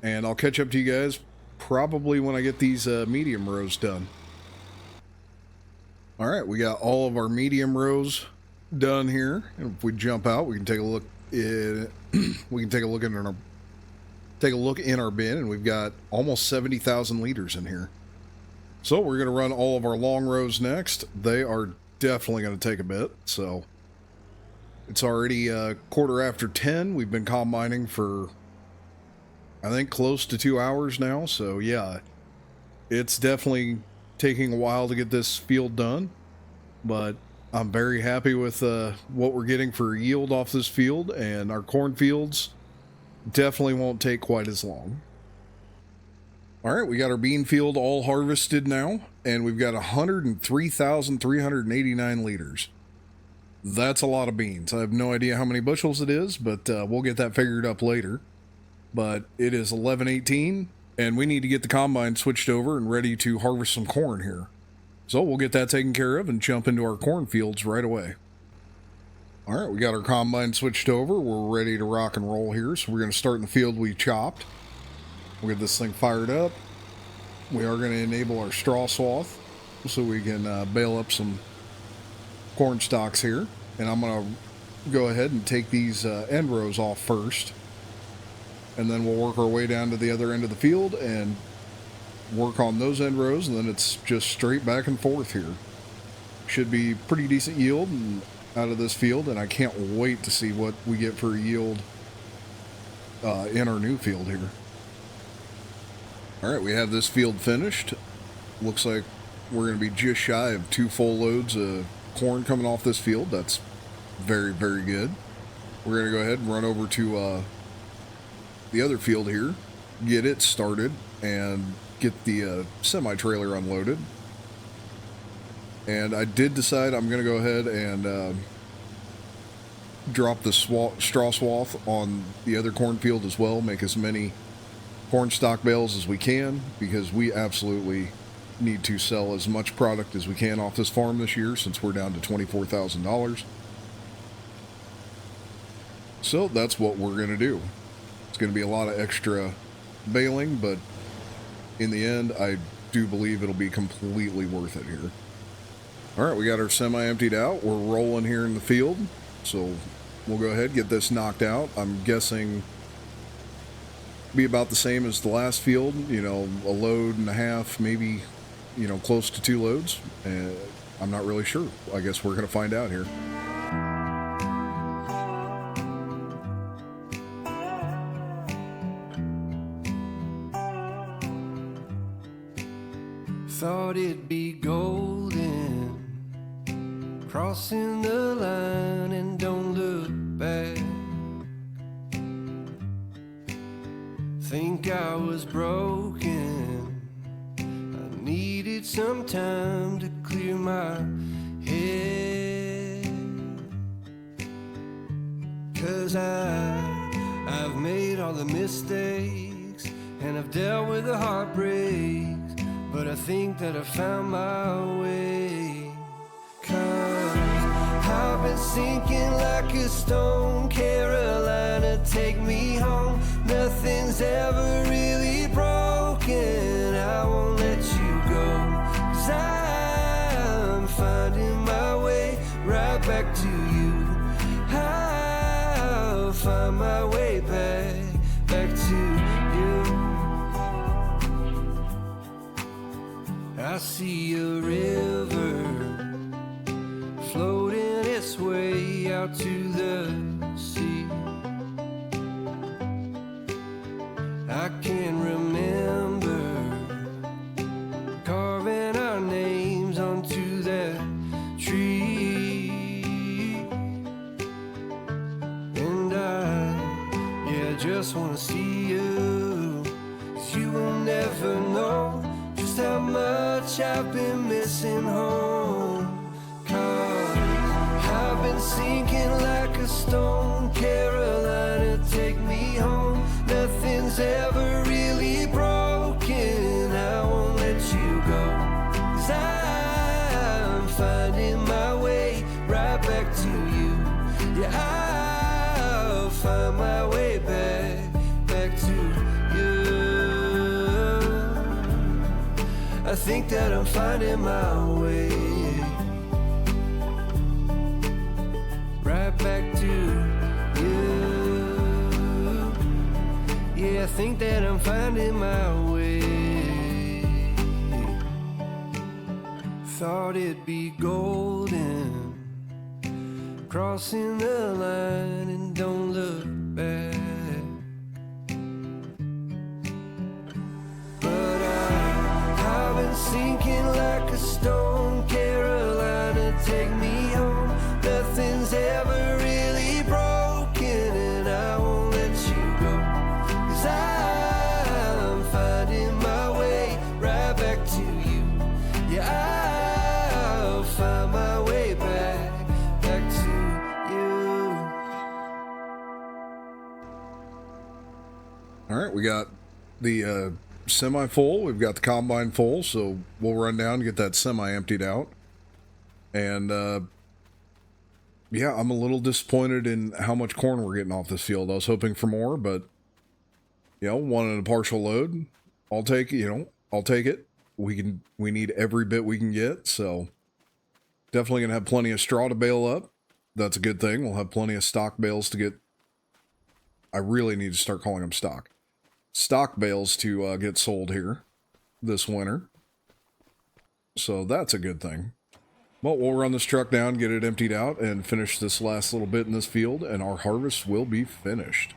And I'll catch up to you guys probably when I get these medium rows done. All right, we got all of our medium rows done here. And if we jump out, we can take a look in we can take a look in our bin, and we've got almost 70,000 liters in here. So we're going to run all of our long rows next. They are definitely going to take a bit. So it's already 10:15. We've been combining for, I think, close to 2 hours now. So yeah, it's definitely taking a while to get this field done, but I'm very happy with what we're getting for yield off this field, and our cornfields definitely won't take quite as long. All right, we got our bean field all harvested now, and we've got 103,389 liters. That's a lot of beans. I have no idea how many bushels it is, but we'll get that figured up later. But it is 11:18, and we need to get the combine switched over and ready to harvest some corn here. So we'll get that taken care of and jump into our cornfields right away. All right, we got our combine switched over. We're ready to rock and roll here. So we're going to start in the field we chopped. We'll get this thing fired up. We are going to enable our straw swath so we can bale up some corn stalks here. And I'm going to go ahead and take these end rows off first. And then we'll work our way down to the other end of the field and work on those end rows, and then it's just straight back and forth here. Should be pretty decent yield out of this field, and I can't wait to see what we get for a yield in our new field here. All right, we have this field finished. Looks like we're going to be just shy of 2 full loads of corn coming off this field. That's very, very good. We're going to go ahead and run over to the other field here, get it started, and get the semi-trailer unloaded. And I did decide I'm going to go ahead and drop the straw swath on the other cornfield as well, make as many corn stalk bales as we can, because we absolutely need to sell as much product as we can off this farm this year, since we're down to $24,000. So that's what we're going to do. It's going to be a lot of extra baling, but in the end, I do believe it'll be completely worth it here. All right, we got our semi emptied out. We're rolling here in the field, so we'll go ahead and get this knocked out. I'm guessing be about the same as the last field, you know, a load and a half, maybe, you know, close to 2 loads. I'm not really sure. I guess we're going to find out here. Thought it'd be golden, crossing the line and don't look back. Think I was broken, I needed some time to clear my head. 'Cause I've made all the mistakes, and I've dealt with the heartbreaks, but I think that I found my way. 'Cause I've been sinking like a stone. Carolina, take me home. Nothing's ever really broken. I won't let you go. 'Cause I'm finding my way right back to you. I'll find my way back to you. I see a river floating its way out to the sea. I can remember carving our names onto that tree. And I just wanna see you, 'cause you will never know just how much I've been missing home. 'Cause I've been sinking like a stone. Carolina, take me home. Nothing's ever really broken. I won't let you go. 'Cause I'm finding my way right back to you. Yeah, I'll find my way back to you. I think that I'm finding my way. I think that I'm finding my way. Thought it'd be golden, crossing the line and don't look back. But I've been sinking like a stone. Carolina, take me home. Nothing's ever really broken, and I won't let you go. 'Cause I'm finding my way right back to you. Yeah, I'll find my way back to you. All right, we got the semi full. We've got the combine full, so we'll run down and get that semi emptied out. And yeah, I'm a little disappointed in how much corn we're getting off this field. I was hoping for more, but wanted a partial load. I'll take I'll take it. We need every bit we can get, so definitely gonna have plenty of straw to bale up. That's a good thing. We'll have plenty of stock bales to get. I really need to start calling them stock bales to get sold here this winter. So that's a good thing. But we'll run this truck down, get it emptied out, and finish this last little bit in this field, and our harvest will be finished.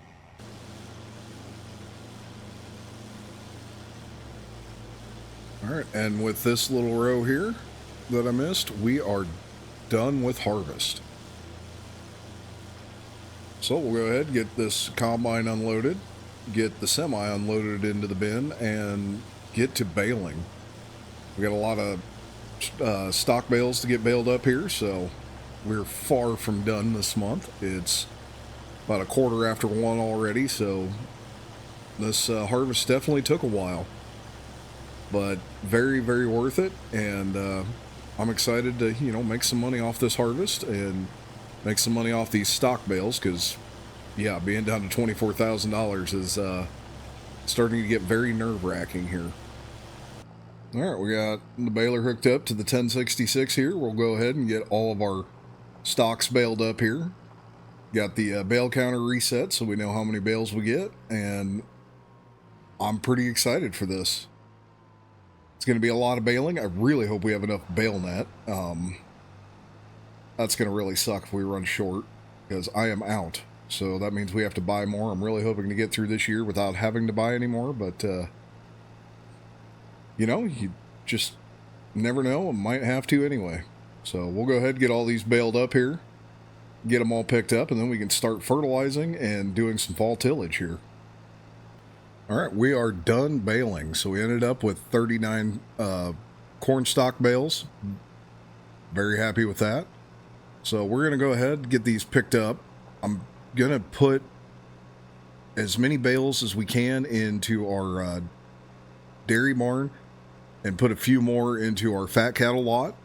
Alright, and with this little row here that I missed, we are done with harvest. So we'll go ahead and get this combine unloaded, get the semi unloaded into the bin, and get to baling. We got a lot of stock bales to get baled up here, so we're far from done this month. It's about 1:15 already, so this harvest definitely took a while, but very, very worth it. And I'm excited to make some money off this harvest and make some money off these stock bales, because yeah, being down to $24,000 is starting to get very nerve-wracking here. All right, we got the baler hooked up to the 1066 here. We'll go ahead and get all of our stocks baled up here. Got the bale counter reset so we know how many bales we get, and I'm pretty excited for this. It's going to be a lot of baling. I really hope we have enough bale net. That's going to really suck if we run short, because I am out. So that means we have to buy more. I'm really hoping to get through this year without having to buy any more, but you just never know. I might have to anyway. So we'll go ahead and get all these baled up here, get them all picked up, and then we can start fertilizing and doing some fall tillage here. All right, we are done baling. So we ended up with 39 corn stalk bales. Very happy with that. So we're going to go ahead and get these picked up. I'm going to put as many bales as we can into our dairy barn and put a few more into our fat cattle lot.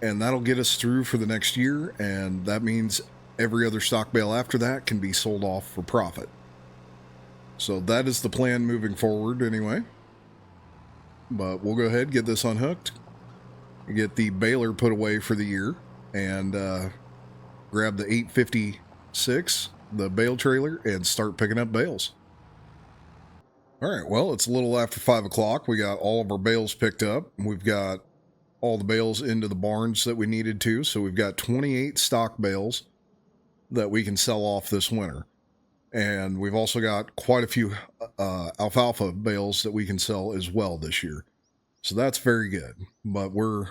And that'll get us through for the next year. And that means every other stock bale after that can be sold off for profit. So that is the plan moving forward anyway. But we'll go ahead and get this unhooked, get the baler put away for the year, and grab the 856, the bale trailer, and start picking up bales. All right, well, it's a little after 5 o'clock. We got all of our bales picked up. We've got all the bales into the barns that we needed to. So we've got 28 stock bales that we can sell off this winter. And we've also got quite a few alfalfa bales that we can sell as well this year. So that's very good. But we're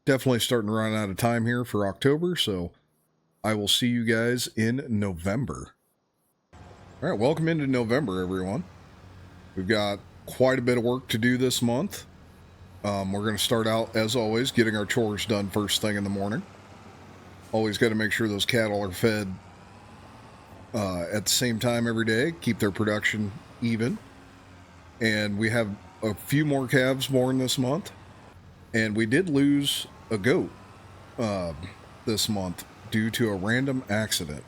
definitely starting to run out of time here for October. So I will see you guys in November. All right, welcome into November, everyone. We've got quite a bit of work to do this month. We're going to start out, as always, getting our chores done first thing in the morning. Always got to make sure those cattle are fed at the same time every day, keep their production even. And we have a few more calves born this month. And we did lose a goat this month due to a random accident.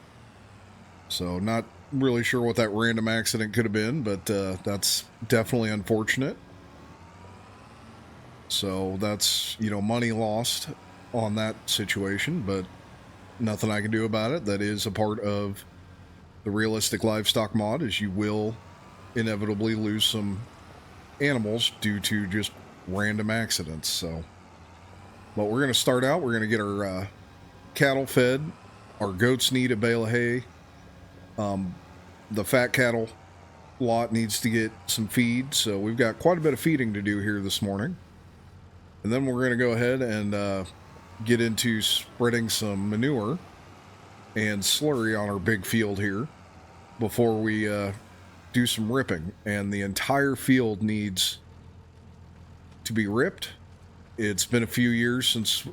So not really sure what that random accident could have been, but that's definitely unfortunate. So that's, money lost on that situation, but nothing I can do about it. That is a part of the realistic livestock mod, is you will inevitably lose some animals due to just random accidents. So, but we're going to start out. We're going to get our cattle fed. Our goats need a bale of hay. The fat cattle lot needs to get some feed. So we've got quite a bit of feeding to do here this morning. And then we're going to go ahead and get into spreading some manure and slurry on our big field here before we do some ripping. And the entire field needs to be ripped. It's been a few years since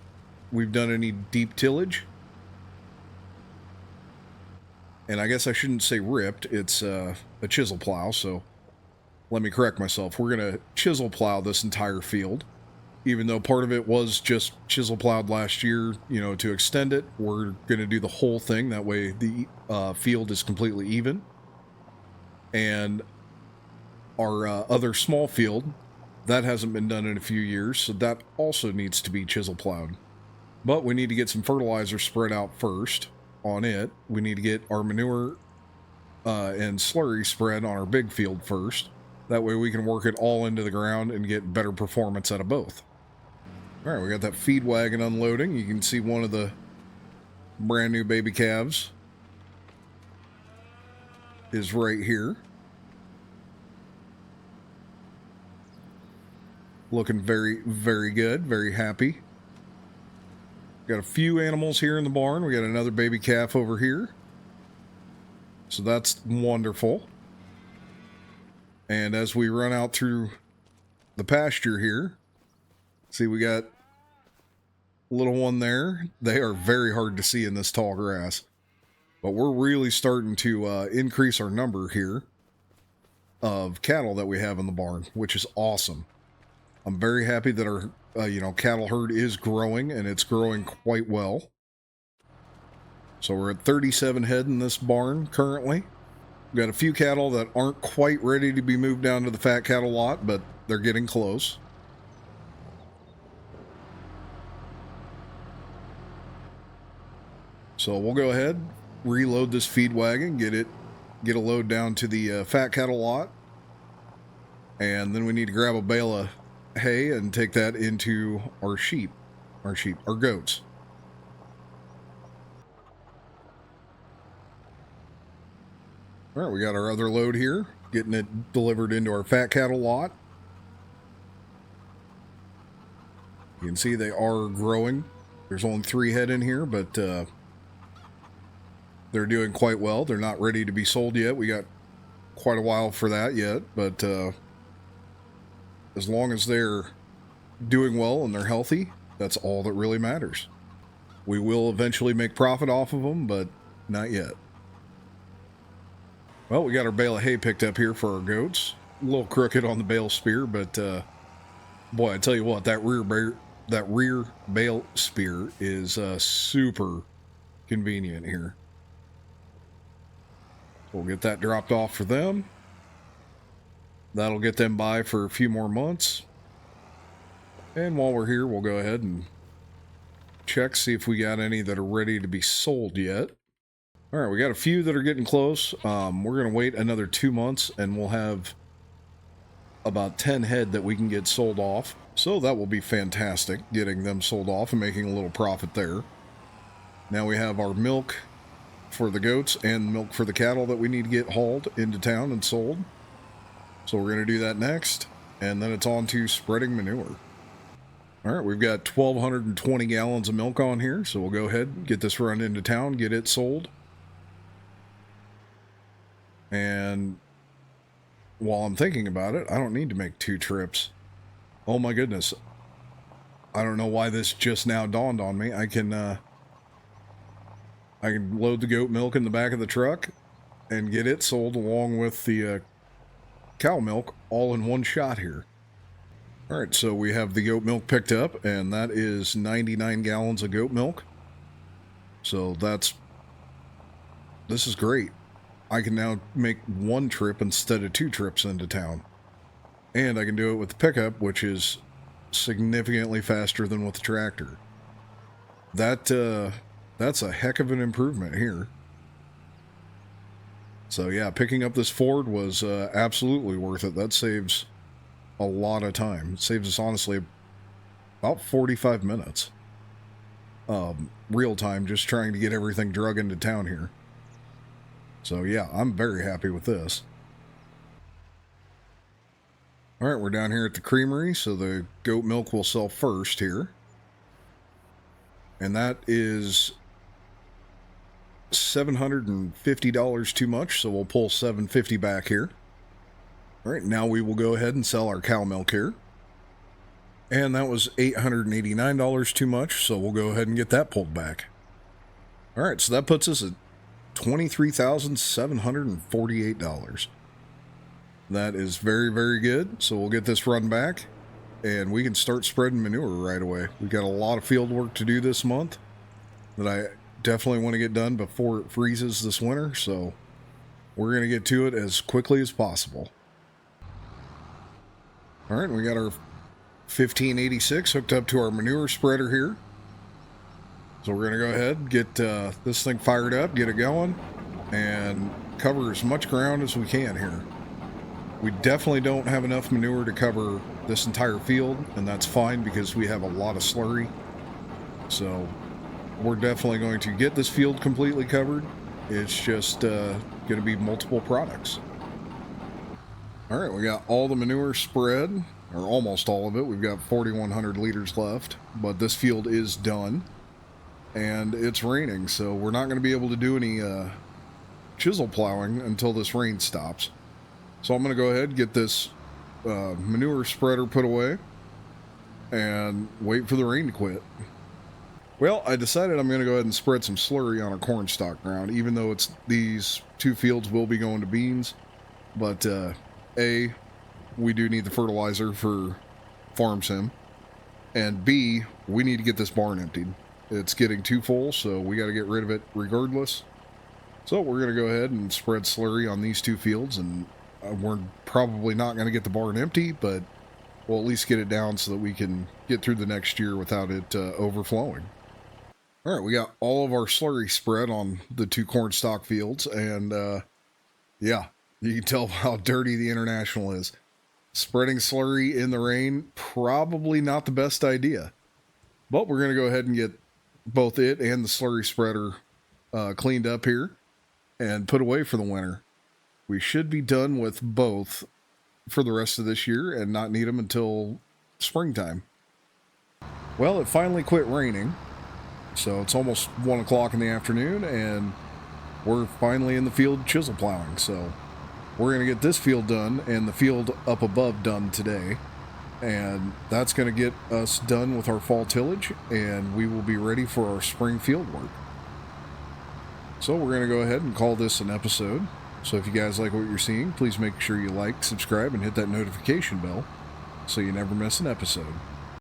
we've done any deep tillage. And I guess I shouldn't say ripped, it's a chisel plow, so let me correct myself. We're going to chisel plow this entire field. Even though part of it was just chisel plowed last year, you know, to extend it, we're going to do the whole thing. That way the field is completely even. And our other small field, that hasn't been done in a few years, so that also needs to be chisel plowed. But we need to get some fertilizer spread out first on it. We need to get our manure and slurry spread on our big field first. That way we can work it all into the ground and get better performance out of both. All right, we got that feed wagon unloading. You can see one of the brand new baby calves is right here. Looking very, very good. Very happy. Got a few animals here in the barn. We got another baby calf over here. So that's wonderful. And as we run out through the pasture here, see, we got a little one there. They are very hard to see in this tall grass. But we're really starting to increase our number here of cattle that we have in the barn, which is awesome. I'm very happy that our cattle herd is growing, and it's growing quite well. So we're at 37 head in this barn currently. We've got a few cattle that aren't quite ready to be moved down to the fat cattle lot, but they're getting close. So we'll go ahead, reload this feed wagon, get a load down to the fat cattle lot. And then we need to grab a bale of hay and take that into our goats. All right, we got our other load here, getting it delivered into our fat cattle lot. You can see they are growing. There's only 3 head in here, but they're doing quite well. They're not ready to be sold yet. We got quite a while for that yet, but as long as they're doing well and they're healthy, that's all that really matters. We will eventually make profit off of them, but not yet. Well, we got our bale of hay picked up here for our goats. A little crooked on the bale spear, but boy, I tell you what, that rear bale spear is super convenient here. We'll get that dropped off for them. That'll get them by for a few more months. And while we're here, we'll go ahead and check, see if we got any that are ready to be sold yet. All right, we got a few that are getting close. We're going to wait another 2 months, and we'll have about 10 head that we can get sold off. So that will be fantastic, getting them sold off and making a little profit there. Now we have our milk for the goats and milk for the cattle that we need to get hauled into town and sold. So we're going to do that next, and then it's on to spreading manure. All right, we've got 1,220 gallons of milk on here, so we'll go ahead and get this run into town, get it sold. And while I'm thinking about it, I don't need to make 2 trips. Oh my goodness. I don't know why this just now dawned on me. I can load the goat milk in the back of the truck and get it sold along with the cow milk all in one shot here. All right, so we have the goat milk picked up, and that is 99 gallons of goat milk. So this is great. I can now make 1 trip instead of 2 trips into town. And I can do it with the pickup, which is significantly faster than with the tractor. That's a heck of an improvement here. So yeah, picking up this Ford was absolutely worth it. That saves a lot of time. It saves us honestly about 45 minutes. Real time, just trying to get everything drug into town here. So yeah, I'm very happy with this. All right, we're down here at the creamery, so the goat milk will sell first here. And that is $750 too much, so we'll pull $750 back here. All right, now we will go ahead and sell our cow milk here. And that was $889 too much, so we'll go ahead and get that pulled back. All right, so that puts us at $23,748. That is very, very good. So we'll get this run back, and we can start spreading manure right away. We've got a lot of field work to do this month that I definitely want to get done before it freezes this winter, so we're going to get to it as quickly as possible. All right, we got our 1586 hooked up to our manure spreader here. So we're going to go ahead and get this thing fired up, get it going, and cover as much ground as we can here. We definitely don't have enough manure to cover this entire field, and that's fine because we have a lot of slurry. So we're definitely going to get this field completely covered. It's just going to be multiple products. All right, we got all the manure spread, or almost all of it. We've got 4,100 liters left, but this field is done. And it's raining, so we're not going to be able to do any chisel plowing until this rain stops. So I'm going to go ahead and get this manure spreader put away and wait for the rain to quit. Well, I decided I'm going to go ahead and spread some slurry on our corn stalk ground, even though it's these two fields will be going to beans. But A, we do need the fertilizer for farm sim, and B, we need to get this barn emptied. It's getting too full, so we got to get rid of it regardless. So we're going to go ahead and spread slurry on these two fields, and we're probably not going to get the barn empty, but we'll at least get it down so that we can get through the next year without it overflowing. All right, we got all of our slurry spread on the two corn stalk fields, and yeah, you can tell how dirty the International is. Spreading slurry in the rain, probably not the best idea. But we're going to go ahead and get both it and the slurry spreader cleaned up here and put away for the winter. We should be done with both for the rest of this year and not need them until springtime. Well, it finally quit raining, so it's almost 1 o'clock in the afternoon, and we're finally in the field chisel plowing. So we're going to get this field done and the field up above done today. And that's going to get us done with our fall tillage, and we will be ready for our spring field work. So we're going to go ahead and call this an episode. So if you guys like what you're seeing, please make sure you like, subscribe, and hit that notification bell so you never miss an episode.